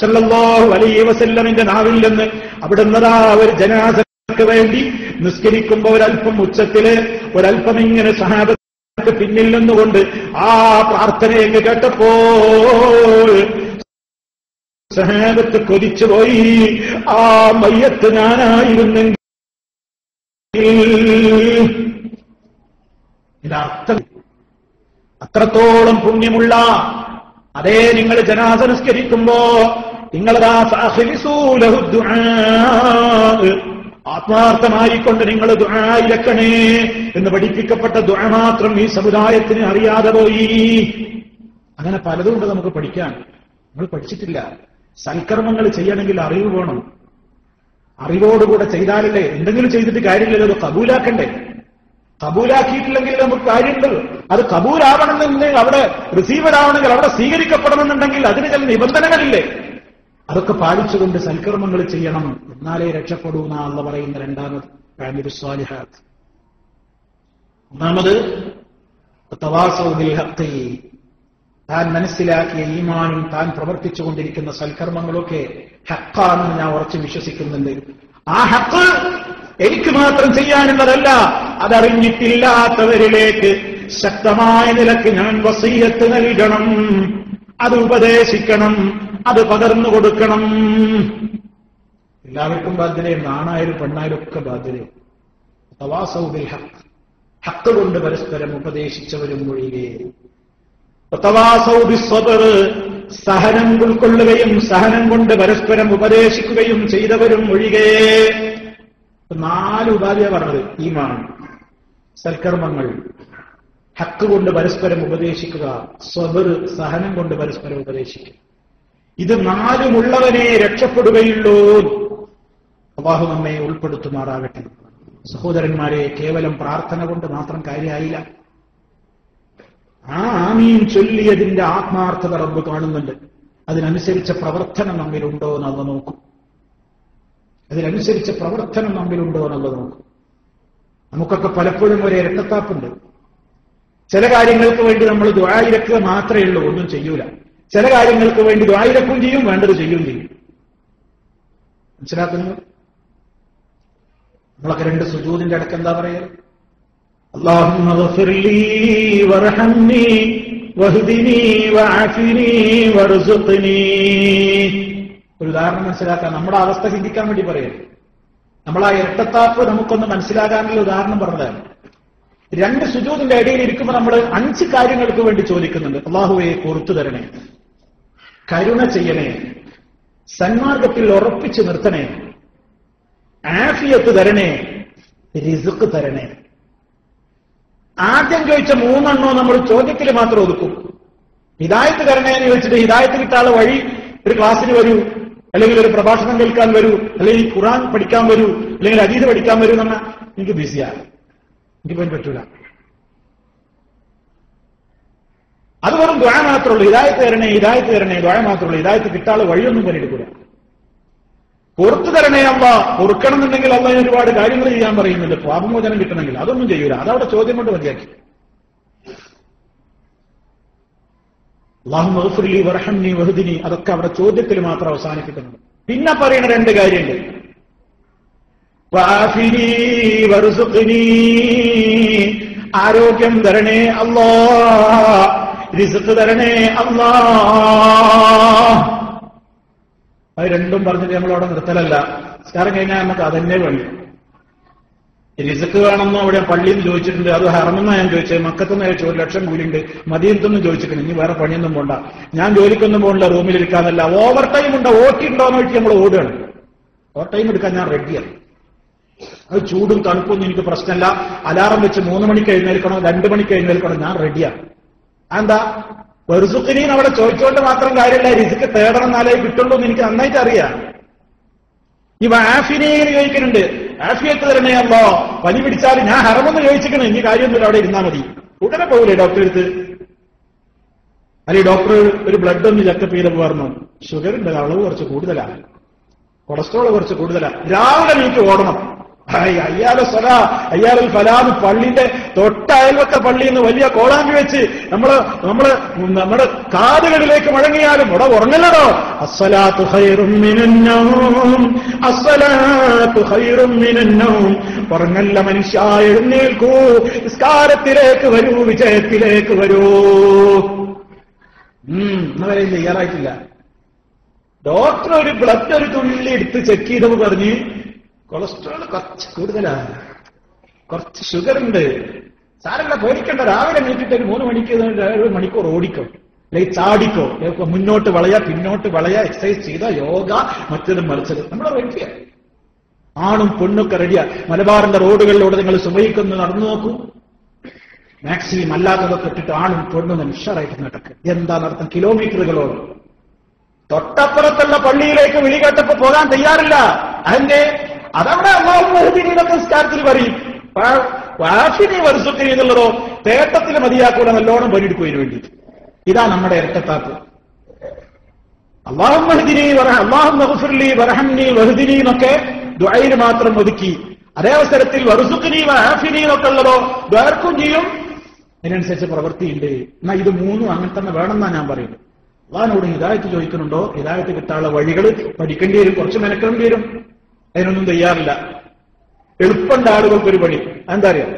സല്ലല്ലാഹു അലൈഹി വസല്ലമിന്റെ നാവിൽ നിന്ന് അവിടുന്നതാ ഒരു ജനാസക്ക് വേണ്ടി നിസ്കരിക്കുമ്പോൾ ഒരല്പം ഉച്ചത്തില് ഒരല്പം ഇങ്ങനെ സഹാബത്ത് പിന്നിൽ നിന്നുകൊണ്ട് ആ പ്രാർത്ഥനയൊക്കെ കേട്ടപ്പോൾ സഹാബത്ത് കൊതിച്ചുപോയി, ആ മയ്യത്ത് ഞാനായിരുന്നെങ്കിൽ. ഇതർത്ഥം അത്രത്തോളം പുണ്യമുള്ള. അതേ, നിങ്ങൾ ജനാസ നിസ്കരിക്കുമ്പോ നിങ്ങളതാ ആത്മാർത്ഥമായിക്കൊണ്ട് നിങ്ങൾ ദുആയിലക്കണേ എന്ന് പഠിപ്പിക്കപ്പെട്ട ദുആ മാത്രം ഈ സമുദായത്തിന് അറിയാതെ പോയി. അങ്ങനെ പലതുകൊണ്ട് നമുക്ക് പഠിക്കാൻ. നമ്മൾ പഠിച്ചിട്ടില്ല. സൽക്കർമ്മങ്ങൾ ചെയ്യണമെങ്കിൽ അറിവ് വേണം. അറിവോടുകൂടെ ചെയ്താലല്ലേ, എന്തെങ്കിലും ചെയ്തിട്ട് കാര്യമില്ലല്ലോ, അത് കബൂലാക്കണ്ടേ. കബൂലാക്കിയിട്ടില്ലെങ്കിൽ നമുക്ക് കാര്യമുണ്ട്. അത് കബൂലാവണമെന്നുണ്ടെങ്കിൽ, അവിടെ റിസീവഡ് ആവണമെങ്കിൽ, അവിടെ സ്വീകരിക്കപ്പെടണമെന്നുണ്ടെങ്കിൽ അതിന് ചില നിബന്ധനകളില്ലേ? അതൊക്കെ പാലിച്ചുകൊണ്ട് സൽക്കർമ്മങ്ങൾ ചെയ്യണം, എന്നാലേ രക്ഷപ്പെടൂ എന്നാണ് പറയുന്ന രണ്ടാമത് അമീലു സ്വാലിഹാത്ത്. ഒന്നാമത് തവാസൗ ബിൽ ഹഖ്, താൻ മനസ്സിലാക്കിയ ഈമാനും താൻ പ്രവർത്തിച്ചുകൊണ്ടിരിക്കുന്ന സൽക്കർമ്മങ്ങളൊക്കെ ഹഖാണെന്ന് ഞാൻ ഉറച്ചു വിശ്വസിക്കുന്നുണ്ട്. ആ ഹഖ് എനിക്ക് മാത്രം ചെയ്യാനുള്ളതല്ല, അതറിഞ്ഞിട്ടില്ലാത്തവരിലേക്ക് ശക്തമായ നിലക്ക് ഞാൻ വസീയത്ത് നൽകണം, അത് ഉപദേശിക്കണം, അത് പകർന്നു കൊടുക്കണം. എല്ലാവർക്കും ബാധ്യതയും, ആണായാലും പെണ്ണായാലും ഒക്കെ ബാധ്യതയും. തവാസൗ ബിൽ ഹഖ്, ഹഖ് കൊണ്ട് പരസ്പരം ഉപദേശിച്ചവരും ഒഴികെ. തവാസൗ ബിസ്സബ്ർ, സഹനം ഉൾക്കൊള്ളുകയും സഹനം കൊണ്ട് പരസ്പരം ഉപദേശിക്കുകയും ചെയ്തവരും ഒഴികെ. 4 ഉപാധിയാണ് പറഞ്ഞത്: ഈമാൻ, സൽക്കർമ്മങ്ങൾ, ഹക്ക് കൊണ്ട് പരസ്പരം ഉപദേശിക്കുക, സ്വബർ, സഹനം കൊണ്ട് പരസ്പരം ഉപദേശിക്കുക. ഇത് 4 ഉള്ളവനെ രക്ഷപ്പെടുകയുള്ളൂ. അല്ലാഹു നമ്മെ ഉൾപ്പെടുത്തുമാറാകട്ടെ. സഹോദരന്മാരെ, കേവലം പ്രാർത്ഥന കൊണ്ട് മാത്രം കാര്യമായില്ല. ആ ആമീൻ ചൊല്ലിയതിന്റെ ആത്മാർത്ഥത റബ്ബ് കാണുന്നുണ്ട്. അതിനനുസരിച്ച പ്രവർത്തനം നമ്മിലുണ്ടോ എന്നത് നോക്കും. അതിനനുസരിച്ച പ്രവർത്തനം നമ്മിലുണ്ടോ എന്നുള്ളത് നോക്കും. നമുക്കൊക്കെ പലപ്പോഴും ഒരു ഇരട്ടത്താപ്പുണ്ട്. ചില കാര്യങ്ങൾക്ക് വേണ്ടി നമ്മൾ ദുആയിരക്കുക മാത്രമേ ഉള്ളൂ, ഒന്നും ചെയ്യൂല. ചില കാര്യങ്ങൾക്ക് വേണ്ടി ദുആയിരക്കും ചെയ്യും, വേണ്ടത് ചെയ്യുകയും ചെയ്യും. മനസ്സിലാക്കുന്നു? നമ്മളൊക്കെ 2 സുജൂദിന്റെ ഇടയ്ക്ക് എന്താ പറയുക? അല്ലാഹുമ്മ ഗ്ഫിർലി വർഹംനി വഹ്ദിനി വഅഫിനി വർസുഖ്നി. ഒരു ഉദാഹരണം മനസ്സിലാക്കാൻ, നമ്മുടെ അവസ്ഥ ചിന്തിക്കാൻ വേണ്ടി പറയാം. നമ്മൾ ആ ഇരട്ടത്താപ്പ് നമുക്കൊന്ന് മനസ്സിലാകാനുള്ള ഉദാഹരണം പറഞ്ഞതാണ്. 2 സുജൂദിന്റെ ഇടയിൽ ഇരിക്കുമ്പോൾ നമ്മൾ 5 കാര്യങ്ങൾക്ക് വേണ്ടി ചോദിക്കുന്നുണ്ട്. അല്ലാഹുവേ പുറത്തു തരണേ, കരുണ ചെയ്യണേ, സന്മാർഗത്തിൽ ഉറപ്പിച്ചു നിർത്തണേ, ആഫിയത്ത് തരണേ, റിസ്ക് തരണേ. ആദ്യം ചോദിച്ച 3 എണ്ണോ നമ്മൾ ചോദ്യത്തിൽ മാത്രം ഒതുക്കും. ഹിദായത്ത് തരണേ എന്ന് ചോദിച്ചിട്ട് ഹിദായത്ത് കിട്ടാനുള്ള വഴി, ഒരു ക്ലാസ്സിന് വരൂ, അല്ലെങ്കിൽ ഒരു പ്രഭാഷണം കേൾക്കാൻ വരൂ, അല്ലെങ്കിൽ ഖുർആൻ പഠിക്കാൻ വരൂ, അല്ലെങ്കിൽ ഹദീസ് പഠിക്കാൻ വരൂ എന്ന് പറഞ്ഞാൽ എനിക്ക് ബിസിയാണ്, എനിക്ക് പോയി പറ്റൂല. അത് വെറും ദുആ മാത്രമേ ഉള്ളൂ. ഹിദായത്ത് തരണേ, ഹിദായത്ത് തരണേ, ദുആ മാത്രമേ ഉള്ളൂ. ഹിദായത്ത് കിട്ടാനുള്ള വഴിയൊന്നും പണിയെടുക്കൂല. പുറത്തു തരണേ അല്ലാ, പൊറുക്കണം എന്നുണ്ടെങ്കിൽ അള്ളാഹ് ഒരുപാട് കാര്യങ്ങൾ ചെയ്യാൻ പറയുന്നുണ്ട്. പാപമോചനം കിട്ടണമെങ്കിൽ അതൊന്നും ചെയ്യൂല. അതവിടെ ചോദ്യം കൊണ്ട് മതിയാക്കി. അല്ലാഹുമ്മ ഗ്ഫിർലി വർഹംനി വഹ്ദിനി, അതൊക്കെ അവിടെ ചോദ്യത്തിൽ മാത്രം അവസാനിപ്പിക്കുന്നുണ്ട്. പിന്നെ പറയുന്ന 2 കാര്യമുണ്ട്. വഅഫിനി വർസുഖ്നി, ആരോഗ്യം തരണേ അല്ലാ, റിസ്ക് തരണേ അല്ലാ. അത് 2 പറഞ്ഞിട്ട് നമ്മളവിടെ നിർത്തലല്ല. നിസ്കാരം കഴിഞ്ഞാൽ നമുക്ക് അതന്നെ വേണ്ടി. റിസ്ക് വേണമെന്നോ അവിടെ പള്ളിയിൽ നിന്ന് ചോദിച്ചിട്ടുണ്ട്. അത് ഹറമെന്നാ ഞാൻ ചോദിച്ചത്. മക്കത്തുനിന്ന് ചോദിച്ചു 1 ലക്ഷം കൂലിയുണ്ട്. മദീനത്തൊന്നും ചോദിച്ചിട്ടുണ്ട്. ഇനി വേറെ പണിയൊന്നും പോണ്ട, ഞാൻ ജോലിക്കൊന്നും പോകണ്ട, റൂമിലിരിക്കാന്നല്ല. ഓവർ ടൈം ഉണ്ടോ, ഓട്ടി ഉണ്ടോന്ന് വെച്ച് നമ്മൾ ഓടുകയാണ്. ഓവർ ടൈം എടുക്കാൻ ഞാൻ റെഡിയാണ്. അത് ചൂടും തണുപ്പൊന്നും എനിക്ക് പ്രശ്നമല്ല. അലാറം വെച്ച് 3 മണിക്ക് എഴുന്നേൽക്കണോ 2 മണിക്ക് എഴുന്നേൽക്കണോ, ഞാൻ റെഡിയാണ്. എന്താ വെറുസുഖിനീന്ന് അവിടെ ചോദിച്ചുകൊണ്ട് മാത്രം കാര്യമില്ല. റിസ്ക് തേടണം, എന്നാലേ കിട്ടുള്ളൂ എന്ന് എനിക്ക് നന്നായിട്ട് അറിയാം. ഈ ആഫിനെന്ന് ചോദിക്കുന്നുണ്ട്. ആഫിയത്ത് തരണേ അല്ലോ, പനി പിടിച്ചാൽ ഞാൻ ഹറമെന്ന് ചോദിച്ചിരിക്കണം, ഇനി കാര്യമൊന്നുമില്ല, അവിടെ ഇരുന്നാൽ മതി. ഉടനെ പോകൂലേ ഡോക്ടറെ അടുത്ത്? അല്ലെങ്കിൽ ഡോക്ടർ ഒരു ബ്ലഡ് ഒന്ന് ചെക്കപ്പ് ചെയ്തപ്പോൾ പറഞ്ഞു ഷുഗറിന്റെ അളവ് കുറച്ച് കൂടുതലാണ്, കൊളസ്ട്രോൾ കുറച്ച് കൂടുതലാണ്, രാവിലെ എനിക്ക് ഓടണം. അയ്യാലെ സ്വലാ അയ്യാലൽ ഫലാന്ന് പള്ളിന്റെ തൊട്ടയൽവക്ക പള്ളിയിൽ നിന്ന് വലിയ കോളാമ്പി വെച്ച് നമ്മുടെ കാതുകളിലേക്ക് മുഴങ്ങിയാലും ഇവിടെ ഉറങ്ങല്ലടോ. അസ്സലാത്തു ഖൈറും മിനന്നൗം, അസ്സലാത്തു ഖൈറും മിനന്നൗം. ഉറങ്ങല്ല മനുഷ്യ, എഴുന്നേൽക്കൂ, നിസ്കാരത്തിലേക്ക് വരൂ, വിജയത്തിലേക്ക് വരൂ. ഇന്നവരെ തയ്യാറായിട്ടില്ല. ഡോക്ടർ ഒരു ബ്ലഡ് ഒരു തുള്ളി എടുത്ത് ചെക്ക് ചെയ്തപ്പോൾ പറഞ്ഞ് കൊളസ്ട്രോൾ കുറച്ച് കൂടുതലാണ്, കുറച്ച് ഷുഗർ ഉണ്ട്. സാരല്ല, പേടിക്കണ്ട. രാവിലെ നീട്ടിട്ട് ഒരു 3 മണിക്ക് 1 മണിക്കൂർ ഓടിക്കോ, അല്ലെങ്കിൽ ചാടിക്കോ, മുന്നോട്ട് വളയാ പിന്നോട്ട് വളയാ, എക്സസൈസ് ചെയ്ത യോഗ, മറ്റൊരു മറിച്ചത്. നമ്മളെ റെഡിയാ, ആണും പെണ്ണൊക്കെ റെഡിയാ. മലബാറിന്റെ റോഡുകളിലൂടെ നിങ്ങൾ സുബഹിക്കൊന്ന് നടന്നു നോക്കൂ. മാക്സിമം അല്ലാത്തതൊക്കെ ഇട്ടിട്ട് ആണും പെണ്ണും ഉഷാറായിട്ട് നടക്കുക. എന്താ നടത്തം? കിലോമീറ്ററുകളോളം. തൊട്ടപ്പുറത്തുള്ള പള്ളിയിലേക്ക് വിളി കേട്ടപ്പോ പോകാൻ തയ്യാറില്ല. അതിന്റെ അതവിടെ അല്ലാഹുവിന്റെ നിസ്കാരത്തിൽ പറയും. വാഫിനി വർസുക്കിനി എന്നുള്ളതോ തേട്ടത്തിൽ മതിയാക്കൂടെ നല്ലോണം പണിയെടുക്കുന്നതിന് വേണ്ടി. ഇതാ നമ്മുടെ ഇരട്ടത്താപ്പ്. അല്ലാഹുമ്മ ഹ്ദിനി അല്ലാഹുമ്മ ഗ്ഫിർലി വർഹംനി വഹ്ദിനി എന്നൊക്കെ ദുആയിൽ മാത്രം ഒതുക്കി. അതേ അവസരത്തിൽ വർസുഖ്നി വആഫിനി എന്നൊക്കെ ഉള്ളതോ ദുആർക്കും ചെയ്യും, അതിനനുസരിച്ച് പ്രവൃത്തിയുണ്ട്. എന്നാ ഇത് മൂന്നും അങ്ങനെ തന്നെ വേണമെന്നാ ഞാൻ പറയുന്നത്. അള്ളാഹിനോട് ഹിദായത്ത് ചോദിക്കുന്നുണ്ടോ? ഹിദായത്ത് കിട്ടാനുള്ള വഴികൾ പഠിക്കേണ്ടി വരും, കുറച്ച് മെനക്കേണ്ടി വരും. അതിനൊന്നും തയ്യാറില്ല. എളുപ്പമുണ്ട് ആളുകൾക്കൊരു പണി. എന്താ അറിയാം,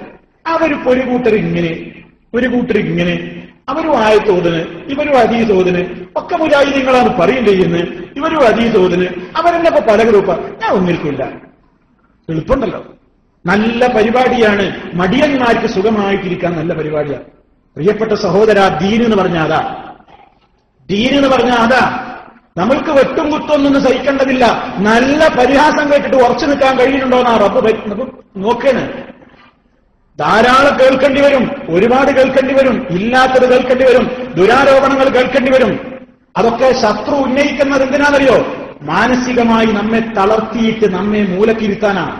അവരിപ്പോ ഒരു കൂട്ടർ ഇങ്ങനെ, ഒരു കൂട്ടർ ഇങ്ങനെ, അവരും ആയത്തോതിന്, ഇവരും ഹദീസോതിന്, ഒക്കെ മുജാഹിദീങ്ങളാണ് പറയും ചെയ്യുന്നത്, ഇവരും ഹദീസോതിന്, അവരെന്നെ ഇപ്പൊ പല ഗ്രൂപ്പാ. ഞാൻ ഒന്നിരിക്കില്ല. എളുപ്പമുണ്ടല്ലോ, നല്ല പരിപാടിയാണ്. മടിയന്മാർക്ക് സുഖമായിട്ടിരിക്കാൻ നല്ല പരിപാടിയാണ്. പ്രിയപ്പെട്ട സഹോദര, ദീൻ എന്ന് പറഞ്ഞാൽ അതാ. ദീൻ എന്ന് പറഞ്ഞാൽ അതാ. നമ്മൾക്ക് വെട്ടും കുത്തൊന്നും സഹിക്കേണ്ടതില്ല. നല്ല പരിഹാസം കേട്ടിട്ട് ഉറച്ചു നിൽക്കാൻ കഴിയുന്നുണ്ടോന്നാ റബ്ബ് നോക്കേണ്. ധാരാളം കേൾക്കേണ്ടി വരും, ഒരുപാട് കേൾക്കേണ്ടി വരും, ഇല്ലാത്തത് കേൾക്കേണ്ടി വരും, ദുരാരോപണങ്ങൾ കേൾക്കേണ്ടി വരും. അതൊക്കെ ശത്രു ഉന്നയിക്കുന്നത് എന്തിനാണെന്നറിയോ? മാനസികമായി നമ്മെ തളർത്തിയിട്ട് നമ്മെ മൂലക്കിരുത്താനാണ്.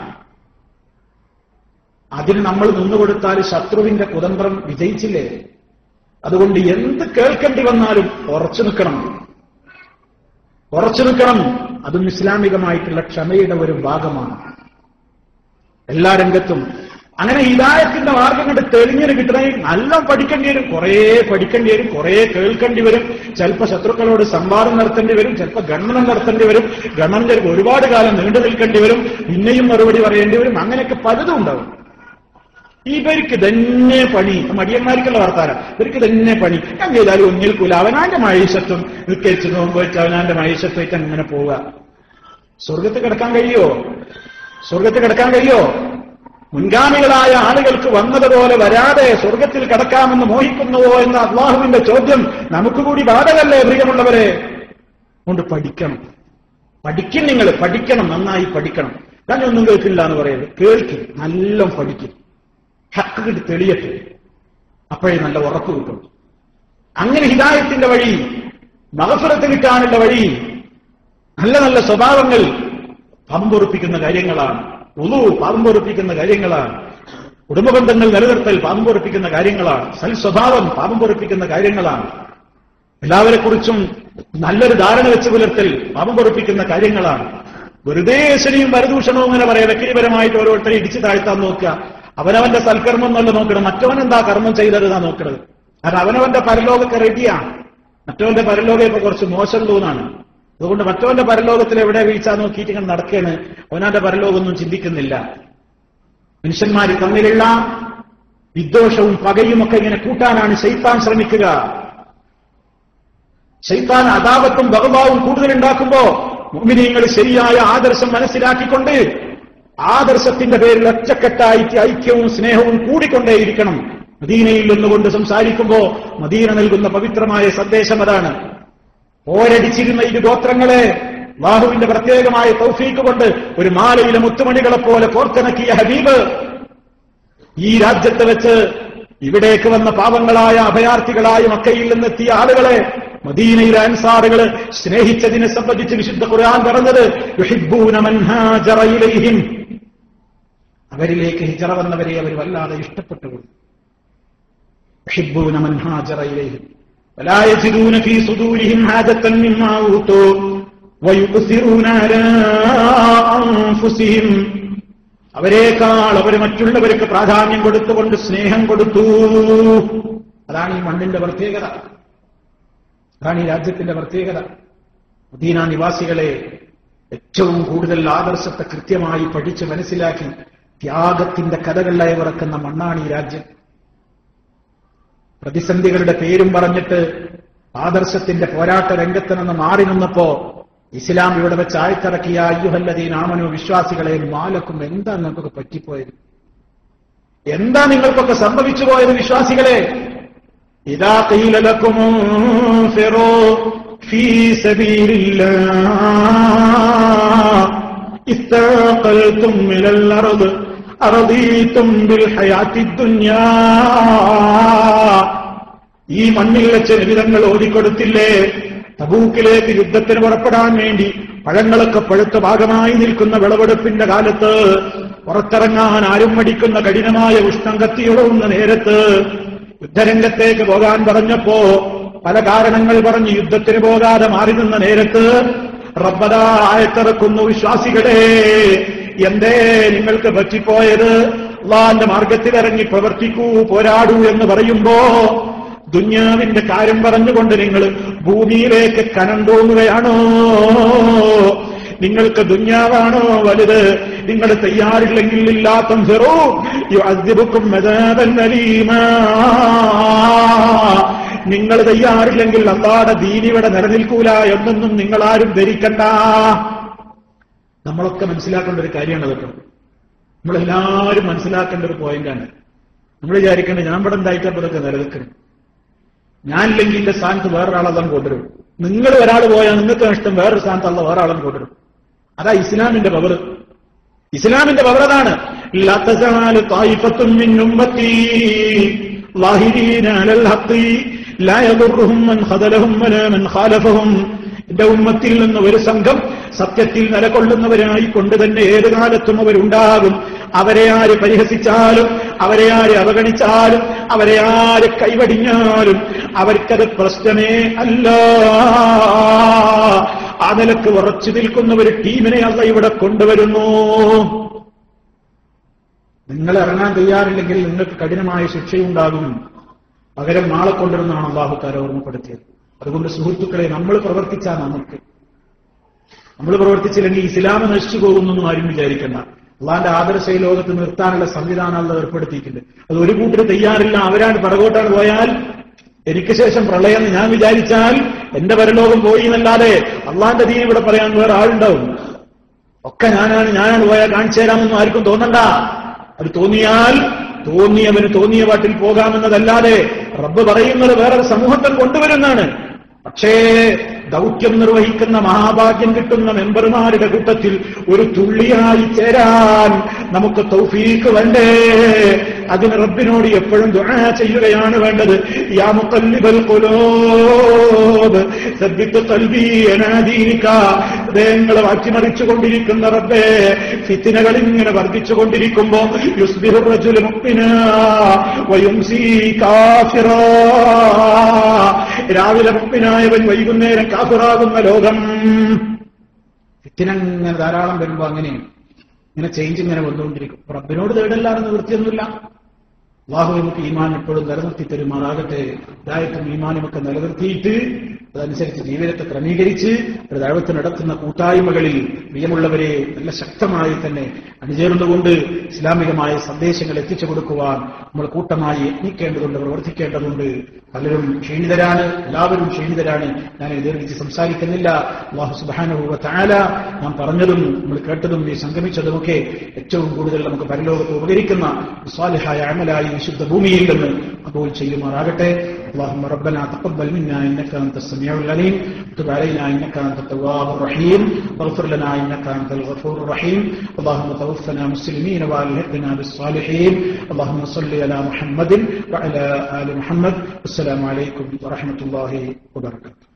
അതിന് നമ്മൾ നിന്നുകൊടുത്താൽ ശത്രുവിന്റെ കുതന്ത്രം വിജയിച്ചില്ലേ? അതുകൊണ്ട് എന്ത് കേൾക്കേണ്ടി വന്നാലും ഉറച്ചു നിൽക്കണം, ഉറച്ചു നിൽക്കണം. അതും ഇസ്ലാമികമായിട്ടുള്ള ക്ഷമയുടെ ഒരു ഭാഗമാണ് എല്ലാ രംഗത്തും. അങ്ങനെ ഹിദായത്തിന്റെ മാർഗം കൊണ്ട് തെളിഞ്ഞിന് കിട്ടണമെങ്കിൽ നല്ല പഠിക്കേണ്ടി വരും, കുറേ പഠിക്കേണ്ടി വരും, കുറേ കേൾക്കേണ്ടി വരും. ചിലപ്പോൾ ശത്രുക്കളോട് സംവാദം നടത്തേണ്ടി വരും, ചിലപ്പോൾ ഗണനം നടത്തേണ്ടി വരും, ഗണനം ചിലപ്പോൾ ഒരുപാട് കാലം നീണ്ടു നിൽക്കേണ്ടി വരും, പിന്നെയും മറുപടി പറയേണ്ടി വരും. അങ്ങനെയൊക്കെ പലതും ഉണ്ടാവും. ഇവർക്ക് തന്നെ പണി, മടിയന്മാർക്കുള്ള വർത്താനം, ഇവർക്ക് തന്നെ പണി. ഞാൻ ചെയ്താലും ഒന്നിൽക്കൂല. അവനാന്റെ മഴീശത്വം നിൽക്കരിച്ച് നോമ്പ് വെച്ച് അവനാന്റെ മഴീശത്വമായിട്ട് അങ്ങനെ പോവുക. സ്വർഗത്ത് കിടക്കാൻ കഴിയോ? സ്വർഗത്ത് കിടക്കാൻ കഴിയോ? മുൻഗാമികളായ ആളുകൾക്ക് വന്നതുപോലെ വരാതെ സ്വർഗത്തിൽ കടക്കാമെന്ന് മോഹിക്കുന്നുവോ എന്ന അല്ലാഹുവിന്റെ ചോദ്യം നമുക്ക് കൂടി ബാധകല്ലേ പ്രിയമുള്ളവരെ? കൊണ്ട് പഠിക്കണം, പഠിക്കും. നിങ്ങൾ പഠിക്കണം, നന്നായി പഠിക്കണം. ഞാൻ ഒന്നും കേൾക്കില്ല എന്ന് പറയരുത്, കേൾക്കും, നല്ല പഠിക്കും. ഹക്ക് കിട്ടി തെളിയട്ടെ, അപ്പോഴേ നല്ല ഉറപ്പ് കിട്ടും. അങ്ങനെ ഹിദായത്തിന്റെ വഴി, മഗ്ഫിറത്ത് കിട്ടാനുള്ള വഴി, നല്ല നല്ല സ്വഭാവങ്ങൾ പാപം പൊറുപ്പിക്കുന്ന കാര്യങ്ങളാണ്. വുളു പാപം പൊറുപ്പിക്കുന്ന കാര്യങ്ങളാണ്. കുടുംബബന്ധങ്ങൾ നിലനിർത്തൽ പാപം പൊറുപ്പിക്കുന്ന കാര്യങ്ങളാണ്. സൽസ്വഭാവം പാപം പൊറുപ്പിക്കുന്ന കാര്യങ്ങളാണ്. എല്ലാവരെക്കുറിച്ചും നല്ലൊരു ധാരണ വെച്ച് പുലർത്തൽ പാപം പൊറുപ്പിക്കുന്ന കാര്യങ്ങളാണ്. വെറുതെ ശനിയും വരദൂഷണവും ഇങ്ങനെ പറയാം. വ്യക്തിപരമായിട്ട് ഓരോരുത്തരെ ഇടിച്ചു താഴ്ത്താൻ നോക്കുക. അവനവന്റെ സൽക്കർമ്മം എന്നുള്ള നോക്കണം, മറ്റവൻ എന്താ കർമ്മം ചെയ്തരുതാ നോക്കണത്. കാരണം അവനവന്റെ പരലോകമൊക്കെ റെഡിയാണ്, മറ്റവന്റെ പരലോകം ഇപ്പൊ കുറച്ച് മോശം തോന്നാണ്. അതുകൊണ്ട് മറ്റവന്റെ പരലോകത്തിൽ എവിടെ വീഴ്ച നോക്കിയിട്ട് ഇങ്ങനെ നടക്കുകയാണ്. അവനവന്റെ പരലോകമൊന്നും ചിന്തിക്കുന്നില്ല. മനുഷ്യന്മാർ തമ്മിലുള്ള വിദ്വേഷവും പകയും ഒക്കെ ഇങ്ങനെ കൂട്ടാനാണ് ശൈത്താൻ ശ്രമിക്കുക. ശൈത്താൻ അദാവത്തും ബഗ്ദാവും കൂടുതലുണ്ടാക്കുമ്പോ മുഅ്മിനീങ്ങൾ ശരിയായ ആദർശം മനസ്സിലാക്കിക്കൊണ്ട് ആദർശത്തിന്റെ പേരിൽ ഒറ്റക്കെട്ടായിട്ട് ഐക്യവും സ്നേഹവും കൂടിക്കൊണ്ടേയിരിക്കണം. മദീനയിൽ നിന്നുകൊണ്ട് സംസാരിക്കുമ്പോ മദീന നൽകുന്ന പവിത്രമായ സന്ദേശം അതാണ്. പോരടിച്ചിരുന്ന ഈ ഗോത്രങ്ങളെ അല്ലാഹുവിന്റെ പ്രത്യേകമായ തൗഫീഖ് കൊണ്ട് ഒരു മാലയിലെ മുത്തുമണികളെപ്പോലെ കോർത്തിണക്കിയ ഹബീബ് ഈ രാജ്യത്ത് വെച്ച് ഇവിടേക്ക് വന്ന പാവങ്ങളായ അഭയാർത്ഥികളായ മക്കയിൽ നിന്നെത്തിയ ആളുകളെ മദീനയിലെ അൻസാറുകൾ സ്നേഹിച്ചതിനെ സംബന്ധിച്ച് വിശുദ്ധ ഖുർആൻ പറഞ്ഞത് യുഹിബ്ബൂന മൻ ഹാജറ ഇലൈഹിം, അവരിലേക്ക് ഹിജറ വന്നവരെ അവർ വല്ലാതെ ഇഷ്ടപ്പെട്ടു. യുഹിബ്ബൂന മൻ ഹാജറ ഇലൈഹിം വലാ യജിദൂന ഫീ സുദൂരിഹിം ഹാജത്തൻ മിമ്മാ ഊതൂ വയുക്സിറൂന അലാ അൻഫുസിഹിം, അവരെക്കാൾ അവർ മറ്റുള്ളവർക്ക് പ്രാധാന്യം കൊടുത്തുകൊണ്ട് സ്നേഹം കൊടുത്തു. അതാണ് ഈ മണ്ണിന്റെ പ്രത്യേകത, അതാണ് ഈ രാജ്യത്തിന്റെ പ്രത്യേകത. മദീന നിവാസികളെ ഏറ്റവും കൂടുതൽ ആദർശത്തെ കൃത്യമായി പഠിച്ച് മനസ്സിലാക്കി ത്യാഗത്തിന്റെ കഥകളിലായി ഉറക്കുന്ന മണ്ണാണ് ഈ രാജ്യം. പ്രതിസന്ധികളുടെ പേരും പറഞ്ഞിട്ട് ആദർശത്തിന്റെ പോരാട്ട രംഗത്ത് നിന്ന് മാറി നിന്നപ്പോ ഇസ്ലാം ഇവിടെ വെച്ച് ആഴ്ത്തിറക്കിയ അയ്യുഹല്ലദീന ആമനു, വിശ്വാസികളെ, മാലക്കും എന്താ നിങ്ങൾക്കൊക്കെ പറ്റിപ്പോയത്? എന്താ നിങ്ങൾക്കൊക്കെ സംഭവിച്ചു പോയത് വിശ്വാസികളെ? ഇദാ ഖീല ലക്കും ഫിറൂ ഫീ സബീലില്ലാഹ് ഇസ്തഖൽതും മിനൽ അർദ് അറദീതും ബിൽ ഹയാത്തിദ് ദുനിയാ, ഈ മണ്ണിൽ വെച്ച് നിബിധങ്ങൾ ഓതിക്കൊടുത്തില്ലേ തബൂക്കിലേക്ക് യുദ്ധത്തിന് പുറപ്പെടാൻ വേണ്ടി പഴങ്ങളൊക്കെ പഴുത്ത ഭാഗമായി നിൽക്കുന്ന വിളവെടുപ്പിന്റെ കാലത്ത് പുറത്തിറങ്ങാൻ ആരും മടിക്കുന്ന കഠിനമായ ഉഷ്ണം കത്തിയുടവുന്ന നേരത്ത് യുദ്ധരംഗത്തേക്ക് പോകാൻ പറഞ്ഞപ്പോ പല കാരണങ്ങൾ പറഞ്ഞ് യുദ്ധത്തിന് പോകാതെ മാറി നിന്ന നേരത്ത് റബ്ബദാ ആയത്തിറക്കുന്നു, വിശ്വാസികളെ എന്തേ നിങ്ങൾക്ക് പറ്റിപ്പോയത്? അല്ലാഹുവിന്റെ മാർഗത്തിലിറങ്ങി പ്രവർത്തിക്കൂ, പോരാടൂ എന്ന് പറയുമ്പോ ദുന്യാവിന്റെ കാര്യം പറഞ്ഞുകൊണ്ട് നിങ്ങൾ ഭൂമിയിലേക്ക് കനം തോന്നുകയാണോ? നിങ്ങൾക്ക് ദുന്യാവാണോ വലുത്? നിങ്ങൾ തയ്യാറില്ലെങ്കിൽ നിങ്ങൾ തയ്യാറില്ലെങ്കിൽ അല്ലാഹുവിന്റെ ദീൻ ഇവിടെ നിലനിൽക്കൂല എന്നൊന്നും നിങ്ങളാരും ധരിക്കണ്ട. നമ്മളൊക്കെ മനസ്സിലാക്കേണ്ട ഒരു കാര്യമാണ് അതൊക്കെ. നമ്മളെല്ലാവരും മനസ്സിലാക്കേണ്ട ഒരു പോയിന്റാണ്. നമ്മൾ വിചാരിക്കേണ്ടത് ഞാൻ ഇവിടെ ഉണ്ടായിട്ടപ്പോൾ ഇതൊക്കെ നിലനിൽക്കണം, ഞാനില്ലെങ്കിൽ എന്റെ സ്ഥാനത്ത് വേറൊരാളെല്ലാം കൊണ്ടുവരും. നിങ്ങൾ ഒരാൾ പോയാൽ നിങ്ങൾക്ക് ഇഷ്ടം വേറൊരു സ്ഥാനത്തുള്ള വേറൊരാളും കൊണ്ടുവരും. അതാ ഇസ്ലാമിന്റെ പവർ. ഇസ്ലാമിന്റെ പവർ അതാണ്. എന്റെ ഉമ്മത്തിൽ നിന്ന് ഒരു സംഘം സത്യത്തിൽ നിലകൊള്ളുന്നവരായി കൊണ്ട് തന്നെ ഏത് കാലത്തും അവരുണ്ടാകും. അവരെ ആര് പരിഹസിച്ചാലും, അവരെ ആര് അവഗണിച്ചാലും, അവരെ ആര് കൈവടിഞ്ഞാലും അവർക്കത് പ്രശ്നമേ അല്ല. ആ നിലക്ക് ഉറച്ചു നിൽക്കുന്ന ഒരു ടീമിനെ അല്ല ഇവിടെ കൊണ്ടുവരുന്നു. നിങ്ങൾ ഇറങ്ങാൻ തയ്യാറില്ലെങ്കിൽ നിങ്ങൾക്ക് കഠിനമായ ശിക്ഷയുണ്ടാകും. പകരം നാളെ കൊണ്ടുവരുന്നതാണ് അല്ലാഹു തആല ഓർമ്മപ്പെടുത്തിയത്. അതുകൊണ്ട് സുഹൃത്തുക്കളെ, നമ്മൾ പ്രവർത്തിച്ചാൽ നമ്മൾ പ്രവർത്തിച്ചില്ലെങ്കിൽ ഇസ്ലാം നശിച്ചു പോകുന്നൊന്നും ആരും വിചാരിക്കണ്ട. അള്ളാന്റെ ആദർശ ലോകത്ത് നിർത്താനുള്ള സംവിധാനം അല്ല ഏർപ്പെടുത്തിയിട്ടുണ്ട്. അത് ഒരു കൂട്ടർ തയ്യാറില്ല, അവരാണ് പിറകോട്ടാണ് പോയാൽ എനിക്ക് ശേഷം പ്രളയം ഞാൻ വിചാരിച്ചാൽ എന്റെ പരലോകം പോയി എന്നല്ലാതെ അള്ളാന്റെ ദീൻ ഇവിടെ പറയാൻ വേറെ ആളുണ്ടാവും. ഒക്കെ ഞാനാണ് പോയാൽ കാണിച്ചു തരാമെന്നും ആർക്കും തോന്നണ്ട. അത് തോന്നിയാൽ തോന്നിയവന് തോന്നിയ പാട്ടിൽ പോകാമെന്നതല്ലാതെ റബ്ബ് പറയുന്നത് വേറൊരു സമൂഹത്തെ കൊണ്ടുവരുന്നതാണ്. പക്ഷേ ദൗത്യം നിർവഹിക്കുന്ന മഹാഭാഗ്യം കിട്ടുന്ന മെമ്പർമാരുടെ കൂട്ടത്തിൽ ഒരു തുള്ളിയായി ചേരാൻ നമുക്ക് തൗഫീഖ് വേണ്ടേ? അതിന് റബ്ബിനോട് എപ്പോഴും ദുആ ചെയ്യുകയാണ് വേണ്ടത്. യാ മുഖല്ലിബൽ ഖുലൂബ് സബ്ബിത് ഖൽബി അലാ ദീനിക. ഹൃദയങ്ങളെ മാറ്റിമറിച്ചുകൊണ്ടിരിക്കുന്ന റബ്ബേ, ഫിത്നകൾ ഇങ്ങനെ വർദ്ധിച്ചുകൊണ്ടിരിക്കുമ്പോ യുസ്ബിഹു റജുലു മുഅ്മിനാ വയുംസി കാഫിറാ. രാവിലെ മുഅ്മിനായവൻ വൈകുന്നേരം കാഫിറാകുന്ന ലോകം. ഫിത്ന ഇങ്ങനെ ധാരാളം വരുമ്പോ അങ്ങനെയാണ്, ഇങ്ങനെ ചേഞ്ച് ഇങ്ങനെ വന്നുകൊണ്ടിരിക്കും. റബ്ബിനോട് തേടല്ലാതെ നിവൃത്തിയൊന്നുമില്ല. അല്ലാഹു നമുക്ക് ഈമാൻ എപ്പോഴും നിലനിർത്തി തരുമാറാകട്ടെ. ഹിദായത്തും ഈമാനും ഒക്കെ നിലനിർത്തിയിട്ട് അതനുസരിച്ച് ജീവിതത്തെ ക്രമീകരിച്ച് ഒരു ദഅവത്ത് നടത്തുന്ന കൂട്ടായ്മകളിൽ പ്രിയമുള്ളവരെ നല്ല ശക്തമായി തന്നെ അണിചേർന്നുകൊണ്ട് ഇസ്ലാമികമായ സന്ദേശങ്ങൾ എത്തിച്ചു കൊടുക്കുവാൻ നമ്മൾ കൂട്ടമായി യത്നിക്കേണ്ടതുണ്ട്, പ്രവർത്തിക്കേണ്ടതുണ്ട്. പലരും ക്ഷീണിതരാണ്, എല്ലാവരും ക്ഷീണിതരാണ്. ഞാൻ ദീർഘിച്ച് സംസാരിക്കുന്നില്ല. അല്ലാഹു സുബ്ഹാനഹു വ തആല നാം പറഞ്ഞതും നമ്മൾ കേട്ടതും ഈ സംഗമിച്ചതുമൊക്കെ ഏറ്റവും കൂടുതൽ നമുക്ക് പരലോകത്ത് ഉപകരിക്കുന്ന സ്വാലിഹായ അമലായി വിശുദ്ധ ഭൂമിയിൽ നിന്ന് കബൂൽ ചെയ്യുമാറാകട്ടെ. اللهم ربنا تقبل منا انك انت السميع العليم وتب علينا انك انت التواب الرحيم واغفر لنا انك انت الغفور الرحيم. اللهم توفنا مسلمين والحقنا بالصالحين. اللهم صل على محمد وعلى ال محمد. السلام عليكم ورحمه الله وبركاته.